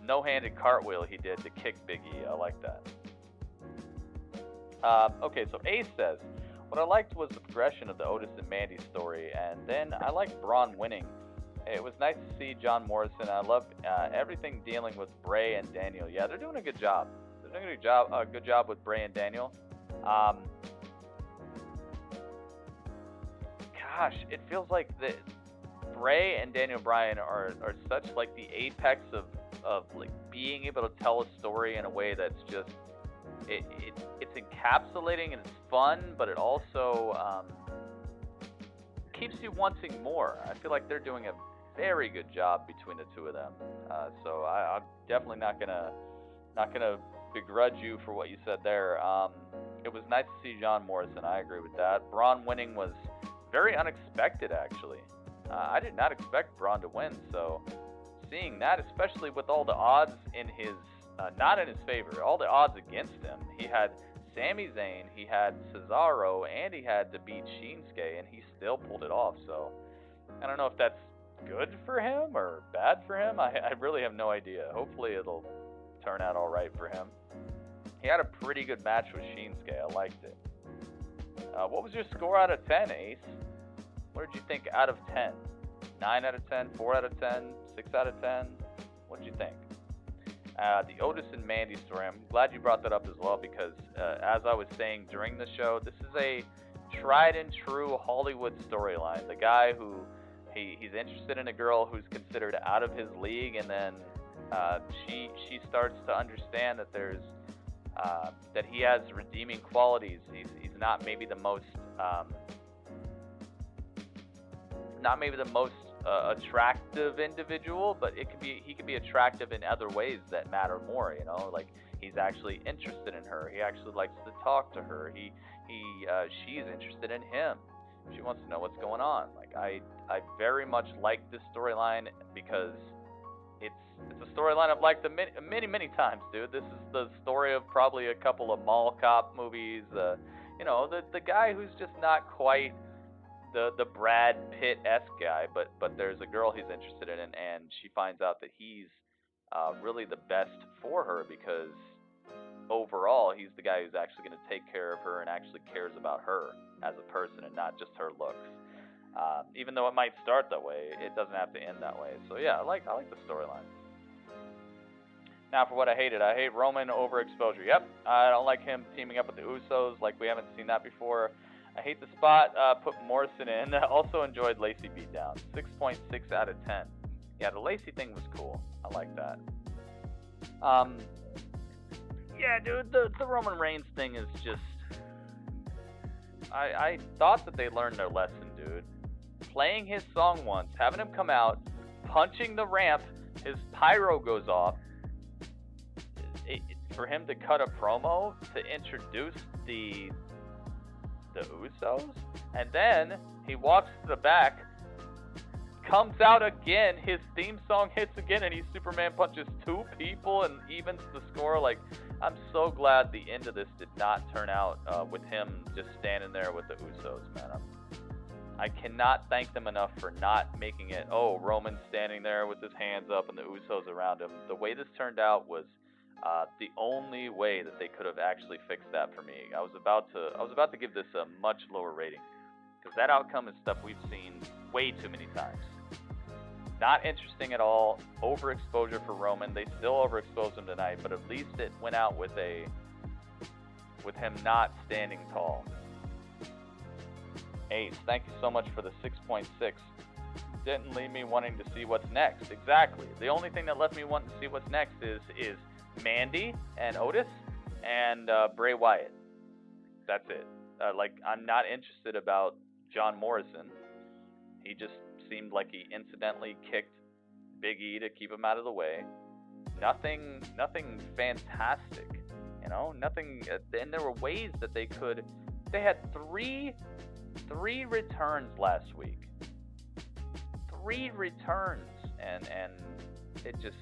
no-handed cartwheel he did to kick Big E. I like that. Okay, so Ace says, what I liked was the progression of the Otis and Mandy story, and then I liked Braun winning. It was nice to see John Morrison. I love everything dealing with Bray and Daniel. Yeah, they're doing a good job. They're doing a good job with Bray and Daniel. Gosh, it feels like Bray and Daniel Bryan are such like the apex of like being able to tell a story in a way that's just it's encapsulating and it's fun, but it also keeps you wanting more. I feel like they're doing a very good job between the two of them. So I'm definitely not gonna begrudge you for what you said there. It was nice to see John Morrison. I agree with that. Braun winning was very unexpected, actually. I did not expect Braun to win, so seeing that, especially with all the odds in his, not in his favor, all the odds against him. He had Sami Zayn, he had Cesaro, and he had to beat Shinsuke, and he still pulled it off. So I don't know if that's good for him or bad for him. I really have no idea. Hopefully it'll turn out all right for him. He had a pretty good match with Shinsuke. I liked it. What was your score out of 10, Ace? What did you think out of 10? 9 out of 10, 4 out of 10, 6 out of 10? What did you think? The Otis and Mandy story, I'm glad you brought that up as well because as I was saying during the show, this is a tried and true Hollywood storyline. The guy who, he's interested in a girl who's considered out of his league, and then she starts to understand that there's that he has redeeming qualities. He's not maybe the most attractive individual, but he could be attractive in other ways that matter more. You know, like he's actually interested in her. He actually likes to talk to her. She's interested in him. She wants to know what's going on. Like I very much like this storyline because it's a storyline I've liked many times, dude. This is the story of probably a couple of mall cop movies. You know, the guy who's just not quite the Brad Pitt-esque guy, but there's a girl he's interested in, and she finds out that he's really the best for her because overall he's the guy who's actually going to take care of her and actually cares about her as a person and not just her looks. Even though it might start that way, it doesn't have to end that way. So yeah, I like the storyline. Now for what I hate Roman overexposure. Yep, I don't like him teaming up with the Usos, like we haven't seen that before. I hate the spot, put Morrison in. Also enjoyed Lacey beatdown. 6.6 out of 10. Yeah, the Lacey thing was cool. I like that. Yeah, dude, the Roman Reigns thing is just... I thought that they learned their lesson, dude. Playing his song once, having him come out, punching the ramp, his pyro goes off. For him to cut a promo to introduce the Usos, and then he walks to the back, comes out again, his theme song hits again, and he Superman punches 2 people and evens the score. Like, I'm so glad the end of this did not turn out with him just standing there with the Usos, man. I cannot thank them enough for not making it, oh, Roman standing there with his hands up and the Usos around him. The way this turned out was the only way that they could have actually fixed that for me. I was about to give this a much lower rating because that outcome is stuff we've seen way too many times. Not interesting at all. Overexposure for Roman. They still overexposed him tonight, but at least it went out with him not standing tall. Ace, thank you so much for the 6.6. Didn't leave me wanting to see what's next. Exactly. The only thing that left me wanting to see what's next is Mandy and Otis and Bray Wyatt. That's it. Like, I'm not interested about John Morrison. He just seemed like he incidentally kicked Big E to keep him out of the way. Nothing fantastic, you know. Nothing. And there were ways that they could. They had three returns last week. 3 returns, and it just.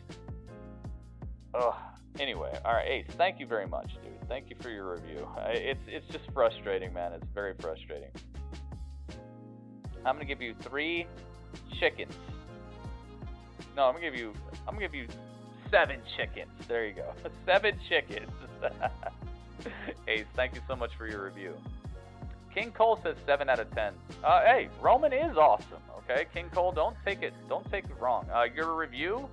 Ugh. Anyway, all right, Ace, thank you very much, dude. Thank you for your review. It's just frustrating, man. It's very frustrating. I'm gonna give you 3 chickens. No, I'm gonna give you 7 chickens. There you go. 7 chickens. Ace, thank you so much for your review. King Cole says 7 out of 10. Hey, Roman is awesome. Okay, King Cole, don't take it wrong. Your review.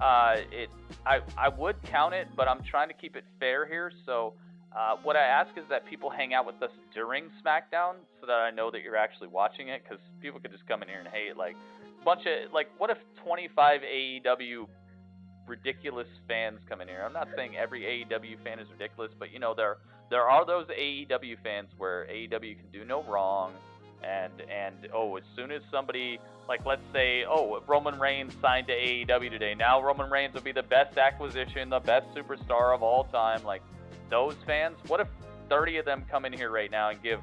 I would count it, but I'm trying to keep it fair here. So what I ask is that people hang out with us during SmackDown so that I know that you're actually watching it, because people could just come in here and hate. Like, a bunch of, like, what if 25 AEW ridiculous fans come in here? I'm not saying every AEW fan is ridiculous, but, you know, there are those AEW fans where AEW can do no wrong. And as soon as somebody, like, let's say, Roman Reigns signed to AEW today. Now Roman Reigns will be the best acquisition, the best superstar of all time. Like, those fans, what if 30 of them come in here right now and give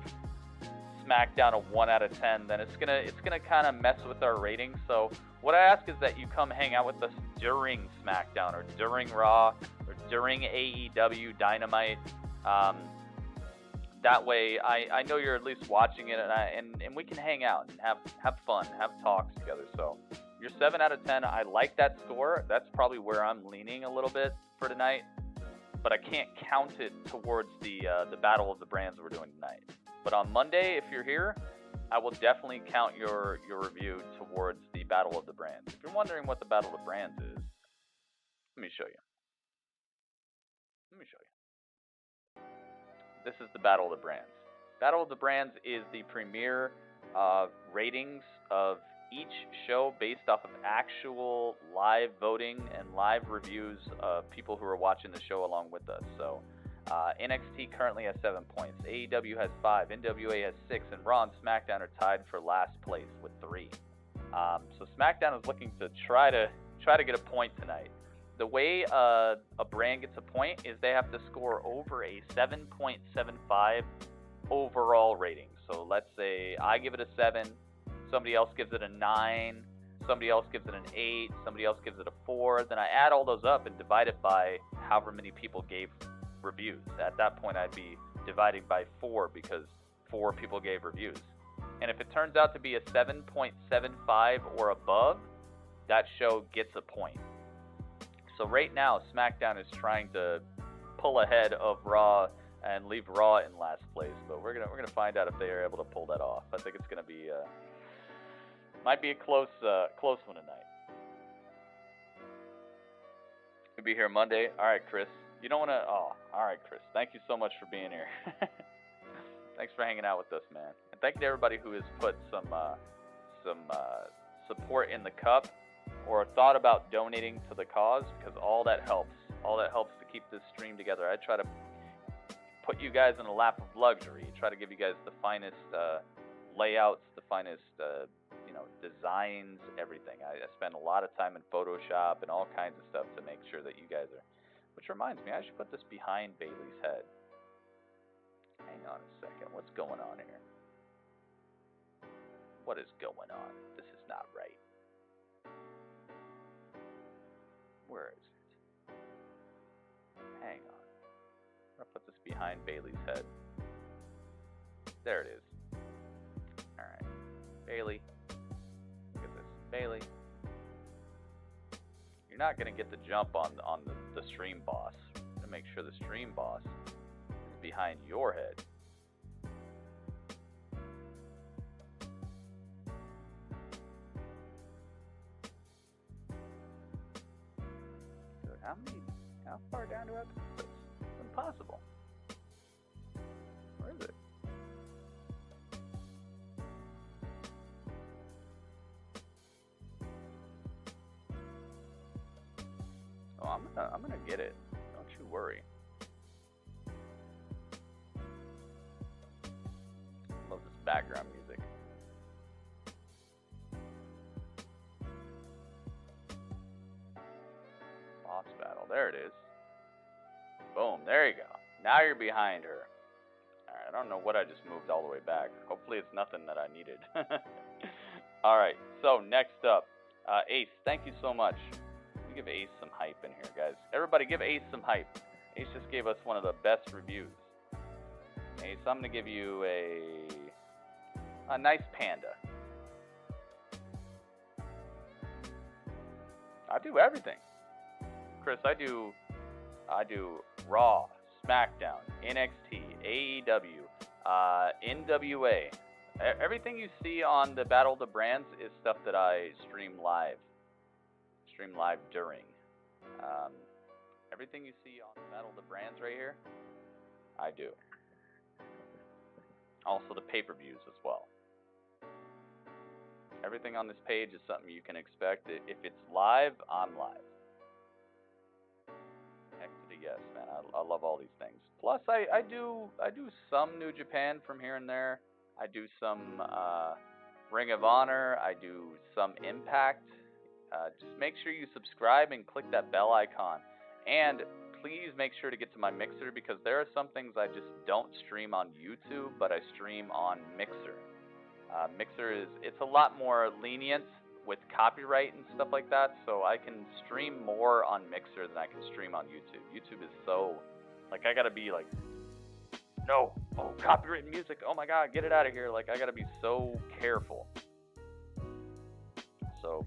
SmackDown a 1 out of 10? Then it's gonna kind of mess with our ratings. So what I ask is that you come hang out with us during SmackDown or during Raw or during AEW Dynamite. That way, I know you're at least watching it, and we can hang out and have fun, have talks together. So, you're 7 out of 10. I like that score. That's probably where I'm leaning a little bit for tonight. But I can't count it towards the Battle of the Brands we're doing tonight. But on Monday, if you're here, I will definitely count your review towards the Battle of the Brands. If you're wondering what the Battle of the Brands is, let me show you. This is the Battle of the Brands. Battle of the Brands is the premier ratings of each show based off of actual live voting and live reviews of people who are watching the show along with us. So NXT currently has 7 points, AEW has 5, NWA has 6, and Raw and SmackDown are tied for last place with 3. So SmackDown is looking to try to get a point tonight. The way a brand gets a point is they have to score over a 7.75 overall rating. So let's say I give it a 7, somebody else gives it a 9, somebody else gives it an 8, somebody else gives it a 4. Then I add all those up and divide it by however many people gave reviews. At that point, I'd be dividing by 4 because 4 people gave reviews. And if it turns out to be a 7.75 or above, that show gets a point. So right now, SmackDown is trying to pull ahead of Raw and leave Raw in last place, but we're gonna find out if they are able to pull that off. I think it's gonna be might be a close one tonight. We'll be here Monday. All right, Chris. You don't wanna. Oh, all right, Chris. Thank you so much for being here. Thanks for hanging out with us, man. And thank you to everybody who has put some support in the cup or thought about donating to the cause, because all that helps. All that helps to keep this stream together. I try to put you guys in a lap of luxury. Try to give you guys the finest layouts, the finest designs, everything. I spend a lot of time in Photoshop and all kinds of stuff to make sure that you guys are. Which reminds me, I should put this behind Bailey's head. Hang on a second. What's going on here? What is going on? This is not right. Where is it? Hang on. I'm going to put this behind Bailey's head. There it is. Alright. Bailey. Look at this. Bailey. You're not going to get the jump on the stream boss. I'm going to make sure the stream boss is behind your head. How far down do I have to put this? It's impossible. Where is it? Oh, I'm gonna get it. Don't you worry. Love this background music. Boss battle. There it is. Boom. There you go. Now you're behind her. Alright, I don't know what I just moved all the way back. Hopefully it's nothing that I needed. Alright, so next up. Ace, thank you so much. We give Ace some hype in here, guys. Everybody give Ace some hype. Ace just gave us one of the best reviews. Ace, I'm going to give you a nice panda. I do everything. Chris, I do Raw, SmackDown, NXT, AEW, NWA. Everything you see on the Battle of the Brands is stuff that I stream live during. Everything you see on the Battle of the Brands right here, I do. Also the pay-per-views as well. Everything on this page is something you can expect. If it's live, I'm live. Heck to the yes, man. I love all these things. Plus, I do some New Japan from here and there. I do some Ring of Honor. I do some Impact. Just make sure you subscribe and click that bell icon. And please make sure to get to my Mixer, because there are some things I just don't stream on YouTube, but I stream on Mixer. Mixer it's a lot more lenient with copyright and stuff like that, so I can stream more on Mixer than I can stream on YouTube. YouTube is so, I gotta be no, oh, copyright music, oh my god, get it out of here. I gotta be so careful. So,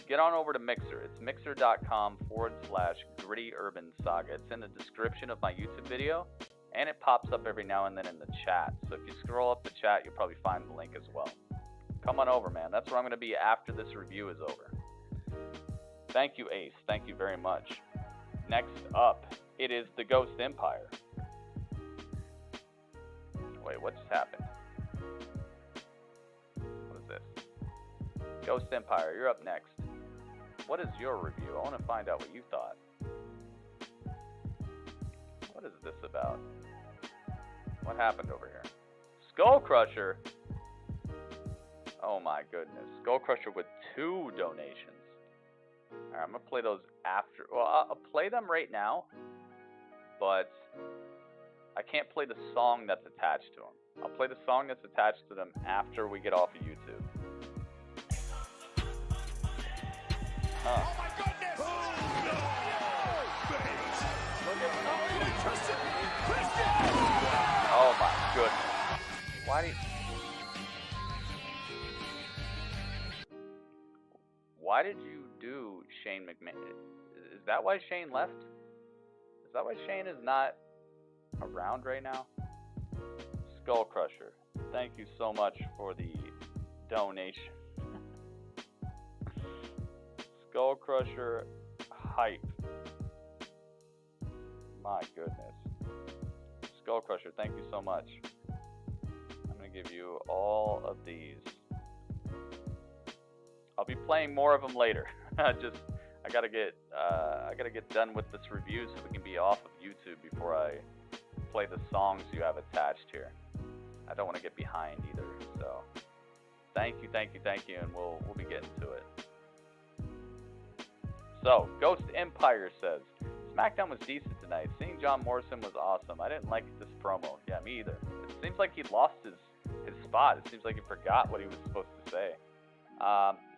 get on over to Mixer. It's mixer.com/grittyurbansaga. It's in the description of my YouTube video, and it pops up every now and then in the chat. So if you scroll up the chat, you'll probably find the link as well. Come on over, man. That's where I'm going to be after this review is over. Thank you, Ace. Thank you very much. Next up, it is the Ghost Empire. Wait, what just happened? What is this? Ghost Empire, you're up next. What is your review? I want to find out what you thought. What is this about? What happened over here? Skull Crusher? Oh my goodness. Skull Crusher with 2 donations. Alright, I'm going to play those after. Well, I'll play them right now, but I can't play the song that's attached to them. I'll play the song that's attached to them after we get off of YouTube. Huh. Oh my goodness! Oh no! Oh my goodness. Why do you... Why did you do Shane McMahon? Is that why Shane left? Is that why Shane is not around right now? Skull Crusher, thank you so much for the donation. Skull Crusher hype. My goodness. Skull Crusher, thank you so much. I'm gonna give you all of these. I'll be playing more of them later. I gotta get done with this review so we can be off of YouTube before I play the songs you have attached here. I don't want to get behind either. So, thank you, and we'll be getting to it. So, Ghost Empire says, SmackDown was decent tonight. Seeing John Morrison was awesome. I didn't like this promo. Yeah, me either. It seems like he lost his spot. It seems like he forgot what he was supposed to say.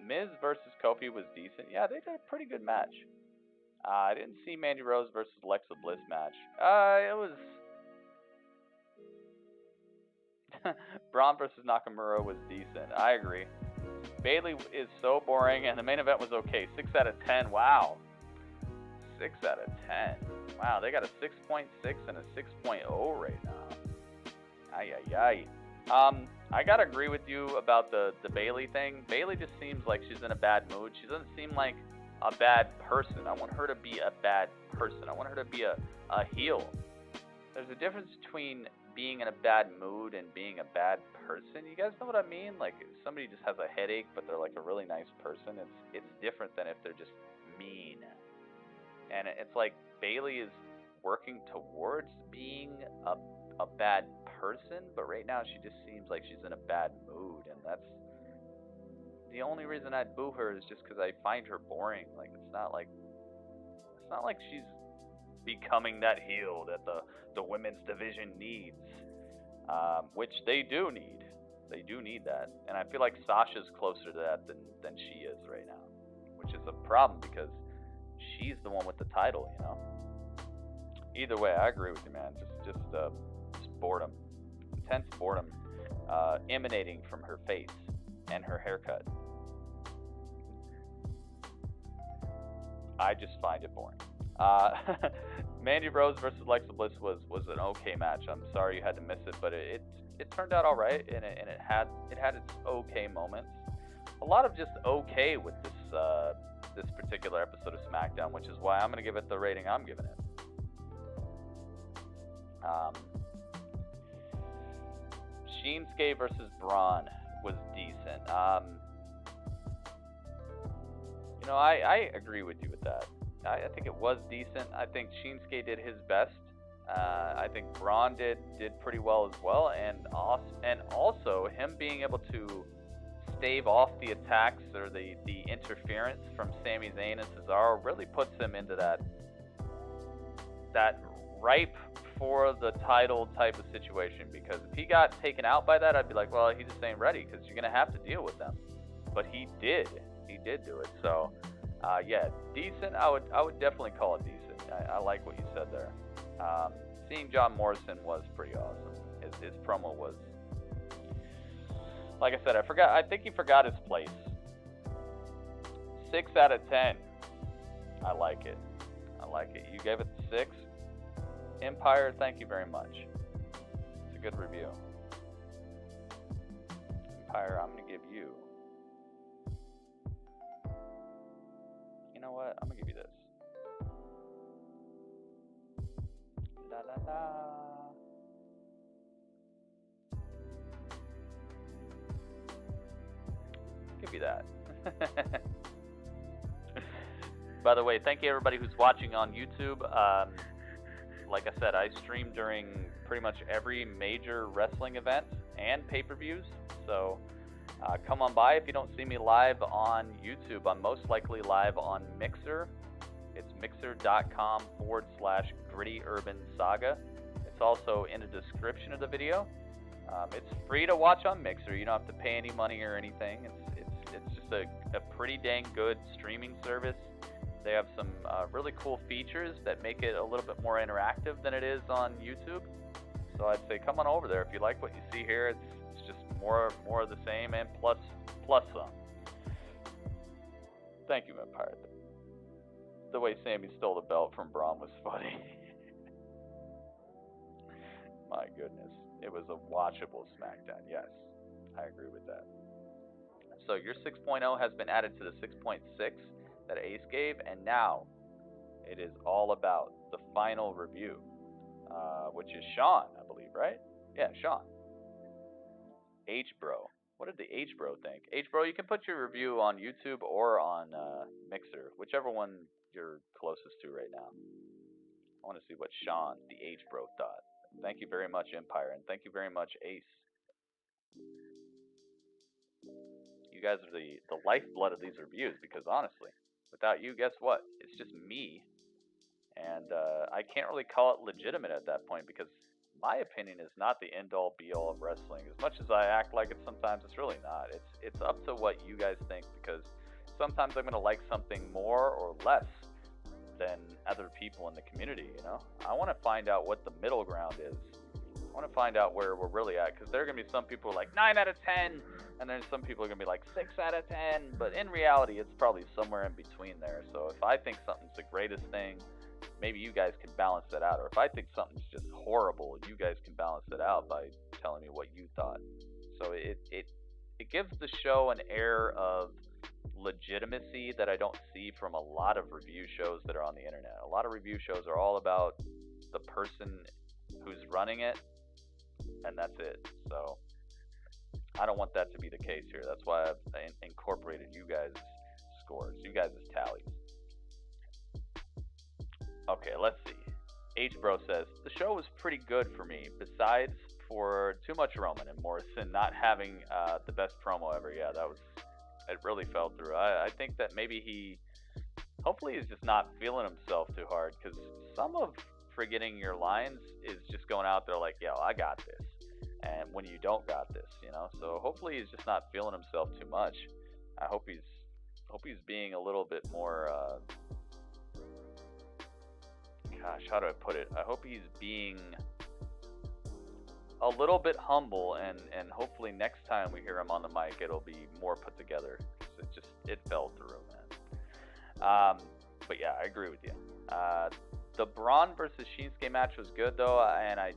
Miz versus Kofi was decent. Yeah, they did a pretty good match. I didn't see Mandy Rose versus Alexa Bliss match. It was... Braun versus Nakamura was decent. I agree. Bayley is so boring, and the main event was okay. 6 out of 10. Wow. 6 out of 10. Wow, they got a 6.6 and a 6.0 right now. Ay, ay, ay. I gotta agree with you about the Bayley thing. Bayley just seems like she's in a bad mood. She doesn't seem like a bad person. I want her to be a bad person. I want her to be a heel. There's a difference between being in a bad mood and being a bad person. You guys know what I mean? Like, if somebody just has a headache, but they're like a really nice person, it's different than if they're just mean. And it's like Bayley is working towards being a bad person, but right now she just seems like she's in a bad mood, and that's the only reason I'd boo her is just because I find her boring. Like, it's not like she's becoming that heel that the women's division needs, which they do need. They do need that, and I feel like Sasha's closer to that than she is right now, which is a problem because she's the one with the title, you know. Either way, I agree with you, man. Just boredom, intense boredom, emanating from her face and her haircut. I just find it boring. Mandy Rose versus Alexa Bliss was an okay match. I'm sorry you had to miss it, but it turned out all right, and it had its okay moments. A lot of just okay with this particular episode of SmackDown, which is why I'm going to give it the rating I'm giving it. Shinsuke versus Braun was decent. You know, I agree with you with that. I think it was decent. I think Shinsuke did his best. I think Braun did pretty well as well, and also him being able to stave off the attacks or the interference from Sami Zayn and Cesaro really puts him into that ripe for the title type of situation, because if he got taken out by that, I'd be like, well, he just ain't ready, because you're gonna have to deal with them. But he did do it. So yeah, decent. I would definitely call it decent. I like what you said there. Seeing John Morrison was pretty awesome. His promo was, like I said, I think he forgot his place. 6 out of 10. I like it. You gave it 6. Empire, thank you very much. It's a good review. Empire, I'm going to give you... You know what? I'm going to give you this. La la la. Give you that. By the way, thank you everybody who's watching on YouTube. Like I said, I stream during pretty much every major wrestling event and pay-per-views. So come on by. If you don't see me live on YouTube, I'm most likely live on Mixer. It's mixer.com/grittyurbansaga. It's also in the description of the video. It's free to watch on Mixer. You don't have to pay any money or anything. It's It's just a pretty dang good streaming service. They have some really cool features that make it a little bit more interactive than it is on YouTube. So I'd say come on over there if you like what you see here. It's just more of the same and plus some. Thank you, Empire. The way Sammy stole the belt from Braun was funny. My goodness, it was a watchable SmackDown. Yes, I agree with that. So your 6.0 has been added to the 6.6 that Ace gave, and now it is all about the final review, which is Sean, I believe, right? Yeah, Sean. H-Bro. What did the H-Bro think? H-Bro, you can put your review on YouTube or on Mixer, whichever one you're closest to right now. I want to see what Sean, the H-Bro, thought. Thank you very much, Empire, and thank you very much, Ace. You guys are the lifeblood of these reviews, because honestly, without you, guess what? It's just me. And I can't really call it legitimate at that point, because my opinion is not the end-all, be-all of wrestling. As much as I act like it sometimes, it's really not. It's up to what you guys think, because sometimes I'm going to like something more or less than other people in the community, you know? I want to find out what the middle ground is. I want to find out where we're really at, because there are going to be some people who are like 9 out of 10, and then some people are going to be like 6 out of 10, but in reality, it's probably somewhere in between there. So if I think something's the greatest thing, maybe you guys can balance that out. Or if I think something's just horrible, you guys can balance it out by telling me what you thought. So it gives the show an air of legitimacy that I don't see from a lot of review shows that are on the internet. A lot of review shows are all about the person who's running it, and that's it. So I don't want that to be the case here. That's why I've incorporated you guys' scores, you guys' tallies. Okay, let's see. H-Bro says, the show was pretty good for me, besides for too much Roman and Morrison not having the best promo ever. Yeah, it really fell through. I think that maybe hopefully he's just not feeling himself too hard, because some of forgetting your lines is just going out there like, yo, I got this. And when you don't got this, you know? So hopefully he's just not feeling himself too much. I hope he's being a little bit more, gosh, how do I put it? I hope he's being a little bit humble, and hopefully next time we hear him on the mic, it'll be more put together. It fell through, man. But yeah, I agree with you. The Braun versus Shinsuke match was good, though, and I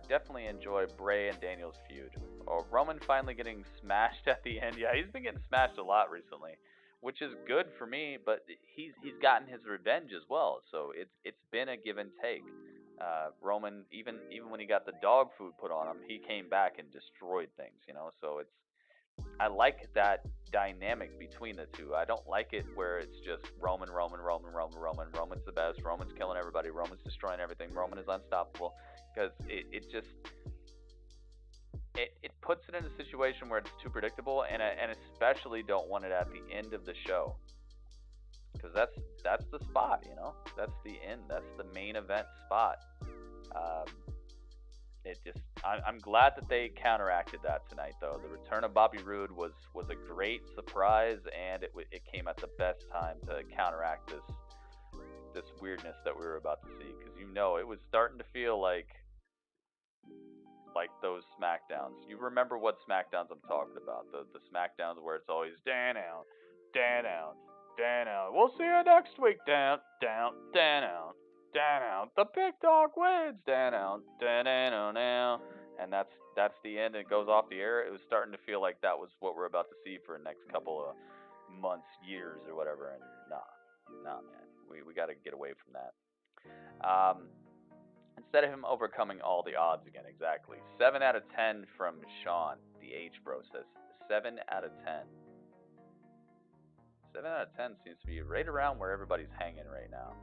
definitely enjoy Bray and Daniel's feud. Oh, Roman finally getting smashed at the end. Yeah, he's been getting smashed a lot recently, which is good for me, but he's gotten his revenge as well. So it's been a give and take. Roman, even when he got the dog food put on him, he came back and destroyed things, you know. So I like that dynamic between the two. I don't like it where it's just Roman. Roman's the best. Roman's killing everybody. Roman's destroying everything. Roman is unstoppable, because it puts it in a situation where it's too predictable, and especially don't want it at the end of the show, because that's the spot, you know. That's the end. That's the main event spot. I'm glad that they counteracted that tonight, though. The return of Bobby Roode was a great surprise, and it came at the best time to counteract this weirdness that we were about to see, because you know it was starting to feel like those SmackDowns. You remember what SmackDowns I'm talking about? The SmackDowns where it's always down. We'll see you next week. Down. The big dog wins. Down. And that's the end. It goes off the air. It was starting to feel like that was what we're about to see for the next couple of months, years, or whatever. And nah, man. We got to get away from that. Instead of him overcoming all the odds again, exactly. 7 out of 10 from Sean. The H-Bro says 7 out of 10. 7 out of 10 seems to be right around where everybody's hanging right now.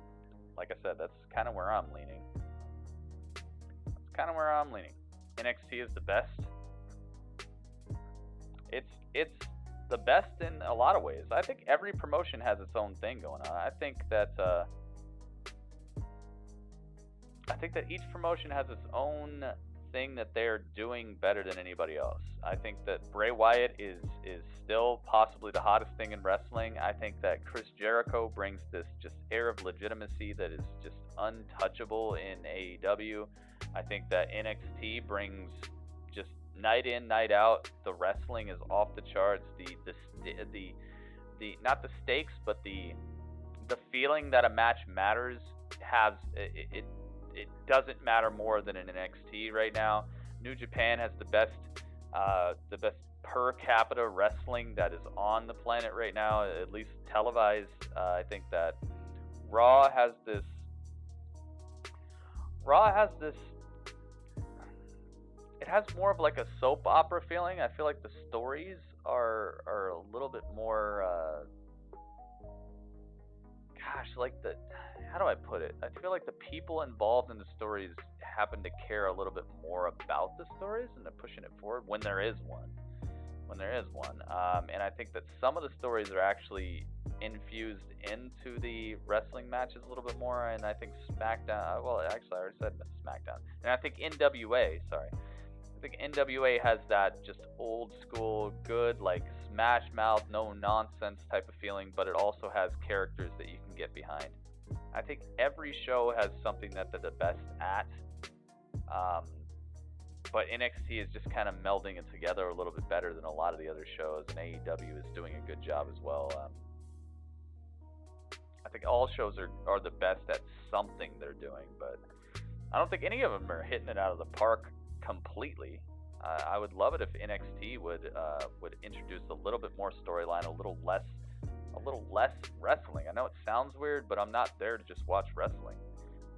Like I said, that's kind of where I'm leaning. NXT is the best. It's the best in a lot of ways. I think every promotion has its own thing going on. I think that each promotion has its own thing that they're doing better than anybody else. I think that Bray Wyatt is still possibly the hottest thing in wrestling. I think that Chris Jericho brings this just air of legitimacy that is just untouchable in AEW. I think that NXT brings just night in, night out. The wrestling is off the charts. The not the stakes, but the feeling that a match matters has it doesn't matter more than in NXT right now. New Japan has the best per capita wrestling that is on the planet right now, at least televised. I think that Raw has this. It has more of like a soap opera feeling. I feel like the stories are a little bit more. How do I put it? I feel like the people involved in the stories happen to care a little bit more about the stories and they're pushing it forward when there is one. And I think that some of the stories are actually infused into the wrestling matches a little bit more. And I think SmackDown, well, actually, I already said SmackDown. And I think NWA, I think NWA has that just old school, good, like smash mouth, no nonsense type of feeling, but it also has characters that you can get behind. I think every show has something that they're the best at, but NXT is just kind of melding it together a little bit better than a lot of the other shows, and AEW is doing a good job as well. I think all shows are the best at something they're doing, but I don't think any of them are hitting it out of the park completely. I would love it if NXT would introduce a little bit more storyline, a little less wrestling. I know it sounds weird, but I'm not there to just watch wrestling.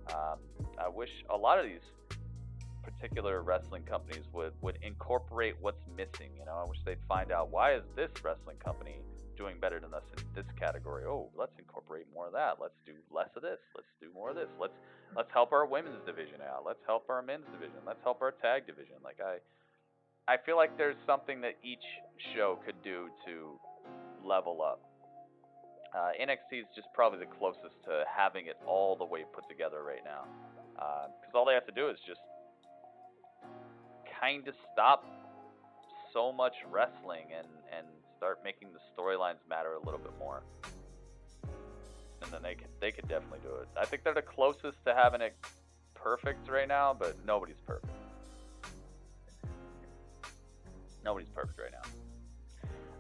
I wish a lot of these particular wrestling companies would incorporate what's missing. You know, I wish they'd find out, why is this wrestling company doing better than us in this category? Oh, let's incorporate more of that. Let's do less of this. Let's do more of this. Let's help our women's division out. Let's help our men's division. Let's help our tag division. Like I feel like there's something that each show could do to level up. NXT is just probably the closest to having it all the way put together right now. Because all they have to do is just kind of stop so much wrestling and start making the storylines matter a little bit more. And then they could definitely do it. I think they're the closest to having it perfect right now, but nobody's perfect. Nobody's perfect right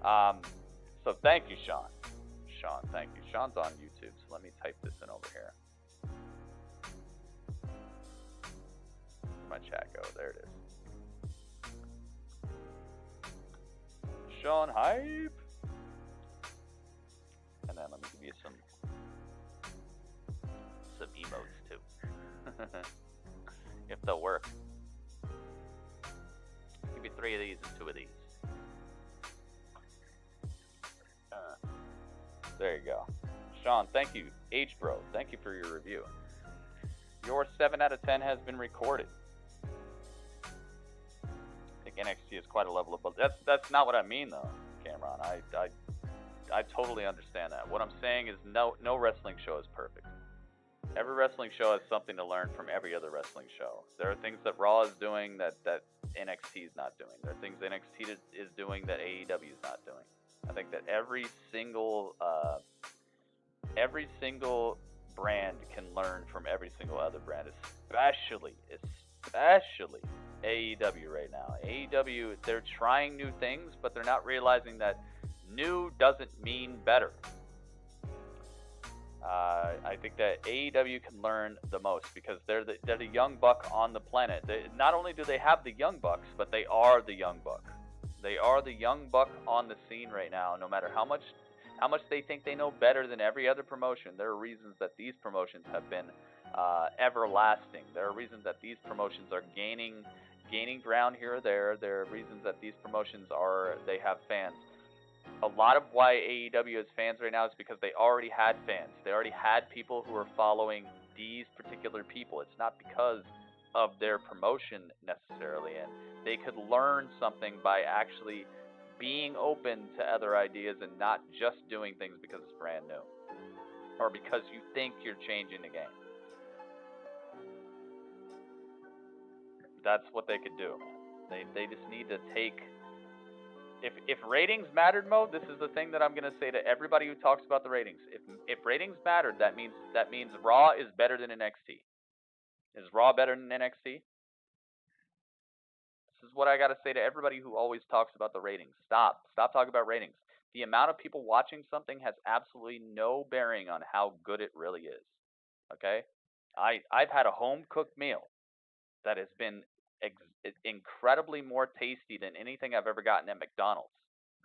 now. So thank you, Sean. Sean, thank you. Sean's on YouTube, so let me type this in over here. Where'd my chat go? There it is. Sean Hype. And then let me give you some emotes too. If they'll work. Give me 3 of these and 2 of these. There you go. Sean, thank you. H-Bro, thank you for your review. Your 7 out of 10 has been recorded. I think NXT is quite a level above. That's not what I mean, though, Cameron. I totally understand that. What I'm saying is no wrestling show is perfect. Every wrestling show has something to learn from every other wrestling show. There are things that Raw is doing that NXT is not doing. There are things NXT is doing that AEW is not doing. I think that every single brand can learn from every single other brand, especially AEW right now. AEW, they're trying new things, but they're not realizing that new doesn't mean better. I think that AEW can learn the most because they're the young buck on the planet. Not only do they have the young bucks, but they are the young buck. They are the young buck on the scene right now. No matter how much they think they know better than every other promotion, there are reasons that these promotions have been everlasting. There are reasons that these promotions are gaining ground here or there. There are reasons that these promotions they have fans. A lot of why AEW has fans right now is because they already had fans. They already had people who are following these particular people. It's not because of their promotion necessarily, and they could learn something by actually being open to other ideas and not just doing things because it's brand new or because you think you're changing the game. That's what they could do, man. They just need to take. If ratings mattered, Mo, this is the thing that I'm gonna say to everybody who talks about the ratings. If ratings mattered, that means Raw is better than NXT. Is Raw better than NXT? This is what I gotta say to everybody who always talks about the ratings. Stop talking about ratings. The amount of people watching something has absolutely no bearing on how good it really is. Okay? I've had a home cooked meal that has been incredibly more tasty than anything I've ever gotten at McDonald's.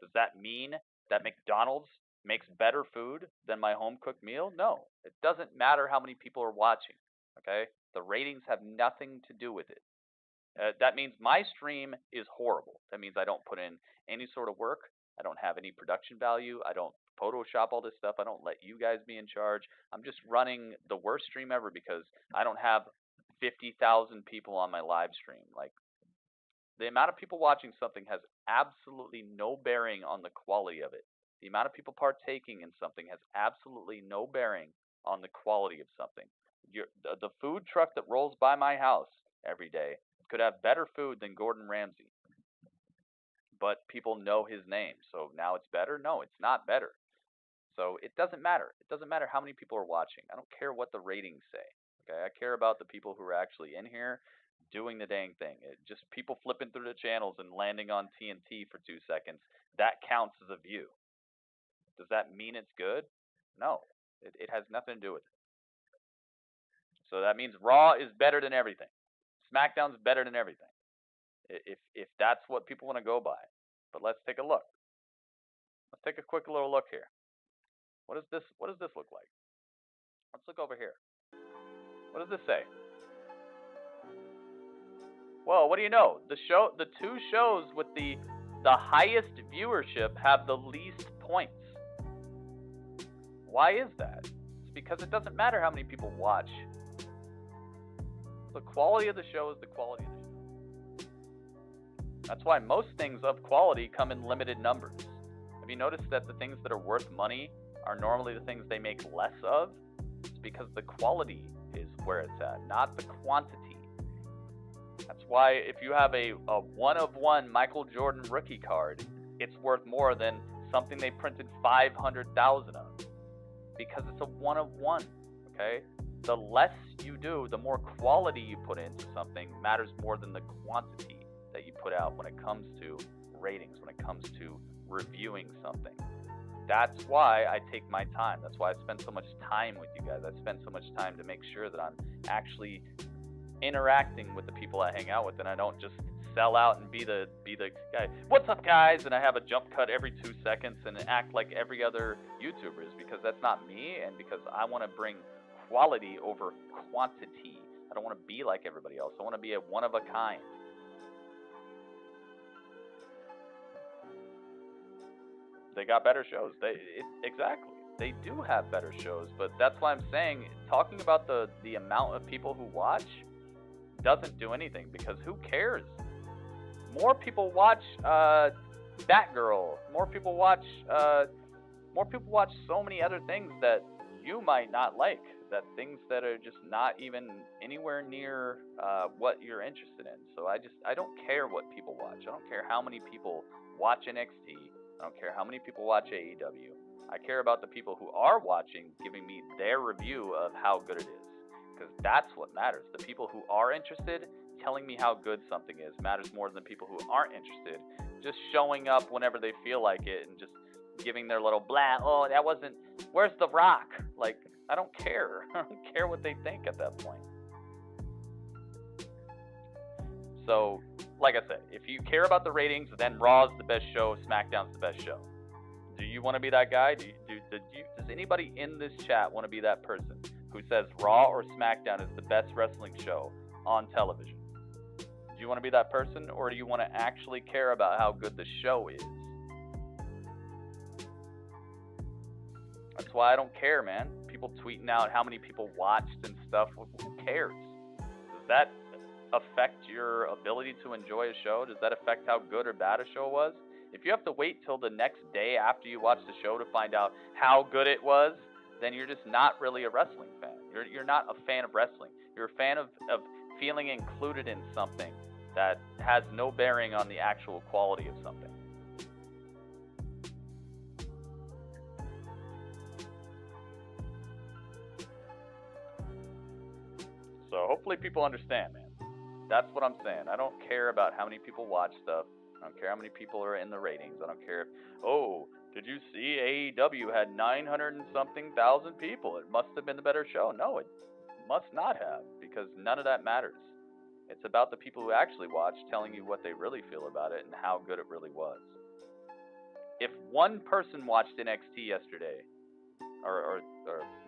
Does that mean that McDonald's makes better food than my home cooked meal? No. It doesn't matter how many people are watching. Okay? The ratings have nothing to do with it. That means my stream is horrible. That means I don't put in any sort of work. I don't have any production value. I don't Photoshop all this stuff. I don't let you guys be in charge. I'm just running the worst stream ever because I don't have 50,000 people on my live stream. Like, the amount of people watching something has absolutely no bearing on the quality of it. The amount of people partaking in something has absolutely no bearing on the quality of something. The food truck that rolls by my house every day could have better food than Gordon Ramsay. But people know his name, so now it's better? No, it's not better. So it doesn't matter. It doesn't matter how many people are watching. I don't care what the ratings say. Okay, I care about the people who are actually in here doing the dang thing. Just people flipping through the channels and landing on TNT for 2 seconds, that counts as a view. Does that mean it's good? No, it has nothing to do with it. So that means Raw is better than everything. SmackDown's better than everything. If that's what people want to go by. But let's take a look. Let's take a quick little look here. What does this look like? Let's look over here. What does this say? Well, what do you know? The two shows with the highest viewership have the least points. Why is that? It's because it doesn't matter how many people watch. The quality of the show is the quality of the show. That's why most things of quality come in limited numbers. Have you noticed that the things that are worth money are normally the things they make less of? It's because the quality is where it's at, not the quantity. That's why if you have a one-of-one Michael Jordan rookie card, it's worth more than something they printed 500,000 of. Because it's a one-of-one, okay? The less you do, the more quality you put into something matters more than the quantity that you put out when it comes to ratings, when it comes to reviewing something. That's why I take my time. That's why I spend so much time with you guys. I spend so much time to make sure that I'm actually interacting with the people I hang out with, and I don't just sell out and be the guy. What's up, guys? And I have a jump cut every 2 seconds and act like every other YouTuber is, because that's not me, and because I want to bring quality over quantity. I don't want to be like everybody else. I want to be a one of a kind. They got better shows. Exactly. They do have better shows, but that's why I'm saying talking about the amount of people who watch doesn't do anything, because who cares? More people watch Batgirl. More people watch so many other things that you might not like. That things that are just not even anywhere near what you're interested in. So I don't care what people watch. I don't care how many people watch NXT. I don't care how many people watch AEW. I care about the people who are watching giving me their review of how good it is. Because that's what matters. The people who are interested telling me how good something is matters more than the people who aren't interested just showing up whenever they feel like it and just giving their little blah, oh, that wasn't, where's The Rock? Like, I don't care. I don't care what they think at that point. So, like I said, if you care about the ratings, then Raw's the best show, SmackDown's the best show. Do you want to be that guy? Does anybody in this chat want to be that person who says Raw or SmackDown is the best wrestling show on television? Do you want to be that person, or do you want to actually care about how good the show is? That's why I don't care, man. People tweeting out how many people watched and stuff. Who cares? Does that affect your ability to enjoy a show? Does that affect how good or bad a show was? If you have to wait till the next day after you watch the show to find out how good it was, then you're just not really a wrestling fan. You're not a fan of wrestling. You're a fan of feeling included in something that has no bearing on the actual quality of something. So hopefully people understand, man. That's what I'm saying. I don't care about how many people watch stuff. I don't care how many people are in the ratings. I don't care if, oh, did you see AEW had 900 and something thousand people? It must have been the better show. No, it must not have, because none of that matters. It's about the people who actually watch telling you what they really feel about it and how good it really was. If one person watched NXT yesterday, or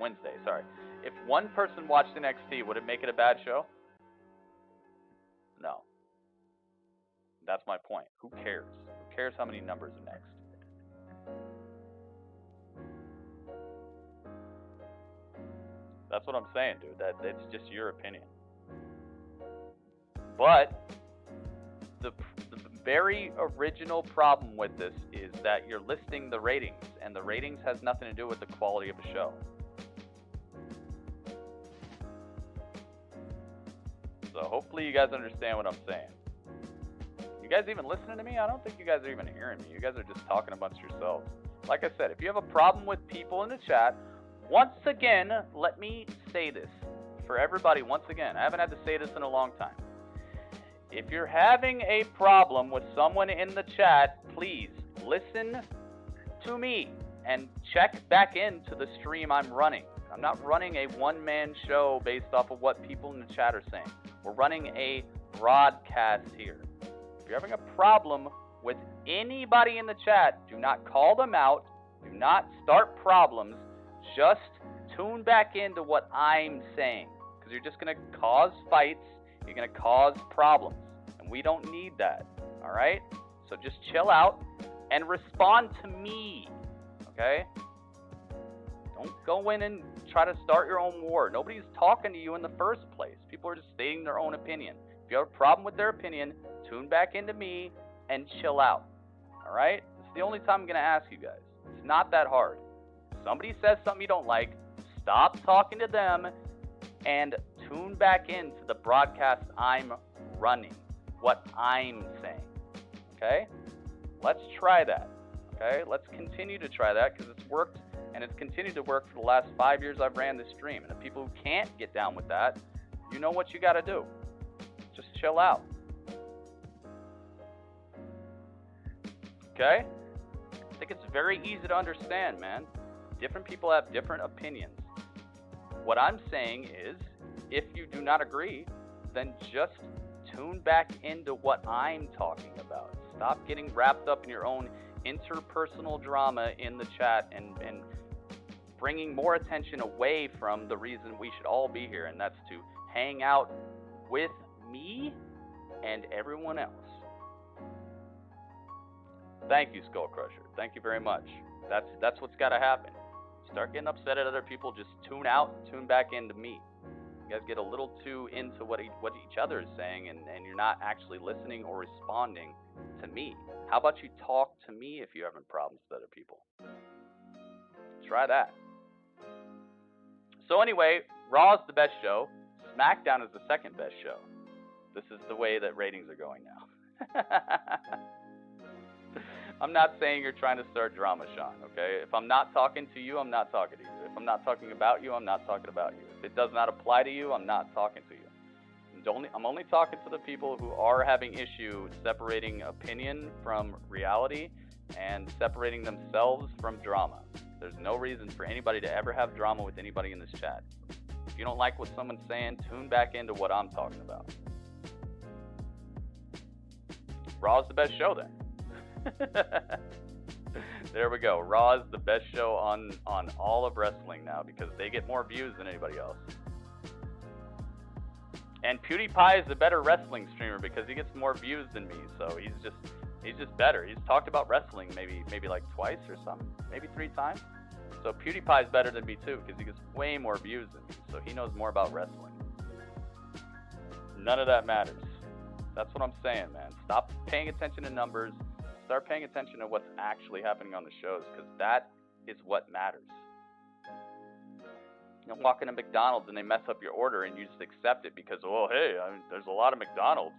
Wednesday, sorry. If one person watched NXT, would it make it a bad show? No. That's my point. Who cares? Who cares how many numbers are next? That's what I'm saying, dude. That's just your opinion. But the very original problem with this is that you're listing the ratings, and the ratings has nothing to do with the quality of a show. So hopefully you guys understand what I'm saying. You guys even listening to me? I don't think you guys are even hearing me. You guys are just talking amongst yourselves. Like I said, if you have a problem with people in the chat, once again, let me say this for everybody once again. I haven't had to say this in a long time. If you're having a problem with someone in the chat, please listen to me and check back into the stream I'm running. I'm not running a one-man show based off of what people in the chat are saying. We're running a broadcast here. If you're having a problem with anybody in the chat, do not call them out. Do not start problems. Just tune back into what I'm saying, because you're just going to cause fights. You're going to cause problems, and we don't need that, all right? So just chill out and respond to me, okay? Don't go in and try to start your own war. Nobody's talking to you in the first place. People are just stating their own opinion. If you have a problem with their opinion, tune back into me and chill out, all right? It's the only time I'm going to ask you guys. It's not that hard. If somebody says something you don't like, stop talking to them and tune back into the broadcast I'm running, what I'm saying, okay? Let's try that, okay? Let's continue to try that, because it's worked, and it's continued to work for the last 5 years I've ran this stream. And the people who can't get down with that, you know what you got to do. Just chill out, okay? I think it's very easy to understand, man. Different people have different opinions. What I'm saying is, if you do not agree, then just tune back into what I'm talking about. Stop getting wrapped up in your own interpersonal drama in the chat and bringing more attention away from the reason we should all be here, and that's to hang out with me and everyone else. Thank you, Skull Crusher. Thank you very much. That's what's got to happen. Start getting upset at other people, just tune out, tune back into me. You guys get a little too into what each other is saying, and you're not actually listening or responding to me. How about you talk to me if you're having problems with other people? Try that. So anyway, Raw is the best show. SmackDown is the second best show. This is the way that ratings are going now. I'm not saying you're trying to start drama, Sean, okay? If I'm not talking to you, I'm not talking to you. If I'm not talking about you, I'm not talking about you. If it does not apply to you, I'm not talking to you. I'm only talking to the people who are having issue separating opinion from reality and separating themselves from drama. There's no reason for anybody to ever have drama with anybody in this chat. If you don't like what someone's saying, tune back into what I'm talking about. Raw is the best show then. There we go. Raw is the best show on all of wrestling now, because they get more views than anybody else. And PewDiePie is a better wrestling streamer because he gets more views than me, so he's just better. He's talked about wrestling maybe like twice or something, maybe 3 times. So PewDiePie is better than me too, because he gets way more views than me, so he knows more about wrestling. None of that matters. That's what I'm saying, man. Stop paying attention to numbers. Start paying attention to what's actually happening on the shows, because that is what matters. You don't walk into McDonald's and they mess up your order and you just accept it because, oh, hey, there's a lot of McDonald's.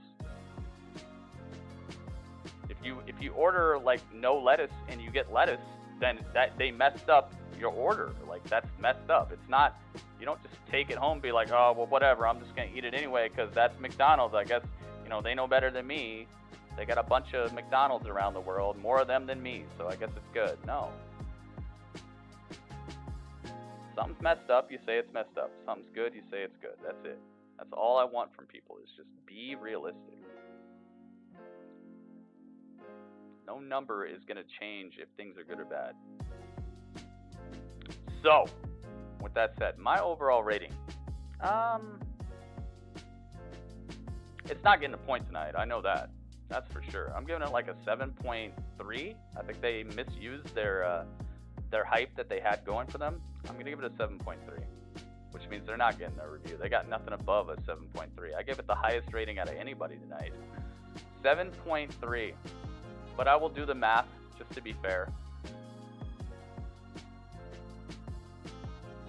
if you order like no lettuce and you get lettuce, then that they messed up your order. Like, that's messed up. It's not, you don't just take it home and be like, oh, well, whatever, I'm just gonna eat it anyway because that's McDonald's. I guess, you know, they know better than me. They got a bunch of McDonald's around the world, more of them than me, so I guess it's good. No. Something's messed up, you say it's messed up. Something's good, you say it's good. That's it. That's all I want from people, is just be realistic. No number is going to change if things are good or bad. So, with that said, my overall rating. It's not getting a point tonight. I know that. That's for sure. I'm giving it like a 7.3. I think they misused their hype that they had going for them. I'm going to give it a 7.3, which means they're not getting their review. They got nothing above a 7.3. I give it the highest rating out of anybody tonight. 7.3. But I will do the math just to be fair.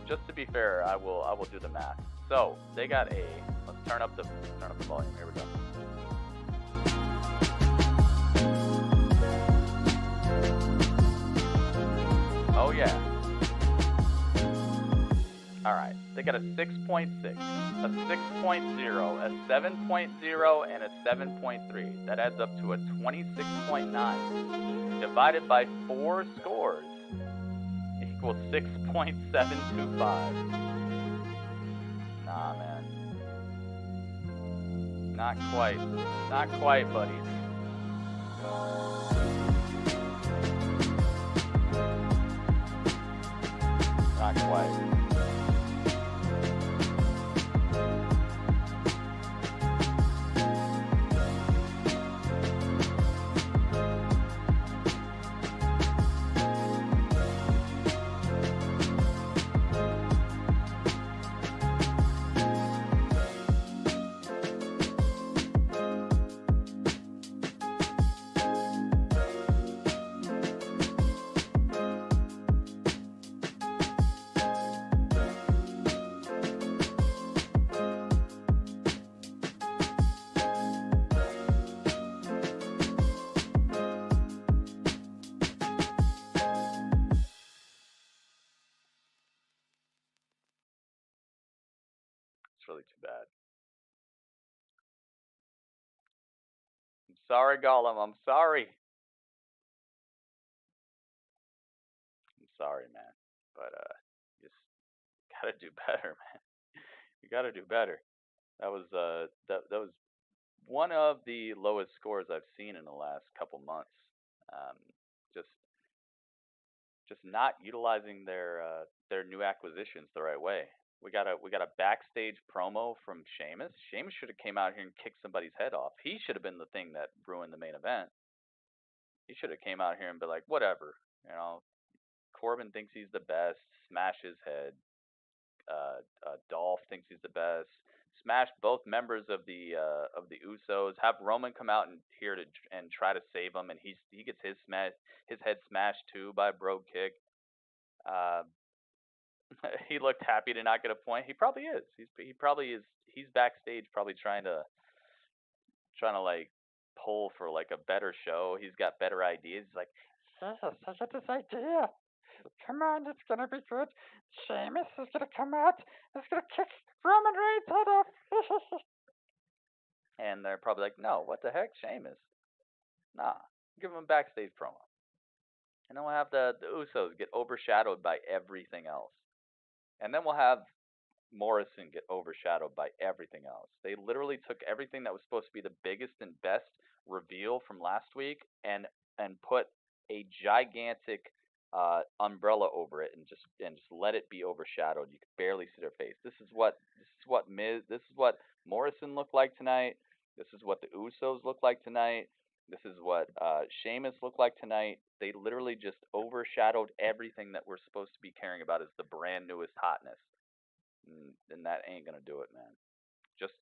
Just to be fair, I will do the math. So they got a. Let's turn up the volume. Here we go. Oh yeah. All right. They got a 6.6, a 6.0, a 7.0, and a 7.3. That adds up to a 26.9. Divided by 4 scores equals 6.725. Nah, man. Not quite. Not quite, buddies. Not quite. It's really too bad. I'm sorry, Gollum. I'm sorry. I'm sorry, man. But you just gotta do better, man. You gotta do better. That was that was one of the lowest scores I've seen in the last couple months. Um, just not utilizing their new acquisitions the right way. We got a backstage promo from Sheamus. Sheamus should have came out here and kicked somebody's head off. He should have been the thing that ruined the main event. He should have came out here and been like, whatever, you know. Corbin thinks he's the best. Smash his head. Dolph thinks he's the best. Smash both members of the Usos. Have Roman come out and here to and try to save him, and he gets his head smashed too by a Brogue Kick. He looked happy to not get a point. He probably is. He probably is. He's backstage, probably trying to like pull for like a better show. He's got better ideas. He's like, yes, I got this idea. Come on, it's gonna be good. Sheamus is gonna come out. He's gonna kick Roman Reigns' head off. And they're probably like, no, what the heck, Sheamus? Nah, give him a backstage promo. And then we'll have the Usos get overshadowed by everything else. And then we'll have Morrison get overshadowed by everything else. They literally took everything that was supposed to be the biggest and best reveal from last week and put a gigantic umbrella over it and just let it be overshadowed. You could barely see their face. This is what Morrison looked like tonight. This is what the Usos look like tonight. This is what Sheamus looked like tonight. They literally just overshadowed everything that we're supposed to be caring about as the brand newest hotness. And that ain't gonna do it, man. Just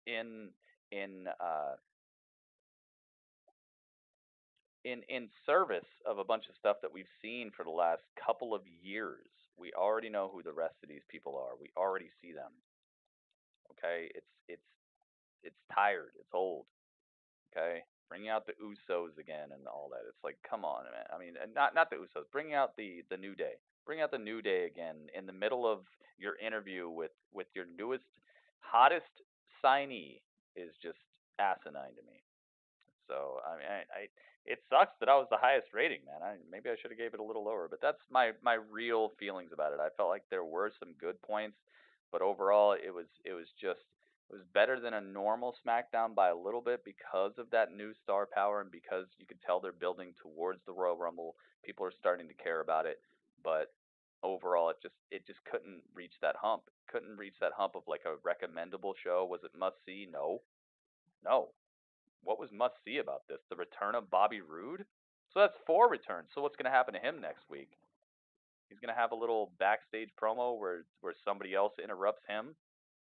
in service of a bunch of stuff that we've seen for the last couple of years, we already know who the rest of these people are. We already see them. Okay, it's tired. It's old. Okay, Bringing out the Usos again and all that. It's like, come on, man. I mean, not the Usos. Bringing out the New Day. Bring out the New Day again in the middle of your interview with your newest, hottest signee is just asinine to me. So I mean, it sucks that I was the highest rating, man. Maybe I should have gave it a little lower, but that's my real feelings about it. I felt like there were some good points, but overall it was better than a normal SmackDown by a little bit because of that new star power and because you could tell they're building towards the Royal Rumble. People are starting to care about it, but overall it just couldn't reach that hump. Couldn't reach that hump of like a recommendable show. Was it must see? No. No. What was must see about this? The return of Bobby Roode? So that's 4 returns. So what's going to happen to him next week? He's going to have a little backstage promo where somebody else interrupts him.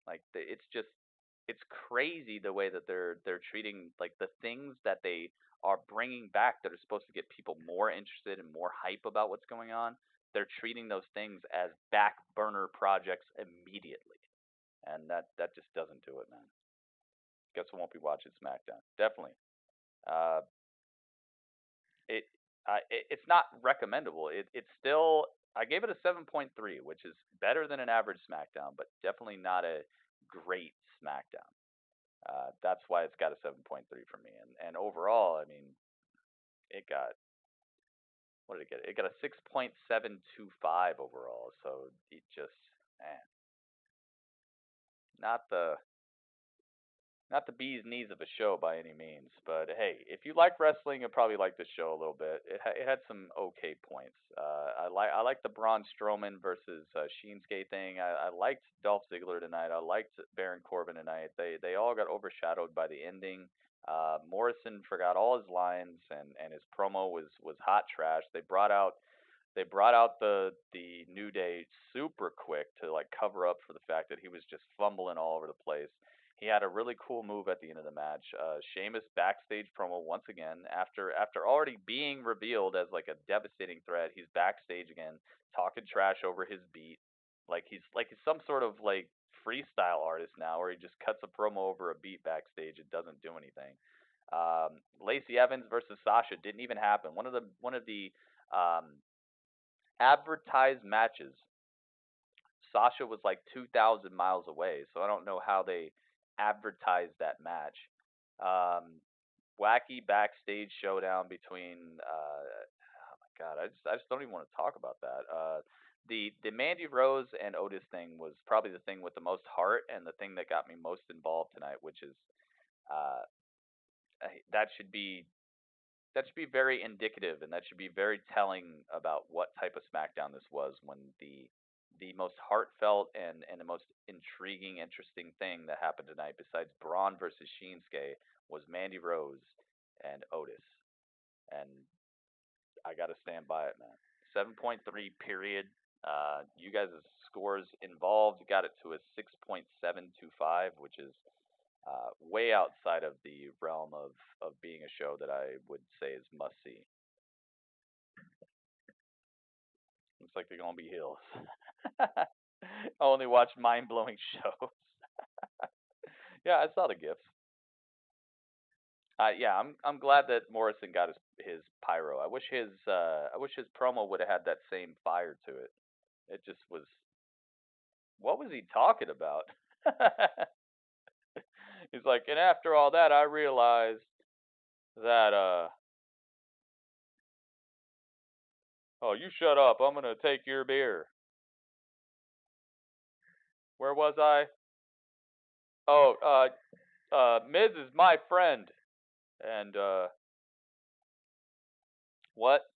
Like it's crazy the way that they're treating like the things that they are bringing back that are supposed to get people more interested and more hype about what's going on. They're treating those things as back burner projects immediately, and that just doesn't do it, man. Guess I won't be watching SmackDown. Definitely. It's not recommendable. It's still, I gave it a 7.3, which is better than an average SmackDown, but definitely not a great SmackDown. That's why it's got a 7.3 for me. And overall, I mean, it got, what did it get? It got a 6.725 overall. So it just, man, not the bee's knees of a show by any means, but hey, if you like wrestling, you'll probably like this show a little bit. It had some okay points. I like the Braun Strowman versus Shinsuke thing. I liked Dolph Ziggler tonight. I liked Baron Corbin tonight. They all got overshadowed by the ending. Morrison forgot all his lines, and his promo was hot trash. They brought out the New Day super quick to like cover up for the fact that he was just fumbling all over the place. He had a really cool move at the end of the match. Sheamus backstage promo once again after already being revealed as like a devastating threat. He's backstage again talking trash over his beat, like he's some sort of like freestyle artist now, where he just cuts a promo over a beat backstage. It doesn't do anything. Lacey Evans versus Sasha didn't even happen. One of the advertised matches, Sasha was like 2,000 miles away, so I don't know how they advertised that match. Wacky backstage showdown between oh my god, I just don't even want to talk about that. The Mandy Rose and Otis thing was probably the thing with the most heart and the thing that got me most involved tonight, which is that should be very indicative, and that should be very telling about what type of SmackDown this was, when the most heartfelt and the most intriguing, interesting thing that happened tonight, besides Braun versus Shinsuke, was Mandy Rose and Otis. And I got to stand by it, man. 7.3, period. You guys' scores involved got it to a 6.725, which is way outside of the realm of being a show that I would say is must-see. Looks like they're going to be heels. I only watch mind-blowing shows. Yeah, I saw the gifs. Yeah, I'm glad that Morrison got his pyro. I wish his promo would have had that same fire to it. It just was. What was he talking about? He's like, and after all that, I realized that oh, you shut up. I'm gonna take your beer. Where was I? Oh, Miz is my friend. And, what?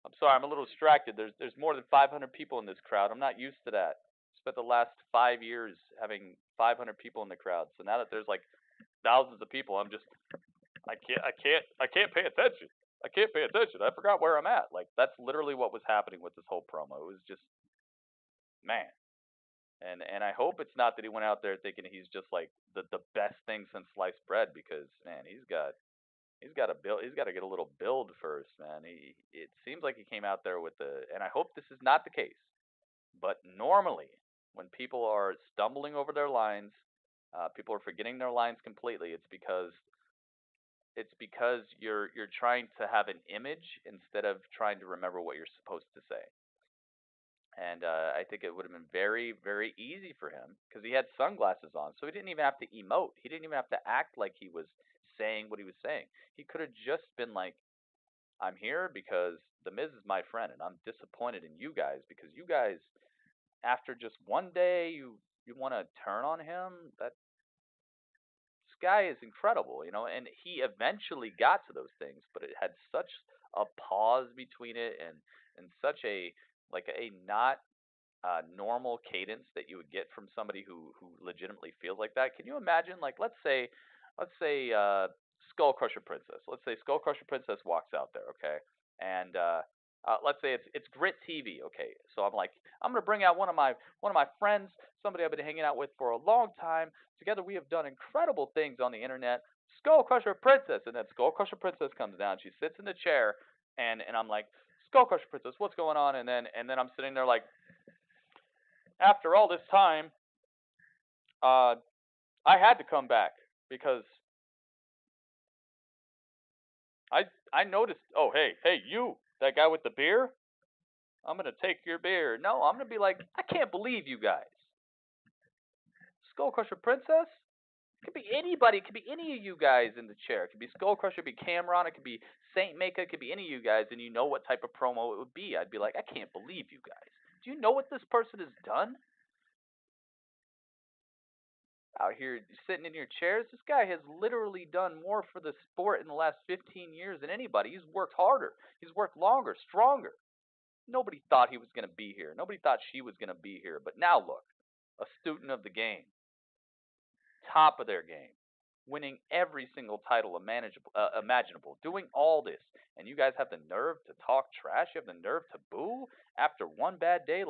I'm sorry, I'm a little distracted. There's more than 500 people in this crowd. I'm not used to that. Spent the last 5 years having 500 people in the crowd. So now that there's like thousands of people, I'm just, I can't pay attention. I can't pay attention. I forgot where I'm at. Like, that's literally what was happening with this whole promo. It was just, man. And I hope it's not that he went out there thinking he's just like the best thing since sliced bread, because man, he's got to get a little build first, man. It seems like he came out there with and I hope this is not the case, but normally when people are stumbling over their lines, people are forgetting their lines completely, it's because it's because you're trying to have an image instead of trying to remember what you're supposed to say. And I think it would have been very, very easy for him because he had sunglasses on, so he didn't even have to emote. He didn't even have to act like he was saying what he was saying. He could have just been like, I'm here because The Miz is my friend, and I'm disappointed in you guys because you guys, after just one day, you want to turn on him. This guy is incredible, and he eventually got to those things, but it had such a pause between it and such a not normal cadence that you would get from somebody who legitimately feels like that. Can you imagine, like, let's say Skull Crusher Princess. Let's say Skull Crusher Princess walks out there, okay, and let's say it's Grit TV, okay. So I'm like, I'm gonna bring out one of my friends, somebody I've been hanging out with for a long time. Together we have done incredible things on the internet. Skull Crusher Princess, and then Skull Crusher Princess comes down. She sits in the chair, and I'm like, Skull Crusher Princess, what's going on? And then I'm sitting there like, after all this time, I had to come back because I noticed. Oh, hey, you, that guy with the beer. I'm gonna take your beer. No, I'm gonna be like, I can't believe you guys. Skull Crusher Princess. It could be anybody. It could be any of you guys in the chair. It could be Skull Crusher. It could be Cameron. It could be Saint Maka. It could be any of you guys, and you know what type of promo it would be. I'd be like, I can't believe you guys. Do you know what this person has done? Out here sitting in your chairs, this guy has literally done more for the sport in the last 15 years than anybody. He's worked harder. He's worked longer, stronger. Nobody thought he was going to be here. Nobody thought she was going to be here. But now look, a student of the game, top of their game, winning every single title imaginable, doing all this. And you guys have the nerve to talk trash? You have the nerve to boo after one bad day?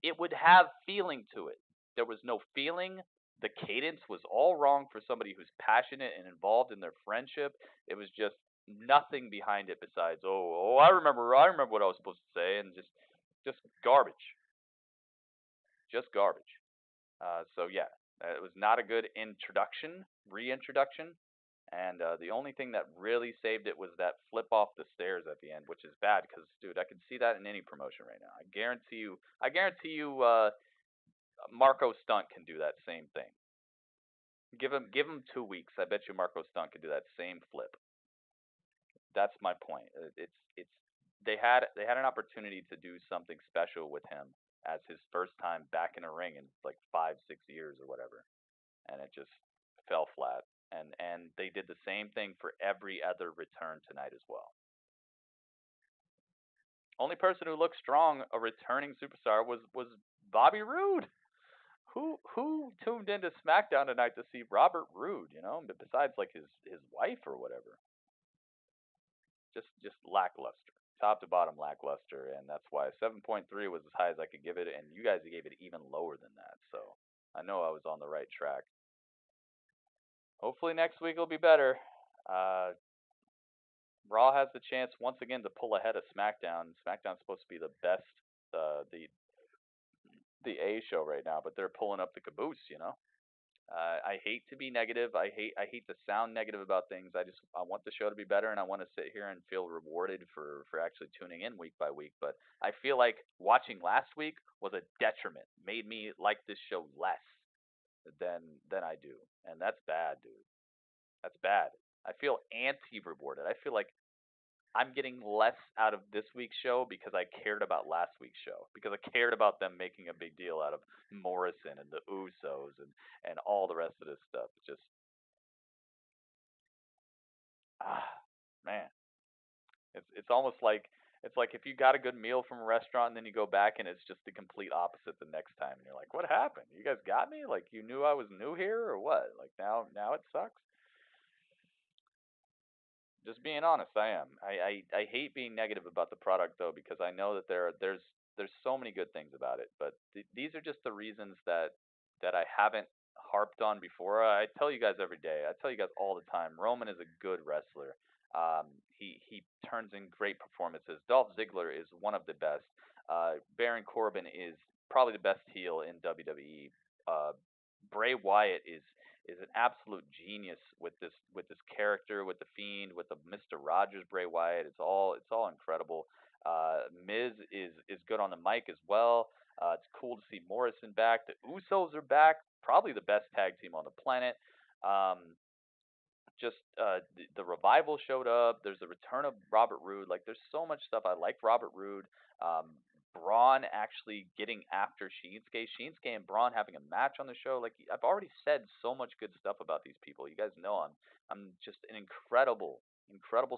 It would have feeling to it. There was no feeling. The cadence was all wrong for somebody who's passionate and involved in their friendship. It was just nothing behind it besides, I remember what I was supposed to say, and just garbage. Just garbage. So yeah, it was not a good reintroduction, and the only thing that really saved it was that flip off the stairs at the end, which is bad because, dude, I can see that in any promotion right now. I guarantee you, Marco Stunt can do that same thing. Give him 2 weeks. I bet you Marco Stunt can do that same flip. That's my point. They had an opportunity to do something special with him as his first time back in a ring in like 5-6 years or whatever, and it just fell flat. And they did the same thing for every other return tonight as well. Only person who looked strong, a returning superstar, was Bobby Roode. Who tuned into SmackDown tonight to see Robert Roode, besides like his wife or whatever. Just lackluster, top to bottom lackluster, and that's why 7.3 was as high as I could give it, and you guys gave it even lower than that. So I know I was on the right track. Hopefully next week will be better. Raw has the chance once again to pull ahead of SmackDown. SmackDown's supposed to be the best, the A show right now, but they're pulling up the caboose. I hate to be negative. I hate to sound negative about things. I want the show to be better, and I want to sit here and feel rewarded for actually tuning in week by week. But I feel like watching last week was a detriment. Made me like this show less than I do, and that's bad, dude. That's bad. I feel anti-rewarded. I feel like I'm getting less out of this week's show because I cared about last week's show. Because I cared about them making a big deal out of Morrison and the Usos and all the rest of this stuff. It's just, man. It's almost like, if you got a good meal from a restaurant and then you go back and it's just the complete opposite the next time. And you're like, what happened? You guys got me? Like, you knew I was new here or what? Like, now it sucks? Just being honest, I am. I hate being negative about the product though, because I know that there's so many good things about it. But these are just the reasons that I haven't harped on before. I tell you guys every day. I tell you guys all the time. Roman is a good wrestler. He turns in great performances. Dolph Ziggler is one of the best. Baron Corbin is probably the best heel in WWE. Bray Wyatt is is an absolute genius with this character, with the Fiend, with the Mr. Rogers Bray Wyatt. It's all incredible. Miz is good on the mic as well. It's cool to see Morrison back. The Usos are back, probably the best tag team on the planet. The Revival showed up. There's the return of Robert Roode. Like, there's so much stuff. I like Robert Roode. Braun actually getting after Shinsuke. Shinsuke and Braun having a match on the show. Like, I've already said so much good stuff about these people. You guys know I'm just an incredible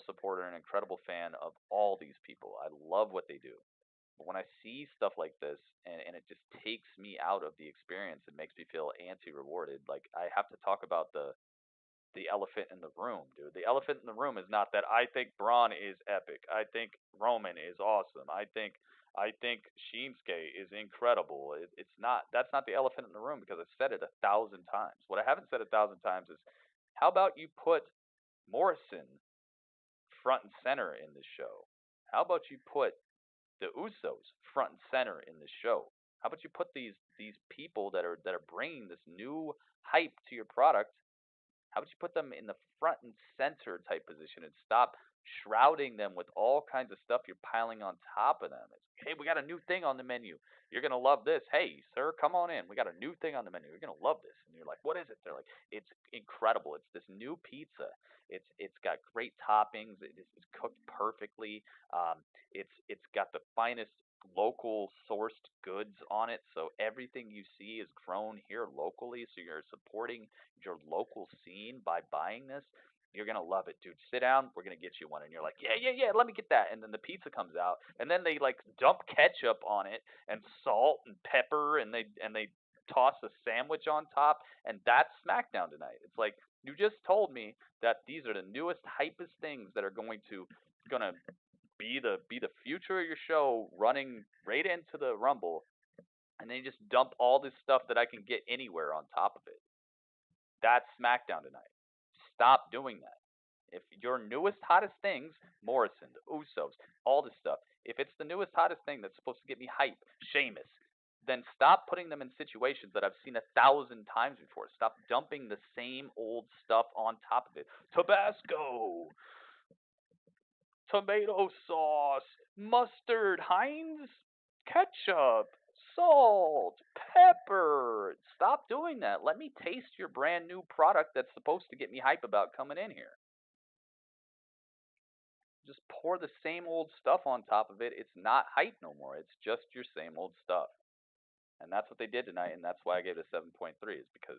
supporter and incredible fan of all these people. I love what they do. But when I see stuff like this and it just takes me out of the experience and makes me feel anti-rewarded, like, I have to talk about the elephant in the room, dude. The elephant in the room is not that I think Braun is epic. I think Roman is awesome. I think Shinsuke is incredible. It's not. That's not the elephant in the room, because I've said it 1,000 times. What I haven't said 1,000 times is, how about you put Morrison front and center in this show? How about you put the Usos front and center in this show? How about you put these people that are bringing this new hype to your product? How about you put them in the front and center type position and stop shrouding them with all kinds of stuff you're piling on top of them? It's, hey, we got a new thing on the menu. You're going to love this. Hey, sir, come on in. We got a new thing on the menu. You're going to love this. And you're like, what is it? They're like, it's incredible. It's this new pizza. It's got great toppings. It's cooked perfectly. It's got the finest local sourced goods on it, so everything you see is grown here locally, so you're supporting your local scene by buying this. You're gonna love it, dude. Sit down, we're gonna get you one. And you're like, yeah, let me get that. And then the pizza comes out, and then they like dump ketchup on it and salt and pepper, and they toss a sandwich on top, and that's SmackDown tonight. It's like, you just told me that these are the newest, hypest things that are gonna be the future of your show, running right into the Rumble, and then you just dump all this stuff that I can get anywhere on top of it. That's SmackDown tonight. Stop doing that. If your newest, hottest things, Morrison, the Usos, all this stuff, if it's the newest, hottest thing that's supposed to get me hype, Sheamus, then stop putting them in situations that I've seen 1,000 times before. Stop dumping the same old stuff on top of it. Tabasco, tomato sauce, mustard, Heinz, ketchup, salt, pepper. Stop doing that. Let me taste your brand new product that's supposed to get me hype about coming in here. Just pour the same old stuff on top of it. It's not hype no more. It's just your same old stuff. And that's what they did tonight, and that's why I gave it a 7.3, is because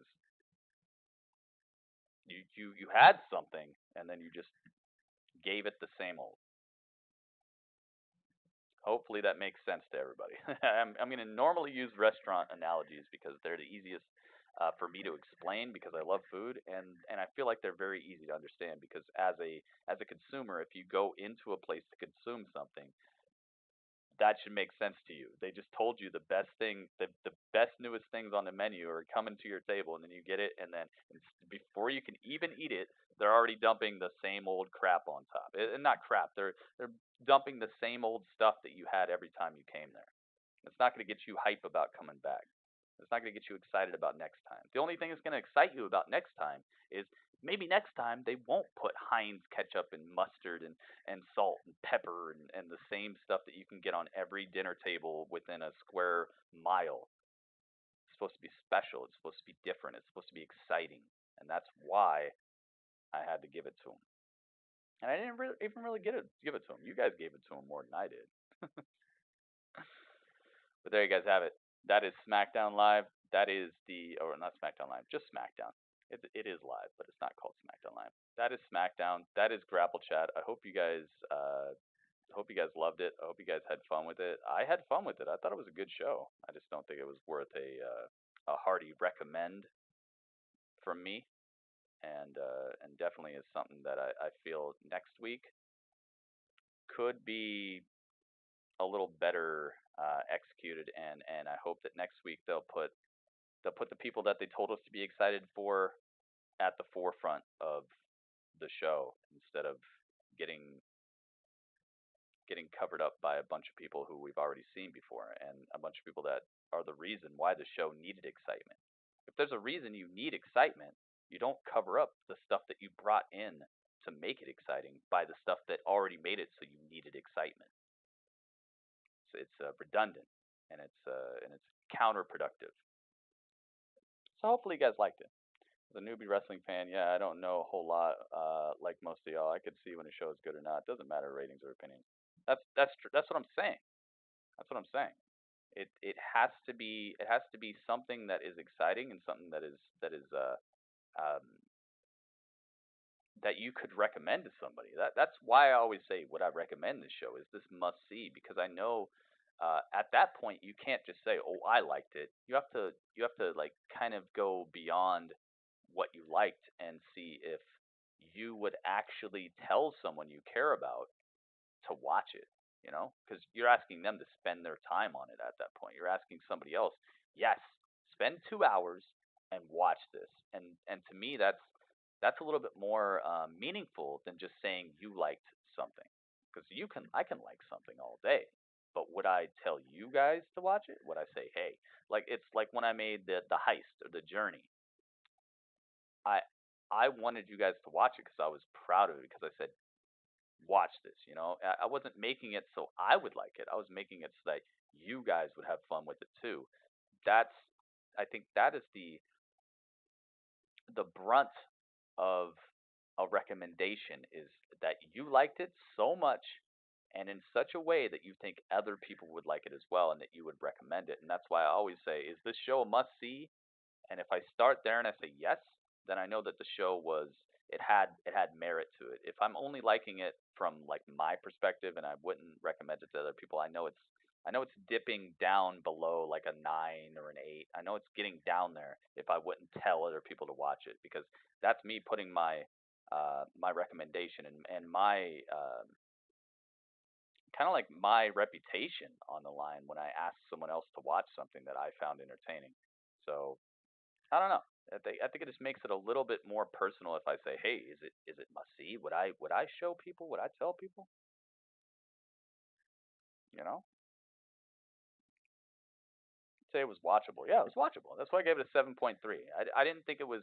you had something, and then you just gave it the same old. Hopefully that makes sense to everybody. I'm going to normally use restaurant analogies because they're the easiest for me to explain, because I love food, and I feel like they're very easy to understand, because as a consumer, if you go into a place to consume something, that should make sense to you. They just told you the best thing, the best, newest things on the menu are coming to your table, and then you get it, and then before you can even eat it, they're already dumping the same old crap on top. And not crap, they're dumping the same old stuff that you had every time you came there. It's not going to get you hype about coming back. It's not going to get you excited about next time. The only thing that's going to excite you about next time is maybe next time they won't put Heinz ketchup and mustard and salt and pepper and the same stuff that you can get on every dinner table within a square mile. It's supposed to be special. It's supposed to be different. It's supposed to be exciting. And that's why I had to give it to them. And I didn't even really give it to them. You guys gave it to them more than I did. But there you guys have it. That is SmackDown Live. That is or not SmackDown Live, just SmackDown. It is live, but it's not called SmackDown Live. That is SmackDown. That is Grapple Chat. I hope you guys loved it. I hope you guys had fun with it. I had fun with it. I thought it was a good show. I just don't think it was worth a hearty recommend from me. And definitely is something that I feel next week could be a little better executed, and I hope that next week they'll put the people that they told us to be excited for at the forefront of the show, instead of getting covered up by a bunch of people who we've already seen before, and a bunch of people that are the reason why the show needed excitement. If there's a reason you need excitement, You don't cover up the stuff that you brought in to make it exciting by the stuff that already made it so you needed excitement. So it's redundant and it's counterproductive. So hopefully you guys liked it. As a newbie wrestling fan, yeah, I don't know a whole lot like most of y'all. I could see when a show is good or not. It doesn't matter ratings or opinions. That's what I'm saying. That's what I'm saying. It has to be something that is exciting and something that is um, that you could recommend to somebody. That's why I always say, would I recommend this show? Is this must see? Because I know at that point you can't just say, oh, I liked it. You have to like kind of go beyond what you liked and see if you would actually tell someone you care about to watch it. You know, because you're asking them to spend their time on it at that point. You're asking somebody else, yes, spend 2 hours and watch this. And to me, that's a little bit more meaningful than just saying you liked something. Because I can like something all day, but would I tell you guys to watch it? Would I say, hey, like it's like when I made the heist or the journey. I wanted you guys to watch it because I was proud of it because I said, watch this. You know, I wasn't making it so I would like it. I was making it so that you guys would have fun with it too. I think that is the brunt of a recommendation is that you liked it so much and in such a way that you think other people would like it as well and that you would recommend it. And that's why I always say, is this show a must see? And if I start there and I say yes, then I know that the show had merit to it. If I'm only liking it from like my perspective and I wouldn't recommend it to other people, I know it's dipping down below like a 9 or an 8. I know it's getting down there if I wouldn't tell other people to watch it because that's me putting my my recommendation and my kind of like my reputation on the line when I ask someone else to watch something that I found entertaining. So I don't know. I think it just makes it a little bit more personal if I say, hey, is it must see? Would I show people? Would I tell people? You know? Say it was watchable. Yeah, it was watchable. That's why I gave it a 7.3. I didn't think it was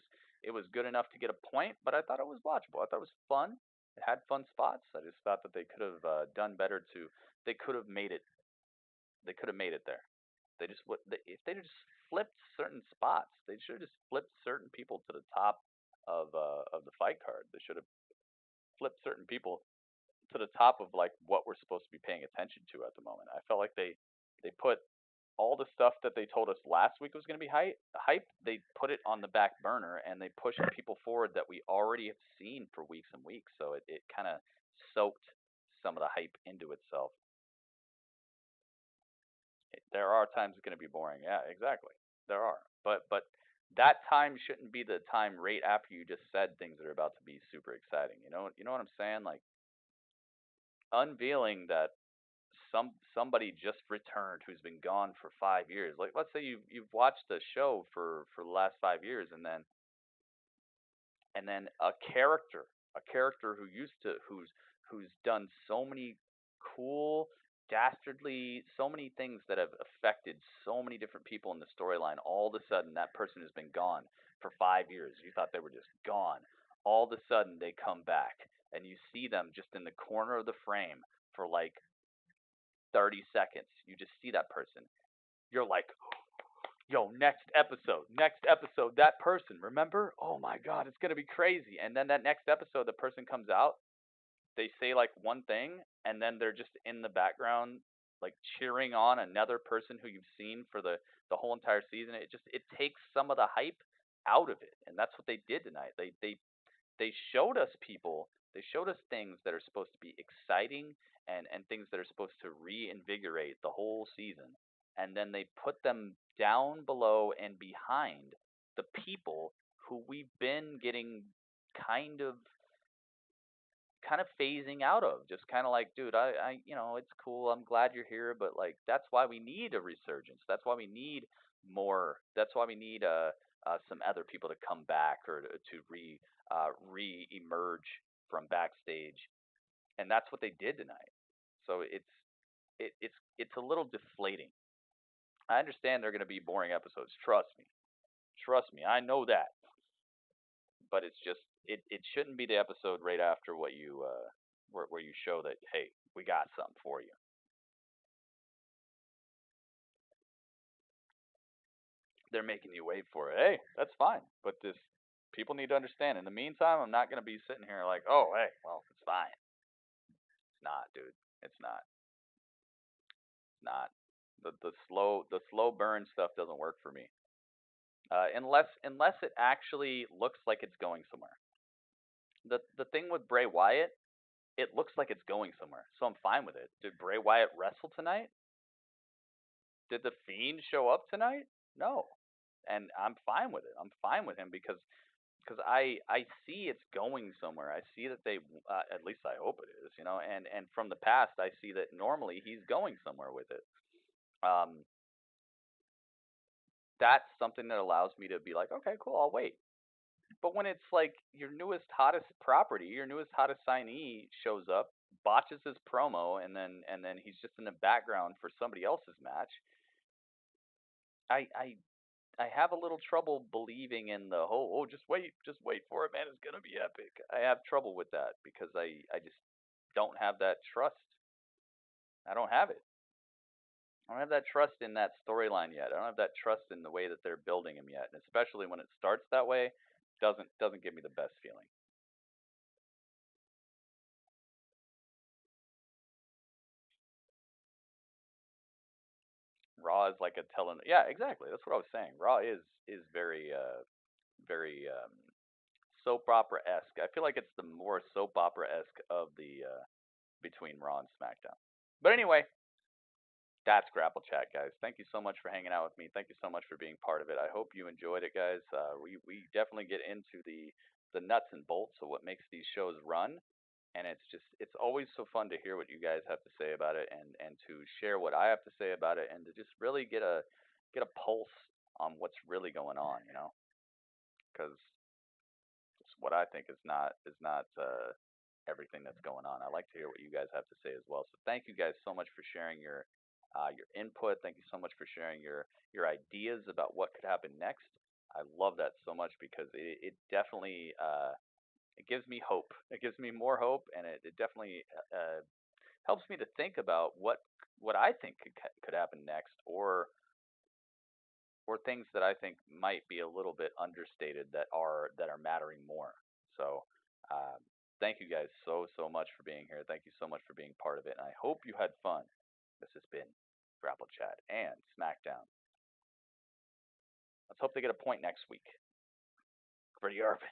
good enough to get a point, but I thought it was watchable. I thought it was fun. It had fun spots. I just thought that they could have done better to. They could have made it. They could have made it there. They just if they just flipped certain spots, they should have just flipped certain people to the top of the fight card. They should have flipped certain people to the top of like what we're supposed to be paying attention to at the moment. I felt like they put all the stuff that they told us last week was going to be hype, they put it on the back burner and they pushed people forward that we already have seen for weeks and weeks. So it kind of soaked some of the hype into itself. There are times it's going to be boring. Yeah, exactly. There are. But that time shouldn't be the time right after you just said things that are about to be super exciting. You know what I'm saying? Like unveiling that somebody just returned who's been gone for 5 years. Like let's say you've watched the show for the last 5 years and then a character who's done so many cool dastardly so many things that have affected so many different people in the storyline, all of a sudden that person has been gone for 5 years. You thought they were just gone. All of a sudden they come back and you see them just in the corner of the frame for like 30 seconds. You just see that person. You're like, yo, next episode, that person, remember? Oh my God, it's going to be crazy. And then that next episode, the person comes out, they say like one thing, and then they're just in the background, like cheering on another person who you've seen for the whole entire season. It takes some of the hype out of it. And that's what they did tonight. They showed us people, they showed us things that are supposed to be exciting and things that are supposed to reinvigorate the whole season. And then they put them down below and behind the people who we've been getting kind of phasing out of. Just kind of like, dude, I it's cool. I'm glad you're here, but like that's why we need a resurgence. That's why we need more. That's why we need some other people to come back or to re-emerge from backstage. And that's what they did tonight. So it's a little deflating. I understand they're going to be boring episodes. Trust me. I know that. but it's just it shouldn't be the episode right after what you where you show that, hey, we got something for you. They're making you wait for it. Hey, that's fine, but this people need to understand. In the meantime, I'm not gonna be sitting here like, oh, hey, well, it's fine. It's not, dude. It's not. It's not. The slow burn stuff doesn't work for me. Unless it actually looks like it's going somewhere. The thing with Bray Wyatt, it looks like it's going somewhere, so I'm fine with it. Did Bray Wyatt wrestle tonight? Did the Fiend show up tonight? No, and I'm fine with it. I'm fine with him because I see it's going somewhere. I see that they at least I hope it is, and from the past I see that normally he's going somewhere with it. That's something that allows me to be like, okay, cool, I'll wait. But when it's like your newest, hottest property, your newest, hottest signee shows up, botches his promo, and then he's just in the background for somebody else's match, I have a little trouble believing in the whole, just wait for it, man, it's gonna be epic. I have trouble with that because I just don't have that trust. I don't have it. I don't have that trust in that storyline yet. I don't have that trust in the way that they're building him yet, and especially when it starts that way, doesn't give me the best feeling. Raw is like a yeah, exactly. That's what I was saying. Raw is very very soap opera esque. I feel like it's the more soap opera esque of the between Raw and SmackDown. But anyway, that's Grapple Chat, guys. Thank you so much for hanging out with me. Thank you so much for being part of it. I hope you enjoyed it, guys. We definitely get into the nuts and bolts of what makes these shows run, and it's always so fun to hear what you guys have to say about it, and to share what I have to say about it, and to just really get a pulse on what's really going on, because what I think is not everything that's going on. I like to hear what you guys have to say as well. So thank you guys so much for sharing your input. Thank you so much for sharing your ideas about what could happen next. I love that so much because it definitely it gives me hope. It gives me more hope, and it definitely helps me to think about what I think could happen next, or things that I think might be a little bit understated that are mattering more. So thank you guys so much for being here. Thank you so much for being part of it, and I hope you had fun. This has been Grapple Chat and SmackDown. Let's hope they get a point next week for the Urban.